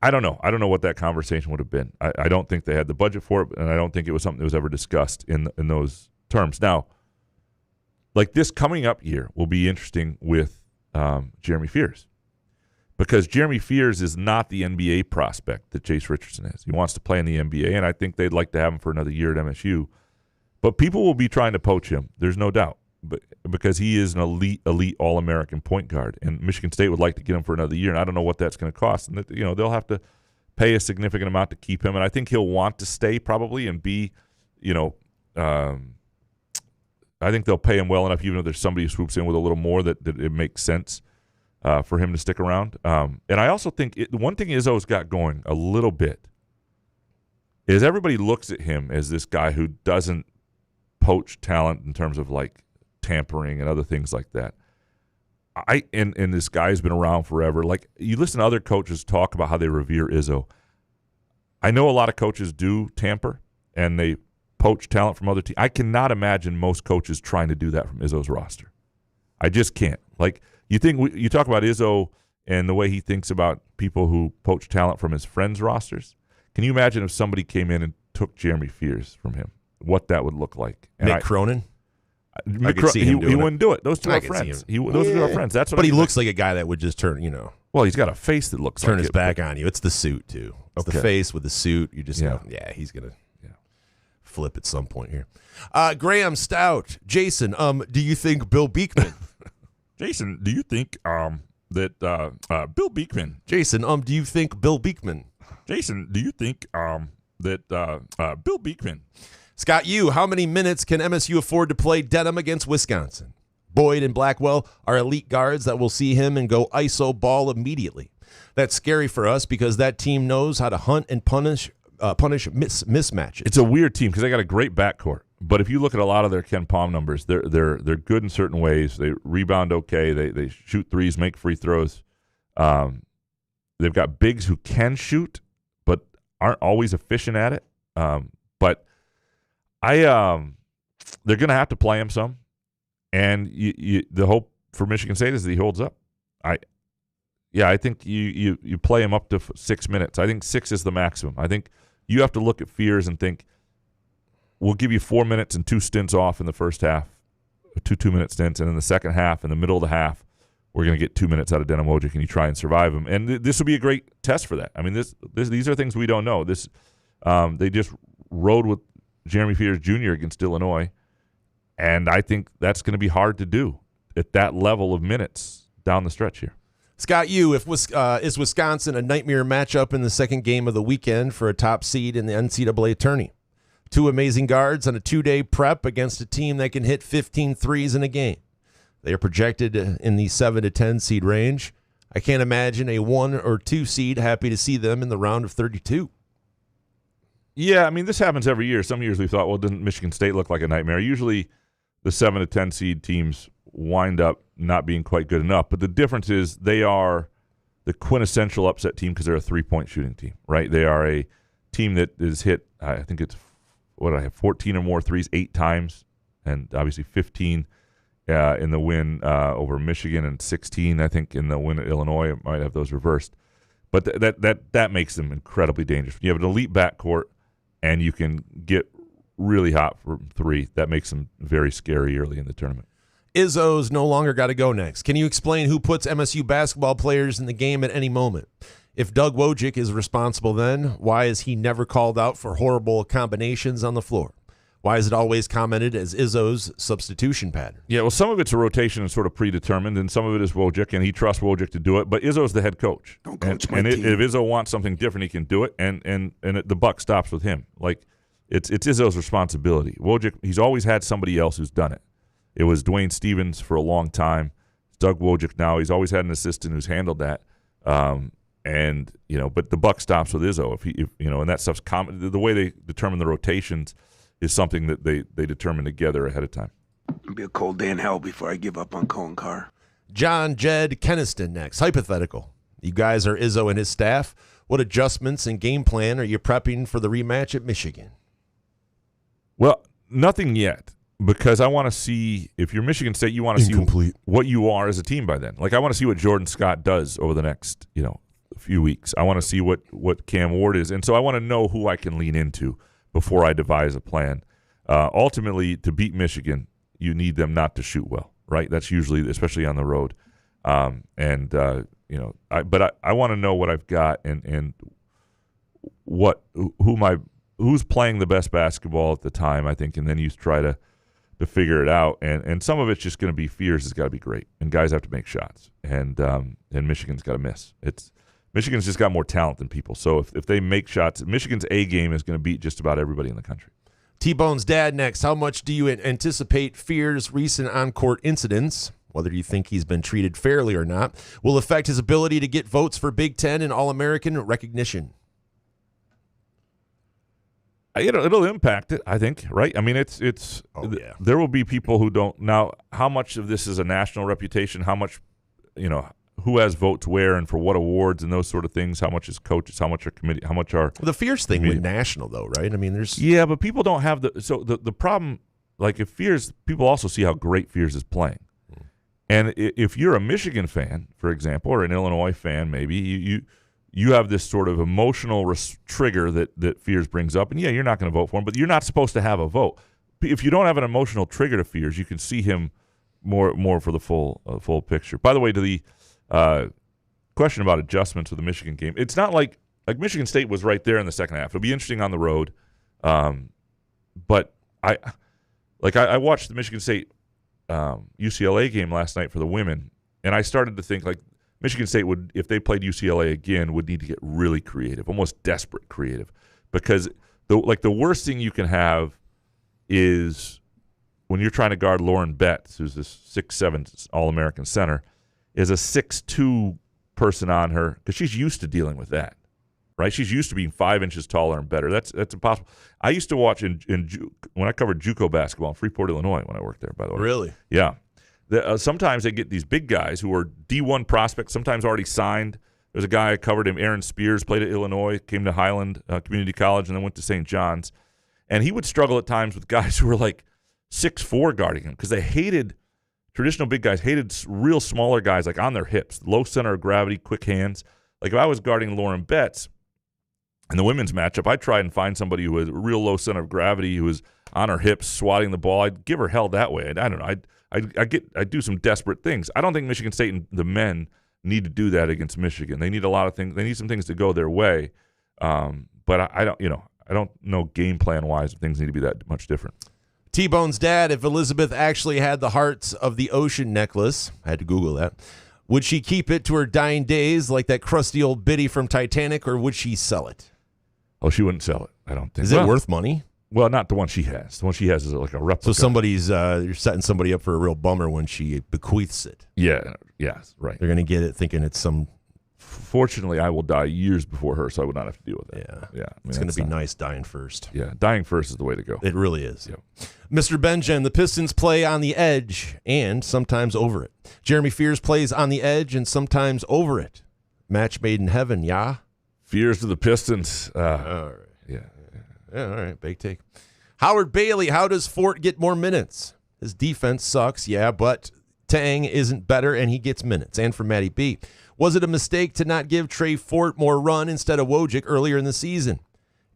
Speaker 3: I don't know. I don't know what that conversation would have been. I don't think they had the budget for it, and I don't think it was something that was ever discussed in those terms. Now, like this coming up year will be interesting with Jeremy Fears, because Jeremy Fears is not the NBA prospect that Jace Richardson is. He wants to play in the NBA, and I think they'd like to have him for another year at MSU. But people will be trying to poach him. There's no doubt. But because he is an elite All-American point guard, and Michigan State would like to get him for another year, and I don't know what that's going to cost. And they'll have to pay a significant amount to keep him, and I think he'll want to stay probably and be, I think they'll pay him well enough, even if there's somebody who swoops in with a little more, that it makes sense for him to stick around. And I also think one thing Izzo's got going a little bit is everybody looks at him as this guy who doesn't poach talent in terms of like tampering and other things like that. And this guy's been around forever. Like, you listen to other coaches talk about how they revere Izzo. I know a lot of coaches do tamper and they poach talent from other teams. I cannot imagine most coaches trying to do that from Izzo's roster. I just can't. Like, you talk about Izzo and the way he thinks about people who poach talent from his friends' rosters. Can you imagine if somebody came in and took Jeremy Fears from him? What that would look like? And
Speaker 5: Mick Cronin?
Speaker 3: I could see him doing he wouldn't do it. Those two are friends. Those two are friends. That's what.
Speaker 5: But he looks like a guy that would just turn.
Speaker 3: Well, he's got a face that looks
Speaker 5: turn
Speaker 3: like
Speaker 5: his back on you. It's the suit too. It's the face with the suit. You just know. Yeah, he's gonna. Yeah. flip at some point here. Graham Stout. Jason, do you think Bill Beekman?
Speaker 3: Jason, do you think that Bill Beekman?
Speaker 5: Jason, do you think Bill Beekman?
Speaker 3: Jason, do you think that Bill Beekman?
Speaker 5: Scott, how many minutes can MSU afford to play Dedham against Wisconsin? Boyd and Blackwell are elite guards that will see him and go ISO ball immediately. That's scary for us because that team knows how to hunt and punish mismatches.
Speaker 3: It's a weird team because they got a great backcourt. But if you look at a lot of their Ken Palm numbers, they're good in certain ways. They rebound okay. They shoot threes, make free throws. They've got bigs who can shoot, but aren't always efficient at it. But they're going to have to play him some, and the hope for Michigan State is that he holds up. I think you play him up to 6 minutes. I think 6 is the maximum. I think you have to look at Fears and think, we'll give you 4 minutes and 2 stints off in the first half, 2-minute stints, and in the second half, in the middle of the half, we're going to get 2 minutes out of Denham Wojcik, and you try and survive him. And this will be a great test for that. I mean, these are things we don't know. They just rode with Jeremy Fears Jr. against Illinois, and I think that's going to be hard to do at that level of minutes down the stretch here.
Speaker 5: Scott, is Wisconsin a nightmare matchup in the second game of the weekend for a top seed in the NCAA tourney? 2 amazing guards on a 2-day prep against a team that can hit 15 threes in a game. They are projected in the 7 to 10 seed range. I can't imagine a 1 or 2 seed happy to see them in the round of 32.
Speaker 3: Yeah, I mean, this happens every year. Some years we thought, well, didn't Michigan State look like a nightmare? Usually the 7 to 10 seed teams wind up not being quite good enough. But the difference is they are the quintessential upset team because they're a 3-point shooting team, right? They are a team that is hit, I think it's, 14 or more threes 8 times, and obviously 15 in the win over Michigan, and 16, I think, in the win at Illinois. It might have those reversed. But that makes them incredibly dangerous. You have an elite backcourt, and you can get really hot for 3. That makes them very scary early in the tournament.
Speaker 5: Izzo's no longer got to go next. Can you explain who puts MSU basketball players in the game at any moment? If Doug Wojcik is responsible then, why is he never called out for horrible combinations on the floor? Why is it always commented as Izzo's substitution pattern?
Speaker 3: Yeah, well, some of it's a rotation and sort of predetermined, and some of it is Wojcik, and he trusts Wojcik to do it. But Izzo's the head coach.
Speaker 9: Don't coach
Speaker 3: and if Izzo wants something different, he can do it, and the buck stops with him. Like, it's Izzo's responsibility. Wojcik, he's always had somebody else who's done it. It was Dwayne Stevens for a long time. Doug Wojcik now. He's always had an assistant who's handled that. And but the buck stops with Izzo. And that stuff's common. The way they determine the rotations is something that they determine together ahead of time.
Speaker 9: It'll be a cold day in hell before I give up on Cohen Carr.
Speaker 5: John Jed Keniston next. Hypothetical. You guys are Izzo and his staff. What adjustments and game plan are you prepping for the rematch at Michigan?
Speaker 3: Well, nothing yet, because I want to see, if you're Michigan State, you want to see what you are as a team by then. Like, I want to see what Jordan Scott does over the next, few weeks. I want to see what Cam Ward is. And so I want to know who I can lean into before I devise a plan. Ultimately, to beat Michigan, you need them not to shoot well, right? That's usually, especially on the road. But I want to know what I've got and who's playing the best basketball at the time, I think, and then you try to figure it out. And some of it's just going to be Fears has got to be great, and guys have to make shots, and Michigan's got to miss. Michigan's just got more talent than people. So if they make shots, Michigan's A game is going to beat just about everybody in the country.
Speaker 5: T-Bone's dad next. How much do you anticipate Fears' recent on-court incidents, whether you think he's been treated fairly or not, will affect his ability to get votes for Big Ten and All-American recognition?
Speaker 3: It'll impact it, I think, right? I mean, there will be people who don't. Now, how much of this is a national reputation? How much, who has votes where and for what awards and those sort of things? How much is coaches? How much are committee? How much are
Speaker 5: the Fears thing went national though, right? I mean,
Speaker 3: but people don't have the problem. Like, if Fears, people also see how great Fears is playing, and if you're a Michigan fan, for example, or an Illinois fan, maybe you have this sort of emotional trigger that Fears brings up, and you're not going to vote for him, but you're not supposed to have a vote. If you don't have an emotional trigger to Fears, you can see him more for the full picture. By the way, to the question about adjustments with the Michigan game, it's not like Michigan State was right there in the second half. It'll be interesting on the road. But I watched the Michigan State UCLA game last night for the women, and I started to think like Michigan State would, if they played UCLA again, would need to get really creative, almost desperate creative, because the worst thing you can have is when you're trying to guard Lauren Betts, who's this 6'7" All-American center, is a 6'2" person on her, because she's used to dealing with that, right? She's used to being 5 inches taller and better. That's impossible. I used to watch when I covered JUCO basketball in Freeport, Illinois, when I worked there, by the way.
Speaker 5: Really?
Speaker 3: Yeah. Sometimes they get these big guys who are D1 prospects, sometimes already signed. There's a guy I covered him, Aaron Spears, played at Illinois, came to Highland Community College, and then went to St. John's. And he would struggle at times with guys who were like 6'4" guarding him, because they hated traditional big guys, hated real smaller guys like on their hips, low center of gravity, quick hands. Like if I was guarding Lauren Betts in the women's matchup, I'd try and find somebody who was a real low center of gravity, who was on her hips, swatting the ball. I'd give her hell that way. I don't know. I do some desperate things. I don't think Michigan State and the men need to do that against Michigan. They need a lot of things. They need some things to go their way. But I don't know game plan wise if things need to be that much different.
Speaker 5: T-Bone's dad, if Elizabeth actually had the Hearts of the Ocean necklace, I had to Google that, would she keep it to her dying days like that crusty old biddy from Titanic, or would she sell it?
Speaker 3: Oh, she wouldn't sell it, I don't think.
Speaker 5: Is it worth money?
Speaker 3: Well, not the one she has. The one she has is like a replica.
Speaker 5: So you're setting somebody up for a real bummer when she bequeaths it.
Speaker 3: Yeah, yes, right.
Speaker 5: They're going to get it thinking it's some...
Speaker 3: Fortunately, I will die years before her, so I would not have to deal with it.
Speaker 5: Yeah.
Speaker 3: I mean,
Speaker 5: It's going to be nice dying first.
Speaker 3: Yeah, dying first is the way to go.
Speaker 5: It really is.
Speaker 3: Yeah.
Speaker 5: Mr. Benjen, the Pistons play on the edge and sometimes over it. Jeremy Fears plays on the edge and sometimes over it. Match made in heaven, yeah?
Speaker 3: Fears to the Pistons.
Speaker 5: All right.
Speaker 3: Yeah.
Speaker 5: All right, big take. Howard Bailey, how does Fort get more minutes? His defense sucks, yeah, but Tang isn't better and he gets minutes. And for Matty B, was it a mistake to not give Trey Fort more run instead of Wojcik earlier in the season?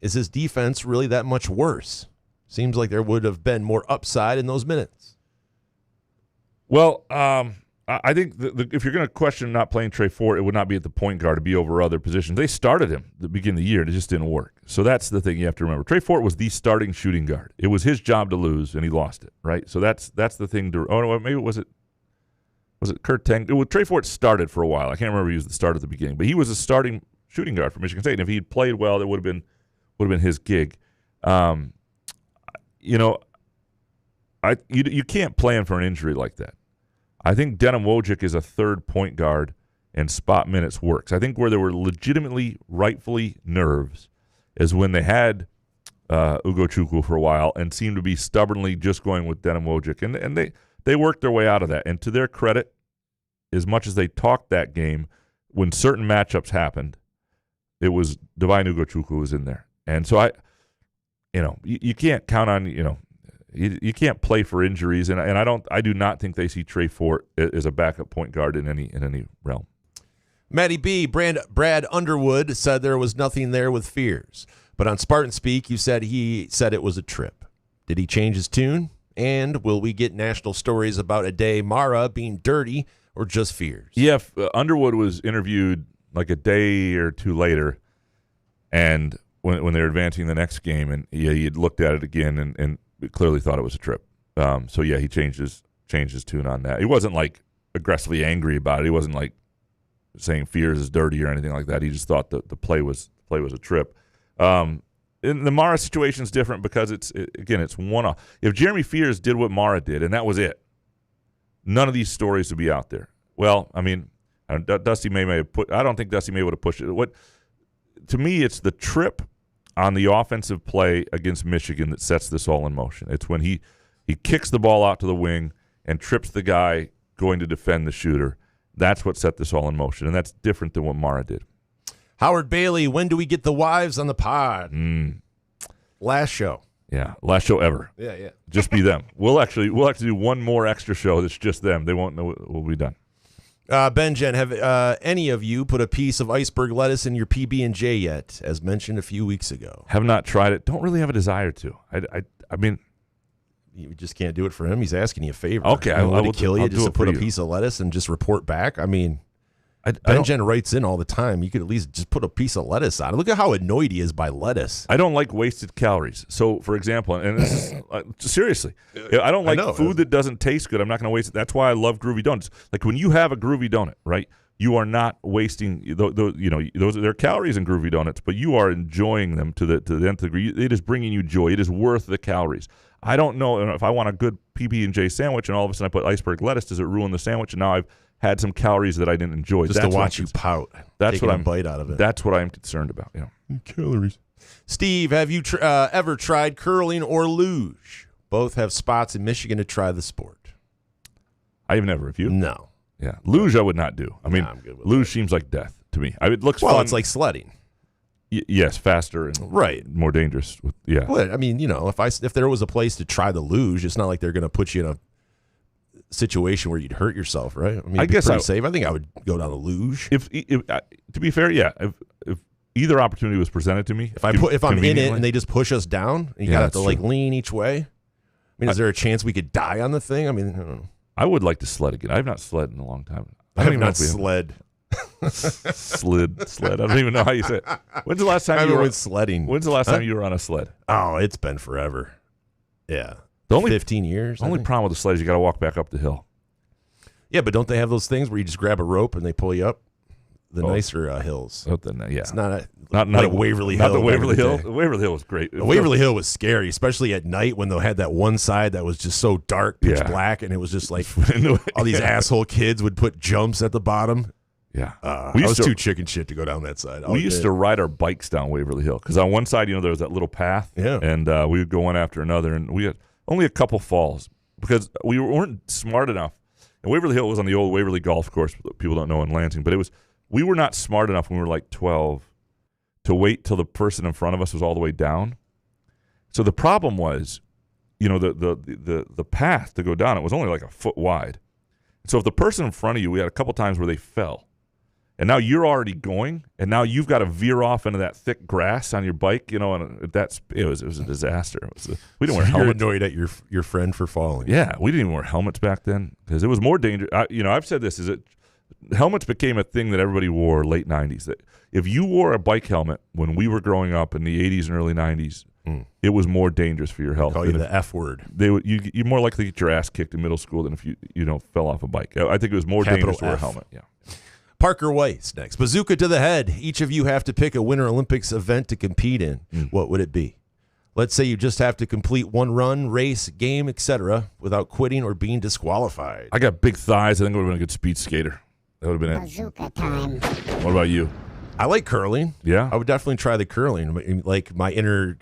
Speaker 5: Is his defense really that much worse? Seems like there would have been more upside in those minutes.
Speaker 3: Well, I think if you're going to question not playing Trey Fort, it would not be at the point guard. It'd be over other positions. They started him at the beginning of the year, and it just didn't work. So that's the thing you have to remember. Trey Fort was the starting shooting guard. It was his job to lose, and he lost it, right? So that's the thing. Maybe was it Kurt Tang? Trey Fort started for a while. I can't remember if he was the start at the beginning, but he was a starting shooting guard for Michigan State. And if he had played well, that would have been his gig. You can't plan for an injury like that. I think Denim Wojcik is a third point guard, and spot minutes works. I think where there were legitimately, rightfully nerves is when they had Ugochukwu for a while and seemed to be stubbornly just going with Denim Wojcik. And they worked their way out of that. And to their credit, as much as they talked that game, when certain matchups happened, it was Divine Ugochukwu was in there. And so you can't count on, you can't play for injuries. And I do not think they see Trey Fort as a backup point guard in any realm.
Speaker 5: Matty B, Brad Underwood said there was nothing there with Fears. But on Spartan Speak, you said he said it was a trip. Did he change his tune? And will we get national stories about Aday Mara being dirty or just Fears?
Speaker 3: Yeah, Underwood was interviewed like a day or two later, and when they were advancing the next game, and he had looked at it again and clearly thought it was a trip. So yeah, he changed his tune on that. He wasn't like aggressively angry about it. He wasn't like saying Fears is dirty or anything like that. He just thought the play was a trip. In the Mara situation is different because it's one-off. If Jeremy Fears did what Mara did and that was it, none of these stories would be out there. Well, I mean, Dusty May have put. I don't think Dusty May would have pushed it. To me, it's the trip on the offensive play against Michigan that sets this all in motion. It's when he kicks the ball out to the wing and trips the guy going to defend the shooter. That's what set this all in motion, and that's different than what Mara did.
Speaker 5: Howard Bailey, when do we get the wives on the pod? Last show.
Speaker 3: Yeah, last show ever.
Speaker 5: Yeah.
Speaker 3: Just be them. We'll actually do one more extra show that's just them. They won't know we'll be done.
Speaker 5: Benjen, have any of you put a piece of iceberg lettuce in your PB&J yet, as mentioned a few weeks ago?
Speaker 3: Have not tried it. Don't really have a desire to. I mean,
Speaker 5: you just can't do it for him. He's asking you a favor.
Speaker 3: Okay,
Speaker 5: I would kill you
Speaker 3: I'll
Speaker 5: just
Speaker 3: do
Speaker 5: to
Speaker 3: it
Speaker 5: put
Speaker 3: for
Speaker 5: a piece of lettuce and just report back. I mean, Benjen writes in all the time. You could at least just put a piece of lettuce on it. Look at how annoyed he is by lettuce.
Speaker 3: I don't like wasted calories. So, for example, and this is seriously, I don't like food that doesn't taste good. I'm not going to waste it. That's why I love Groovy Donuts. Like when you have a Groovy Donut, right? You are not wasting those. There are calories in Groovy Donuts, but you are enjoying them to the nth degree. It is bringing you joy. It is worth the calories. I don't know if I want a good PB&J sandwich and all of a sudden I put iceberg lettuce. Does it ruin the sandwich? And now I've had some calories that I didn't enjoy.
Speaker 5: Just to watch you pout.
Speaker 3: That's what I'm
Speaker 5: bite out of it.
Speaker 3: That's what I'm concerned about.
Speaker 8: Calories.
Speaker 5: Steve, have you ever tried curling or luge? Both have spots in Michigan to try the sport.
Speaker 3: I've never. Have you?
Speaker 5: No.
Speaker 3: Yeah, luge I would not do. I mean,
Speaker 5: I'm good with
Speaker 3: luge seems like death to me. It looks
Speaker 5: well,
Speaker 3: fun.
Speaker 5: it's like sledding.
Speaker 3: Yes, faster and more dangerous.
Speaker 5: But I mean, if there was a place to try the luge, it's not like they're going to put you in a situation where you'd hurt yourself, right? I mean, I guess pretty safe. I think I would go down the luge.
Speaker 3: If to be fair, yeah. If either opportunity was presented to me,
Speaker 5: if I'm in it and they just push us down, and you gotta have to lean each way. I mean, is there a chance we could die on the thing? I mean, I don't know.
Speaker 3: I would like to sled again. I have not sled in a long time.
Speaker 5: I have not sled.
Speaker 3: Sled. I don't even know how you say it. When's the last time you were
Speaker 5: sledding?
Speaker 3: When's the last time you were on a sled?
Speaker 5: Oh, it's been forever. Yeah, 15 years.
Speaker 3: The only problem with the sled is you got to walk back up the hill.
Speaker 5: Yeah, but don't they have those things where you just grab a rope and they pull you up? The nicer hills.
Speaker 3: Oh, then, yeah.
Speaker 5: It's not
Speaker 3: like
Speaker 5: Waverly Hill.
Speaker 3: Not the Waverly Hill. The Waverly Hill was great.
Speaker 5: Waverly Hill was scary, especially at night when they had that one side that was just so dark, pitch black, and it was just like all these asshole kids would put jumps at the bottom.
Speaker 3: Yeah.
Speaker 5: I was too chicken shit to go down that side.
Speaker 3: We used to ride our bikes down Waverly Hill because on one side, there was that little path, and we would go one after another, and we had only a couple falls because we weren't smart enough. And Waverly Hill was on the old Waverly Golf Course. People don't know in Lansing, but we were not smart enough when we were like 12 to wait till the person in front of us was all the way down. So the problem was, the path to go down, it was only like a foot wide. So if the person in front of you, we had a couple times where they fell. And now you're already going, and now you've got to veer off into that thick grass on your bike, and it was a disaster. We didn't wear helmets.
Speaker 5: You're annoyed at your friend for falling.
Speaker 3: Yeah, we didn't even wear helmets back then because it was more dangerous. I've said this, helmets became a thing that everybody wore late 90s. That if you wore a bike helmet when we were growing up in the 80s and early 90s, it was more dangerous for your health.
Speaker 5: Call you the F word.
Speaker 3: You're more likely to get your ass kicked in middle school than if you fell off a bike. I think it was more dangerous to wear a helmet. Yeah.
Speaker 5: Parker Weiss next. Bazooka to the head. Each of you have to pick a Winter Olympics event to compete in. What would it be? Let's say you just have to complete one run, race, game, etc., without quitting or being disqualified.
Speaker 3: I got big thighs. I think I would have been a good speed skater. That would have been
Speaker 10: Bazooka time.
Speaker 3: What about you?
Speaker 5: I like curling.
Speaker 3: Yeah,
Speaker 5: I would definitely try the curling. Like my inner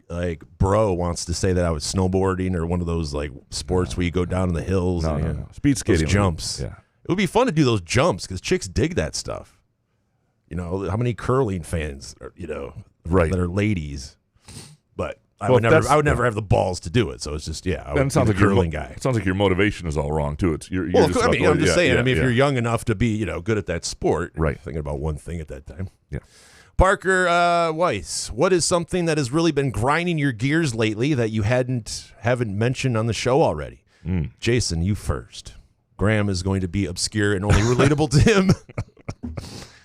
Speaker 5: bro wants to say that I was snowboarding or one of those sports where you go down in the hills.
Speaker 3: No. Speed skating
Speaker 5: jumps.
Speaker 3: Yeah.
Speaker 5: It would be fun to do those jumps because chicks dig that stuff. How many curling fans are, that are ladies? But I would never have the balls to do it. So it's just, I would be a curling guy.
Speaker 3: It sounds like your motivation is all wrong too. I'm
Speaker 5: just saying. If you're young enough to be, good at that sport,
Speaker 3: right?
Speaker 5: Thinking about one thing at that time.
Speaker 3: Yeah.
Speaker 5: Parker Weiss, what is something that has really been grinding your gears lately that you haven't mentioned on the show already? Jason, you first. Graham is going to be obscure and only relatable to him.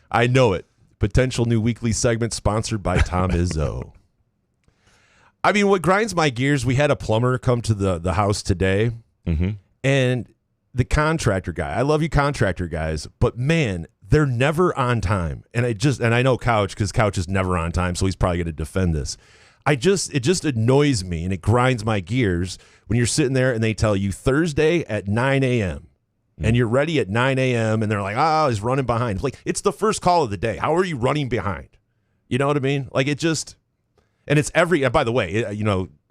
Speaker 5: I know it. Potential new weekly segment sponsored by Tom Izzo. I mean, what grinds my gears, we had a plumber come to the house today, and the contractor guy, I love you contractor guys, but man, they're never on time. And I know Couch, because Couch is never on time, so he's probably going to defend this. It just annoys me, and it grinds my gears when you're sitting there and they tell you Thursday at 9 a.m., and you're ready at 9 a.m. and they're like, he's running behind. It's the first call of the day. How are you running behind? You know what I mean? And it's by the way,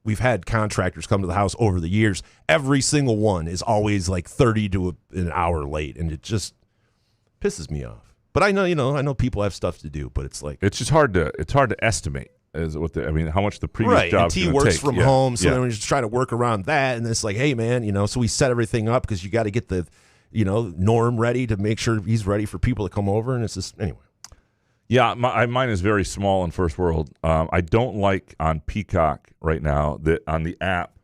Speaker 5: we've had contractors come to the house over the years. Every single one is always 30 to an hour late, and it just pisses me off. But I know people have stuff to do, but it's
Speaker 3: just hard to estimate. How much the previous job
Speaker 5: T works from home, so then we just try to work around that, and it's hey man, so we set everything up because you got to get the Norm ready to make sure he's ready for people to come over, and it's just anyway.
Speaker 3: Yeah, mine is very small in first world. I don't like on Peacock right now that on the app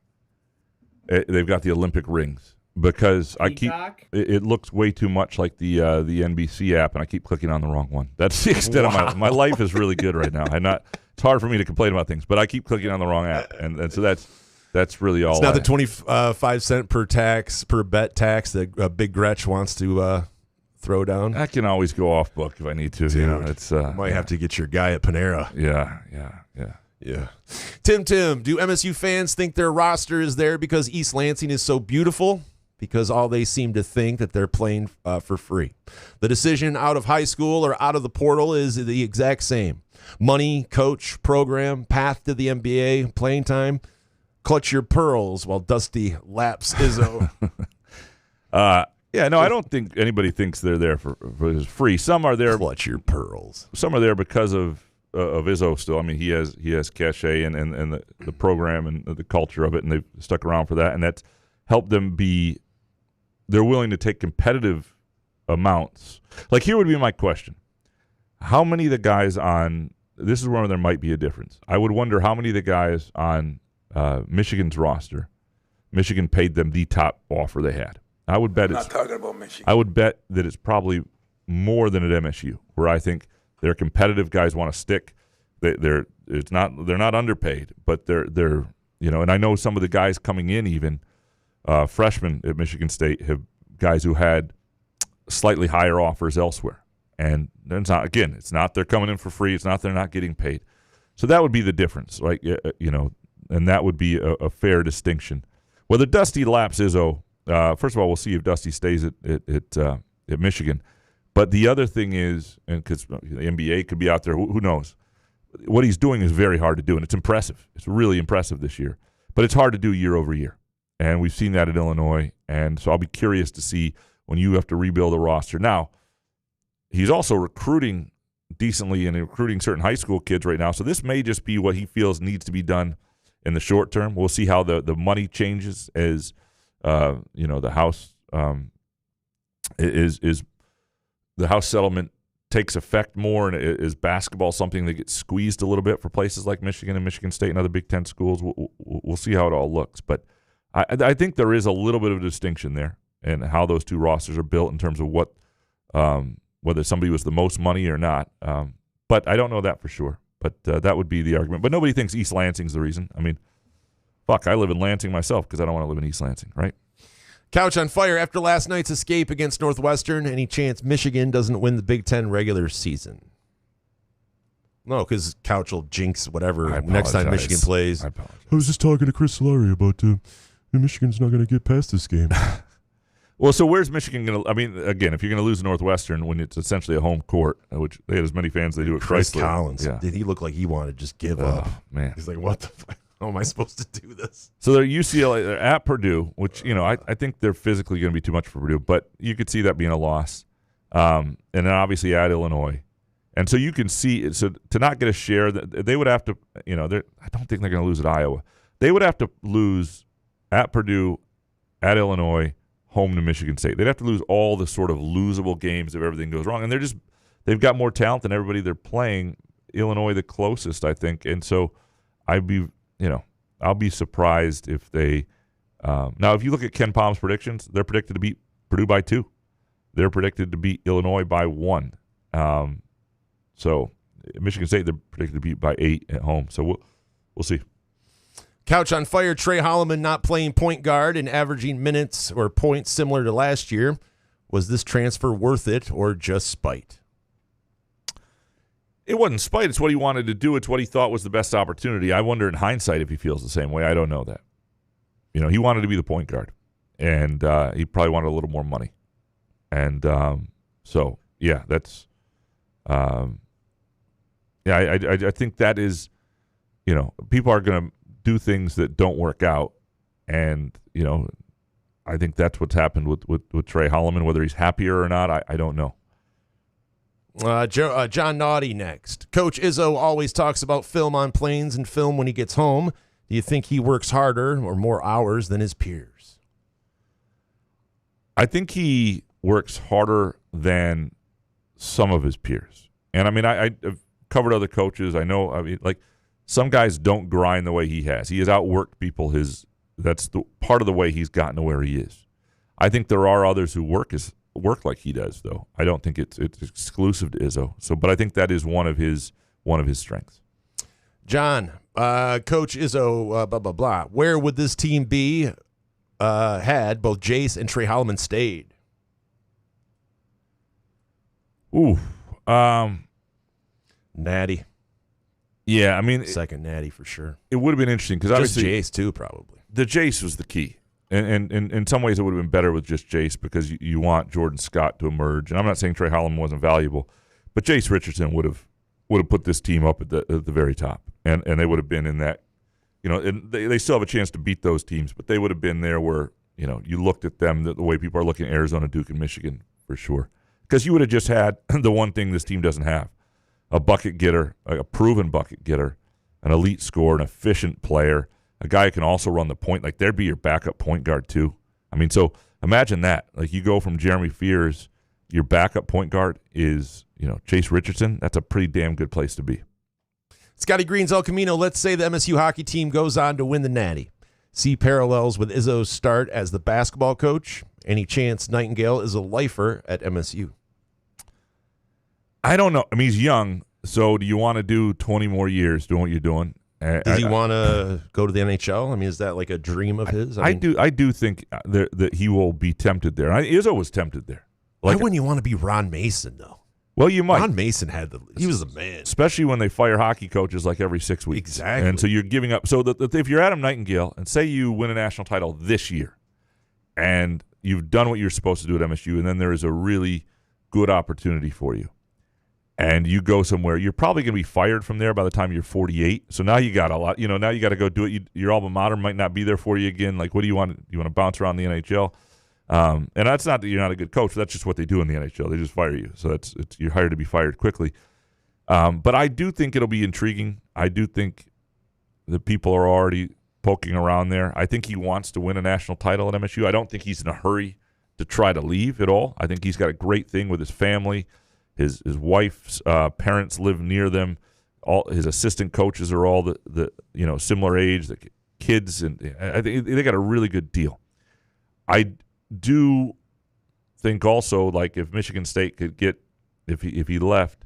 Speaker 3: they've got the Olympic rings, because I keep
Speaker 4: Peacock?
Speaker 3: it looks way too much like the NBC app, and I keep clicking on the wrong one. That's the extent of my life is really good right now. It's hard for me to complain about things, but I keep clicking on the wrong app, and so that's really all.
Speaker 5: It's not the 25 cent per bet tax that Big Gretch wants to throw down.
Speaker 3: I can always go off book if I need to.
Speaker 5: Dude,
Speaker 3: it's
Speaker 5: might have to get your guy at Panera.
Speaker 3: Yeah.
Speaker 5: Tim, do MSU fans think their roster is there because East Lansing is so beautiful? Because all they seem to think that they're playing for free. The decision out of high school or out of the portal is the exact same. Money, coach, program, path to the NBA, playing time. Clutch your pearls while Dusty laps Izzo.
Speaker 3: I don't think anybody thinks they're there for free. Some are there.
Speaker 5: Clutch your pearls.
Speaker 3: Some are there because of Izzo still. I mean, he has cachet and the program and the culture of it, and they've stuck around for that, and that's helped them be. They're willing to take competitive amounts. Like, here would be my question: how many of the guys on this is where there might be a difference. I would wonder how many of the guys on Michigan's roster, Michigan paid them the top offer they had. I would bet
Speaker 9: not talking about Michigan.
Speaker 3: I would bet that it's probably more than at MSU, where I think they're competitive guys want to stick. They're not underpaid, but they're and I know some of the guys coming in, even freshmen at Michigan State, have guys who had slightly higher offers elsewhere, and it's not they're coming in for free. It's not they're not getting paid. So that would be the difference, right? And that would be a fair distinction. Whether Dusty laps Izzo, first of all, we'll see if Dusty stays at Michigan. But the other thing is, and because the NBA could be out there, who knows? What he's doing is very hard to do, and it's impressive. It's really impressive this year. But it's hard to do year over year. And we've seen that at Illinois. And so I'll be curious to see when you have to rebuild a roster. Now, he's also recruiting decently and recruiting certain high school kids right now. So this may just be what he feels needs to be done in the short term. We'll see how the money changes as the House is the House settlement takes effect more, and is basketball something that gets squeezed a little bit for places like Michigan and Michigan State and other Big Ten schools. We'll see how it all looks, but I think there is a little bit of a distinction there in how those two rosters are built in terms of what whether somebody was the most money or not. But I don't know that for sure. But that would be the argument. But nobody thinks East Lansing's the reason. I mean, fuck, I live in Lansing myself because I don't want to live in East Lansing, right?
Speaker 5: Couch on fire after last night's escape against Northwestern. Any chance Michigan doesn't win the Big Ten regular season? No, because Couch will jinx whatever next time Michigan plays.
Speaker 8: I was just talking to Chris Solari about Michigan's not going to get past this game.
Speaker 3: Well, so where's Michigan going to – I mean, again, if you're going to lose to Northwestern when it's essentially a home court, which they had as many fans as they do at
Speaker 5: Chris
Speaker 3: Chrysler.
Speaker 5: Collins, did he look like he wanted to just give up?
Speaker 3: Man.
Speaker 5: He's like, what the fuck? How am I supposed to do this?
Speaker 3: So they're UCLA, they're at Purdue, which, I think they're physically going to be too much for Purdue, but you could see that being a loss. And then obviously at Illinois. And so you can see, so to not get a share, they would have to, I don't think they're going to lose at Iowa. They would have to lose at Purdue, at Illinois, home to Michigan State. They'd have to lose all the sort of losable games if everything goes wrong. And they've got more talent than everybody they're playing. Illinois the closest, I think. And so I'll be surprised if they now if you look at Ken Palm's predictions, they're predicted to beat Purdue by 2. They're predicted to beat Illinois by 1. So Michigan State, they're predicted to beat by 8 at home. So we'll see.
Speaker 5: Couch on fire, Trey Holloman not playing point guard and averaging minutes or points similar to last year. Was this transfer worth it or just spite?
Speaker 3: It wasn't spite. It's what he wanted to do. It's what he thought was the best opportunity. I wonder in hindsight if he feels the same way. I don't know that. He wanted to be the point guard, and he probably wanted a little more money. And so, yeah, that's I think that is, people are going to do things that don't work out, and I think that's what's happened with Trey Holloman. Whether he's happier or not, I don't know.
Speaker 5: John Naughty next. Coach Izzo always talks about film on planes and film when he gets home. Do you think he works harder or more hours than his peers?
Speaker 3: I think he works harder than some of his peers. And I mean, I've covered other coaches. I know, some guys don't grind the way he has. He has outworked people. That's the part of the way he's gotten to where he is. I think there are others who work like he does, though. I don't think it's exclusive to Izzo. So, but I think that is one of his strengths.
Speaker 5: John, Coach Izzo, blah blah blah. Where would this team be had both Jace and Trey Holloman stayed?
Speaker 3: Ooh,
Speaker 5: Natty.
Speaker 3: Yeah, I mean,
Speaker 5: second Natty for sure.
Speaker 3: It would have been interesting because obviously
Speaker 5: Jace too, probably.
Speaker 3: The Jace was the key, and in some ways it would have been better with just Jace because you want Jordan Scott to emerge. And I'm not saying Trey Holloman wasn't valuable, but Jace Richardson would have put this team up at the very top, and they would have been in that. And they still have a chance to beat those teams, but they would have been there where you looked at them the way people are looking at Arizona, Duke, and Michigan for sure. Because you would have just had the one thing this team doesn't have: a bucket getter, a proven bucket getter, an elite scorer, an efficient player, a guy who can also run the point. Like, there'd be your backup point guard too. I mean, so imagine that. Like, you go from Jeremy Fears, your backup point guard is Chase Richardson. That's a pretty damn good place to be.
Speaker 5: Scotty Green's El Camino. Let's say the MSU hockey team goes on to win the Natty. See parallels with Izzo's start as the basketball coach. Any chance Nightingale is a lifer at MSU?
Speaker 3: I don't know. I mean, he's young, so do you want to do 20 more years doing what you're doing?
Speaker 5: Does he want to go to the NHL? I mean, is that like a dream of his?
Speaker 3: I do think that he will be tempted there. Izzo was tempted there.
Speaker 5: Why wouldn't you want to be Ron Mason, though?
Speaker 3: Well, you might.
Speaker 5: Ron Mason he was the man.
Speaker 3: Especially when they fire hockey coaches like every 6 weeks.
Speaker 5: Exactly.
Speaker 3: And so you're giving up. So if you're Adam Nightingale, and say you win a national title this year, and you've done what you're supposed to do at MSU, and then there is a really good opportunity for you, and you go somewhere, you're probably going to be fired from there by the time you're 48. So now you got a lot. Now you got to go do it. Your alma mater might not be there for you again. Like, what do you want? You want to bounce around the NHL? And that's not that you're not a good coach. That's just what they do in the NHL. They just fire you. So you're hired to be fired quickly. But I do think it'll be intriguing. I do think the people are already poking around there. I think he wants to win a national title at MSU. I don't think he's in a hurry to try to leave at all. I think he's got a great thing with his family. His wife's parents live near them. All his assistant coaches are all the similar age, the kids, and I think they got a really good deal. I do think also, like, if Michigan State could get, if he left,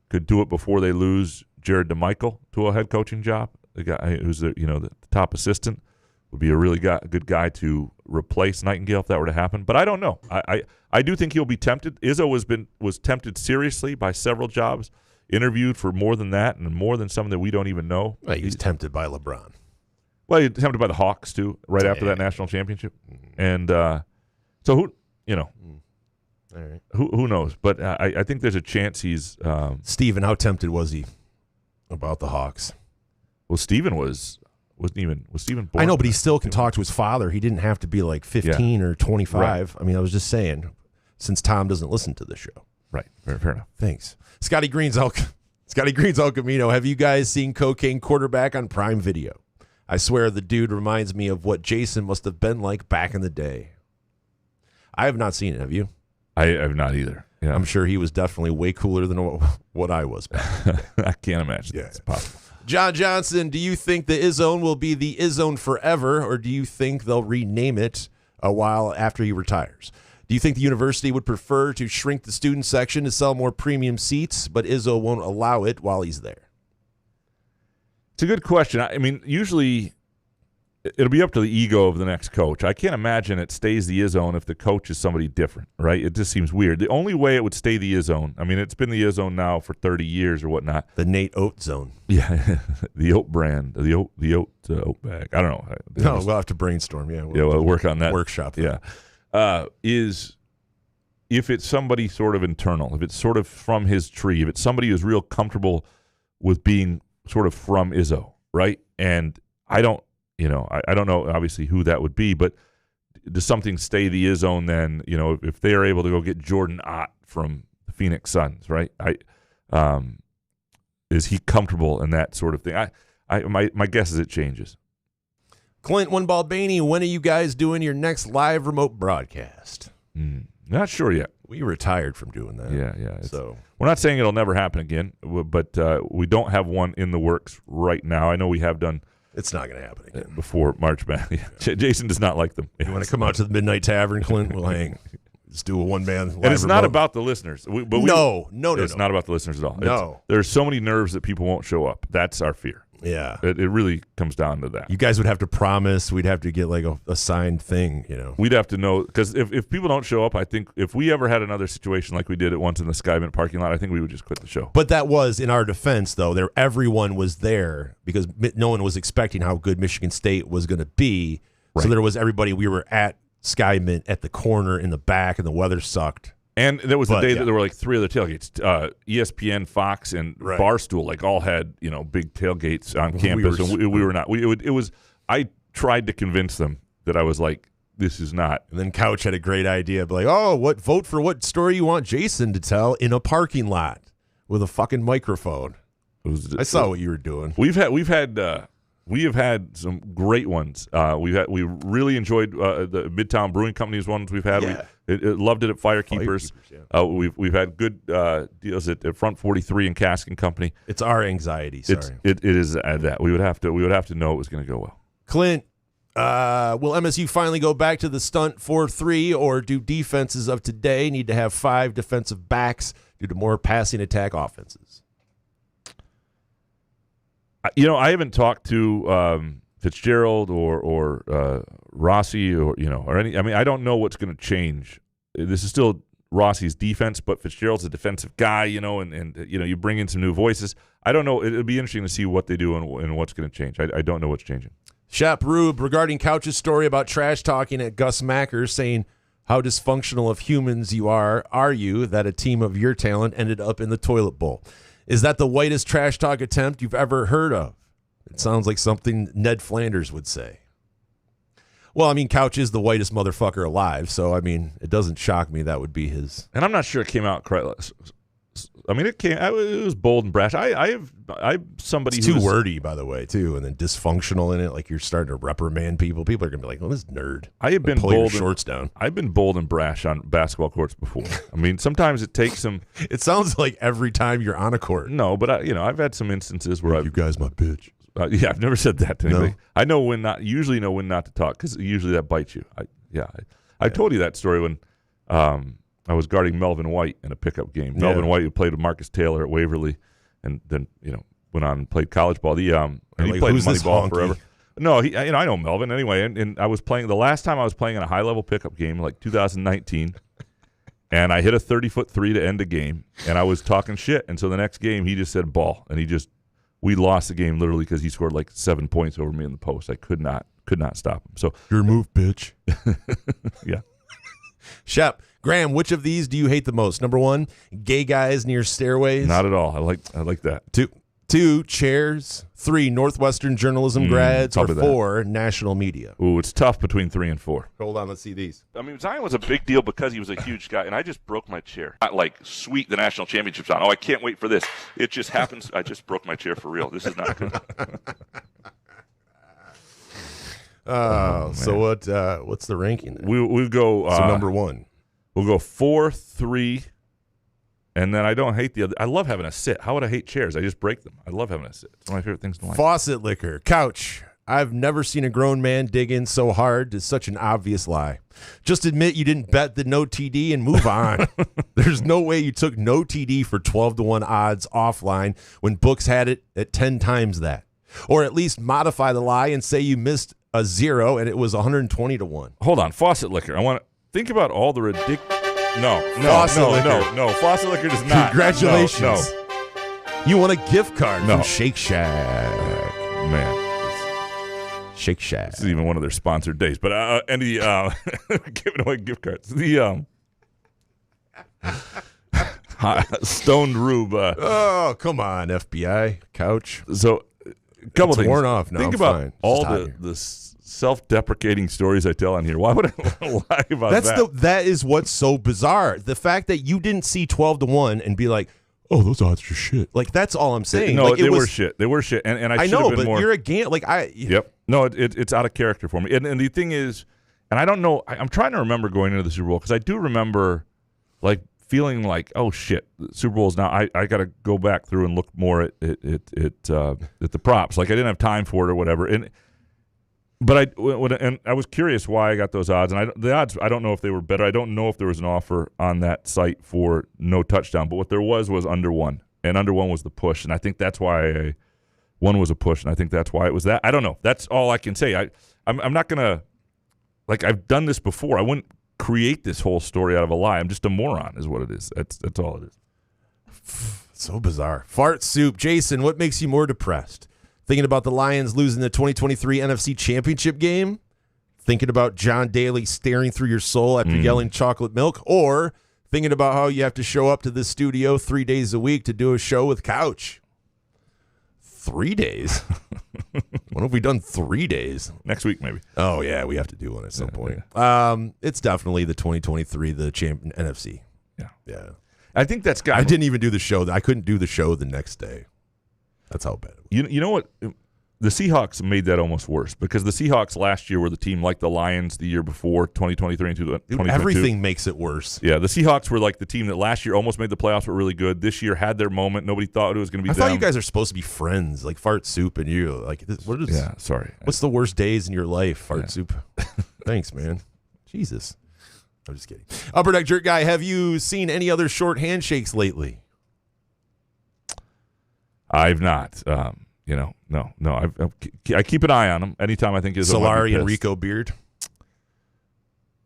Speaker 3: could do it before they lose Jared DeMichael to a head coaching job, the guy who's the top assistant, would be a really good guy to replace Nightingale if that were to happen. But I don't know. I do think he'll be tempted. Izzo was tempted seriously by several jobs, interviewed for more than that and more than some that we don't even know.
Speaker 5: Well, he was tempted by LeBron.
Speaker 3: Well, he was tempted by the Hawks too, right after that national championship. And so who
Speaker 5: All right.
Speaker 3: Who knows? But I think there's a chance he's.
Speaker 5: Steven, how tempted was he about the Hawks?
Speaker 3: Well, Steven was Steven born?
Speaker 5: I know, but he still can talk to his father. He didn't have to be like 15 or 25. Right. I mean, I was just saying, since Tom doesn't listen to the show.
Speaker 3: Right. Fair enough.
Speaker 5: Thanks. Scotty Green's El Camino. Have you guys seen Cocaine Quarterback on Prime Video? I swear the dude reminds me of what Jason must have been like back in the day. I have not seen it. Have you?
Speaker 3: I have not either. Yeah.
Speaker 5: I'm sure he was definitely way cooler than what I was back then.
Speaker 3: I can't imagine that's possible.
Speaker 5: John Johnson, do you think the Izzone will be the Izzone forever, or do you think they'll rename it a while after he retires? Do you think the university would prefer to shrink the student section to sell more premium seats, but Izzo won't allow it while he's there?
Speaker 3: It's a good question. I mean, usually it'll be up to the ego of the next coach. I can't imagine it stays the Izzone if the coach is somebody different, right? It just seems weird. The only way it would stay the Izzone, I mean, it's been the Izzone now for 30 years or whatnot.
Speaker 5: The Nate Oat Zone.
Speaker 3: Yeah, the oat brand, the oat bag. I don't know.
Speaker 5: No, we'll have to brainstorm. Yeah,
Speaker 3: we'll work on that.
Speaker 5: Workshop.
Speaker 3: Yeah. Is if it's somebody sort of internal, if it's sort of from his tree, if it's somebody who's real comfortable with being sort of from Izzo, right? And I don't know, obviously, who that would be, but does something stay the Izzone then, if they are able to go get Jordan Ott from the Phoenix Suns, right? Is he comfortable in that sort of thing? My guess is it changes.
Speaker 5: Clint One Ball Bainey, when are you guys doing your next live remote broadcast?
Speaker 3: Not sure yet.
Speaker 5: We retired from doing that.
Speaker 3: Yeah.
Speaker 5: So
Speaker 3: we're not saying it'll never happen again, but we don't have one in the works right now. I know we have done
Speaker 5: It's not going to happen again.
Speaker 3: Before March Madness. Jason does not like them.
Speaker 5: You want to come out to the Midnight Tavern, Clint? We'll hang. Let's do a one-man live
Speaker 3: And it's not
Speaker 5: remote.
Speaker 3: about the listeners. No. It's not about the listeners at all.
Speaker 5: No.
Speaker 3: There's so many nerves that people won't show up. That's our fear.
Speaker 5: Yeah.
Speaker 3: It really comes down to that.
Speaker 5: You guys would have to promise. We'd have to get like a signed thing,
Speaker 3: We'd have to know, because if people don't show up, I think if we ever had another situation like we did at once in the Skymint parking lot, I think we would just quit the show.
Speaker 5: But that was, in our defense, though, everyone was there because no one was expecting how good Michigan State was going to be. Right. So there was everybody. We were at Skymint at the corner in the back, and the weather sucked.
Speaker 3: And there was the day that there were like 3 other tailgates. ESPN, Fox, and Barstool all had big tailgates on campus, and we were not. It was. I tried to convince them that I was like, this is not.
Speaker 5: And then Couch had a great idea, like, vote for what story you want Jason to tell in a parking lot with a fucking microphone. I saw what you were doing.
Speaker 3: We have had some great ones. We really enjoyed the Midtown Brewing Company's ones we've had.
Speaker 5: Yeah.
Speaker 3: We loved it at Firekeepers. We've had good deals at Front 43 and Cask & Company.
Speaker 5: It's our anxiety. Sorry,
Speaker 3: it is that we would have to know it was going to go well.
Speaker 5: Clint, will MSU finally go back to the stunt 4-3, or do defenses of today need to have 5 defensive backs due to more passing attack offenses?
Speaker 3: I haven't talked to Fitzgerald or Rossi or any. I mean, I don't know what's going to change. This is still Rossi's defense, but Fitzgerald's a defensive guy, and you bring in some new voices. I don't know. It'll be interesting to see what they do and what's going to change. I don't know what's changing.
Speaker 5: Shep Rube, regarding Couch's story about trash talking at Gus Macker, saying, how dysfunctional of humans you are you that a team of your talent ended up in the toilet bowl? Is that the whitest trash talk attempt you've ever heard of? It sounds like something Ned Flanders would say. Well, I mean, Couch is the whitest motherfucker alive, so, I mean, it doesn't shock me that would be his.
Speaker 3: And I'm not sure it came out correct. I mean, it was bold and brash. I have somebody
Speaker 5: it's too wordy, by the way, too, and then dysfunctional in it, like you're starting to reprimand people. People are going to be like, this nerd.
Speaker 3: I have been
Speaker 5: pull
Speaker 3: bold
Speaker 5: your shorts down.
Speaker 3: I've been bold and brash on basketball courts before. I mean, sometimes it takes some.
Speaker 5: It sounds like every time you're on a court.
Speaker 3: No, but I've had some instances where
Speaker 5: you guys my bitch.
Speaker 3: Yeah, I've never said that to anybody. I usually know when not to talk, because usually that bites you. I told you that story when I was guarding Melvin White in a pickup game. Melvin White, who played with Marcus Taylor at Waverly, and then went on and played college ball. And he played money ball forever. No, I know Melvin anyway. And I was playing the last time I was playing in a high level pickup game, like 2019, and I hit a 30-foot three to end the game, and I was talking shit. And so the next game he just said ball, and we lost the game literally because he scored like 7 points over me in the post. I could not stop him. So
Speaker 5: your move, bitch.
Speaker 3: Yeah.
Speaker 5: Shep, Graham, which of these do you hate the most? Number 1, gay guys near stairways.
Speaker 3: Not at all. I like that.
Speaker 5: 2, chairs. 3, Northwestern journalism grads. Or 4, national media.
Speaker 3: Ooh, it's tough between 3 and 4.
Speaker 5: Hold on, let's see these.
Speaker 3: I mean, Zion was a big deal because he was a huge guy, and I just broke my chair. Not like sweet the national championship's on. Oh, I can't wait for this. It just happens. I just broke my chair for real. This is not good.
Speaker 5: So what's the ranking then?
Speaker 3: We'll go
Speaker 5: number 1.
Speaker 3: We'll go 4, 3, and then I don't hate the other. I love having a sit. How would I hate chairs? I just break them. I love having a sit. It's one of my favorite things in life.
Speaker 5: Faucet liquor. Couch. I've never seen a grown man dig in so hard to such an obvious lie. Just admit you didn't bet the no TD and move on. There's no way you took no TD for 12-1 odds offline when books had it at 10 times that. Or at least modify the lie and say you missed a 0 and it was 120-1.
Speaker 3: Hold on. Faucet liquor. I want to think about all the ridiculous. No. Faucet liquor does not.
Speaker 5: Congratulations.
Speaker 3: No.
Speaker 5: You want a gift card from Shake Shack.
Speaker 3: Man.
Speaker 5: Shake Shack.
Speaker 3: This is even one of their sponsored days. But giving away gift cards. The Stoned Rube.
Speaker 5: Oh, come on, FBI. Couch.
Speaker 3: So, a couple things.
Speaker 5: Worn off now.
Speaker 3: Think about all the self-deprecating stories I tell on here. Why would I lie about that?
Speaker 5: That is what's so bizarre. The fact that you didn't see 12-1 and be like, oh, those odds are shit. Like, that's all I'm saying.
Speaker 3: No, they were shit. They were shit. And I know,
Speaker 5: but
Speaker 3: more.
Speaker 5: You're a game. Like,
Speaker 3: Yep. No, it's out of character for me. And the thing is, and I don't know, I'm trying to remember going into the Super Bowl, because I do remember, like, feeling like, oh shit, the Super Bowl is now. I got to go back through and look more at the props. Like I didn't have time for it or whatever. But I was curious why I got those odds, and the odds I don't know if they were better. I don't know if there was an offer on that site for no touchdown, but what there was under 1, and under 1 was the push, and I think that's why 1 was a push, and I think that's why it was that. I don't know. That's all I can say. I'm not gonna I've done this before. I wouldn't create this whole story out of a lie. I'm just a moron, is what it is. That's all it is.
Speaker 5: So bizarre. Fart soup. Jason, what makes you more depressed? Thinking about the Lions losing the 2023 NFC Championship game? Thinking about John Daly staring through your soul after yelling chocolate milk? Or thinking about how you have to show up to this studio 3 days a week to do a show with Couch? 3 days? When have we done 3 days?
Speaker 3: Next week, maybe.
Speaker 5: Oh, yeah, we have to do one at some point. Yeah. It's definitely the 2023, the NFC. Yeah.
Speaker 3: I think that's got.
Speaker 5: I didn't even do the show. I couldn't do the show the next day. That's how bad it was.
Speaker 3: You know what? The Seahawks made that almost worse because the Seahawks last year were the team like the Lions the year before, 2023 and 2022.
Speaker 5: Everything makes it worse.
Speaker 3: Yeah, the Seahawks were like the team that last year almost made the playoffs, were really good. This year had their moment. Nobody thought it was going to be them.
Speaker 5: I thought you guys are supposed to be friends, like Fart Soup and you. Like, what is?
Speaker 3: Yeah, sorry.
Speaker 5: What's the worst days in your life, Fart Soup? Thanks, man. Jesus. I'm just kidding. Upper Deck Jerk Guy, have you seen any other short handshakes lately?
Speaker 3: I've not. No. I keep an eye on them anytime I think is
Speaker 5: Solari and Rico Beard.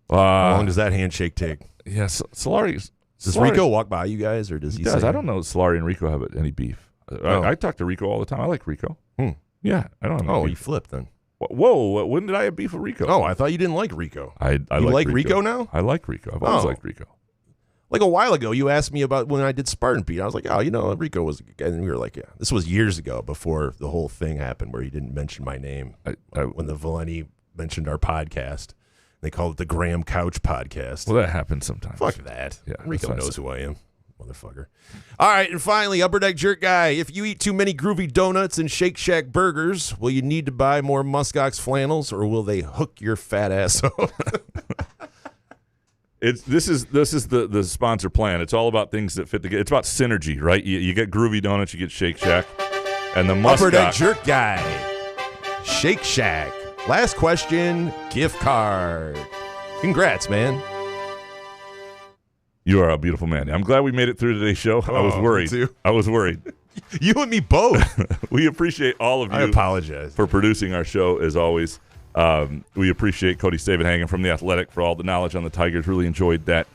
Speaker 5: How long does that handshake take?
Speaker 3: Yes, Solari.
Speaker 5: Does Rico walk by you guys, or does he?
Speaker 3: I don't know. Solari and Rico have any beef. I talk to Rico all the time. I like Rico. Yeah, I don't know.
Speaker 5: Oh, you flipped then.
Speaker 3: Whoa! When did I have beef with Rico?
Speaker 5: Oh, I thought you didn't like Rico.
Speaker 3: I
Speaker 5: like Rico now.
Speaker 3: I like Rico. I've always liked Rico.
Speaker 5: Like a while ago, you asked me about when I did Spartan Beat. I was like, Rico was, and we were like, yeah. This was years ago before the whole thing happened where you didn't mention my name. When the Valeni mentioned our podcast, they called it the Graham Couch Podcast.
Speaker 3: Well, that happens sometimes.
Speaker 5: Fuck that.
Speaker 3: Yeah,
Speaker 5: Rico knows who I am, motherfucker. All right, and finally, Upper Deck Jerk Guy. If you eat too many Groovy Donuts and Shake Shack burgers, will you need to buy more Muskox flannels, or will they hook your fat ass up?
Speaker 3: This is the sponsor plan. It's all about things that fit together. It's about synergy, right? You get Groovy Donuts, you get Shake Shack, and the Muskox.
Speaker 5: Upper Deck Jerk Guy, Shake Shack. Last question, gift card. Congrats, man.
Speaker 3: You are a beautiful man. I'm glad we made it through today's show. I was worried.
Speaker 5: Me too.
Speaker 3: I was worried.
Speaker 5: You and me both.
Speaker 3: We appreciate all of you.
Speaker 5: I apologize
Speaker 3: for producing our show as always. We appreciate Cody Stavenhagen from The Athletic for all the knowledge on the Tigers. Really enjoyed that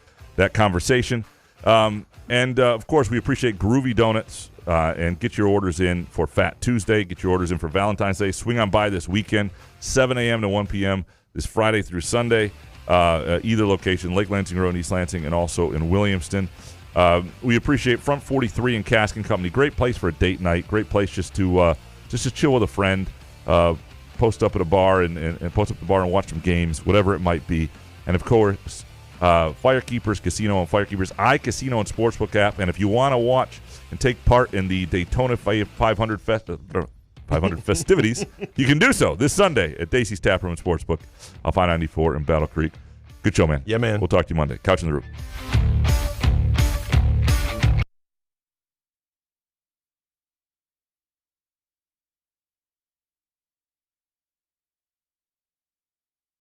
Speaker 3: conversation. And of course, we appreciate Groovy Donuts. And get your orders in for Fat Tuesday. Get your orders in for Valentine's Day. Swing on by this weekend, 7 a.m. to 1 p.m. this Friday through Sunday. Either location, Lake Lansing Road in East Lansing and also in Williamston. We appreciate Front 43 and Cask & Company. Great place for a date night. Great place just to chill with a friend. Post up at a bar and post up at the bar and watch some games, whatever it might be. And of course, Firekeepers Casino and Firekeepers iCasino and Sportsbook app. And if you want to watch and take part in the Daytona 500 festivities, you can do so this Sunday at Dacey's Taproom and Sportsbook off I-94 in Battle Creek. Good show, man.
Speaker 5: Yeah, man.
Speaker 3: We'll talk to you Monday. Couch in the Rube.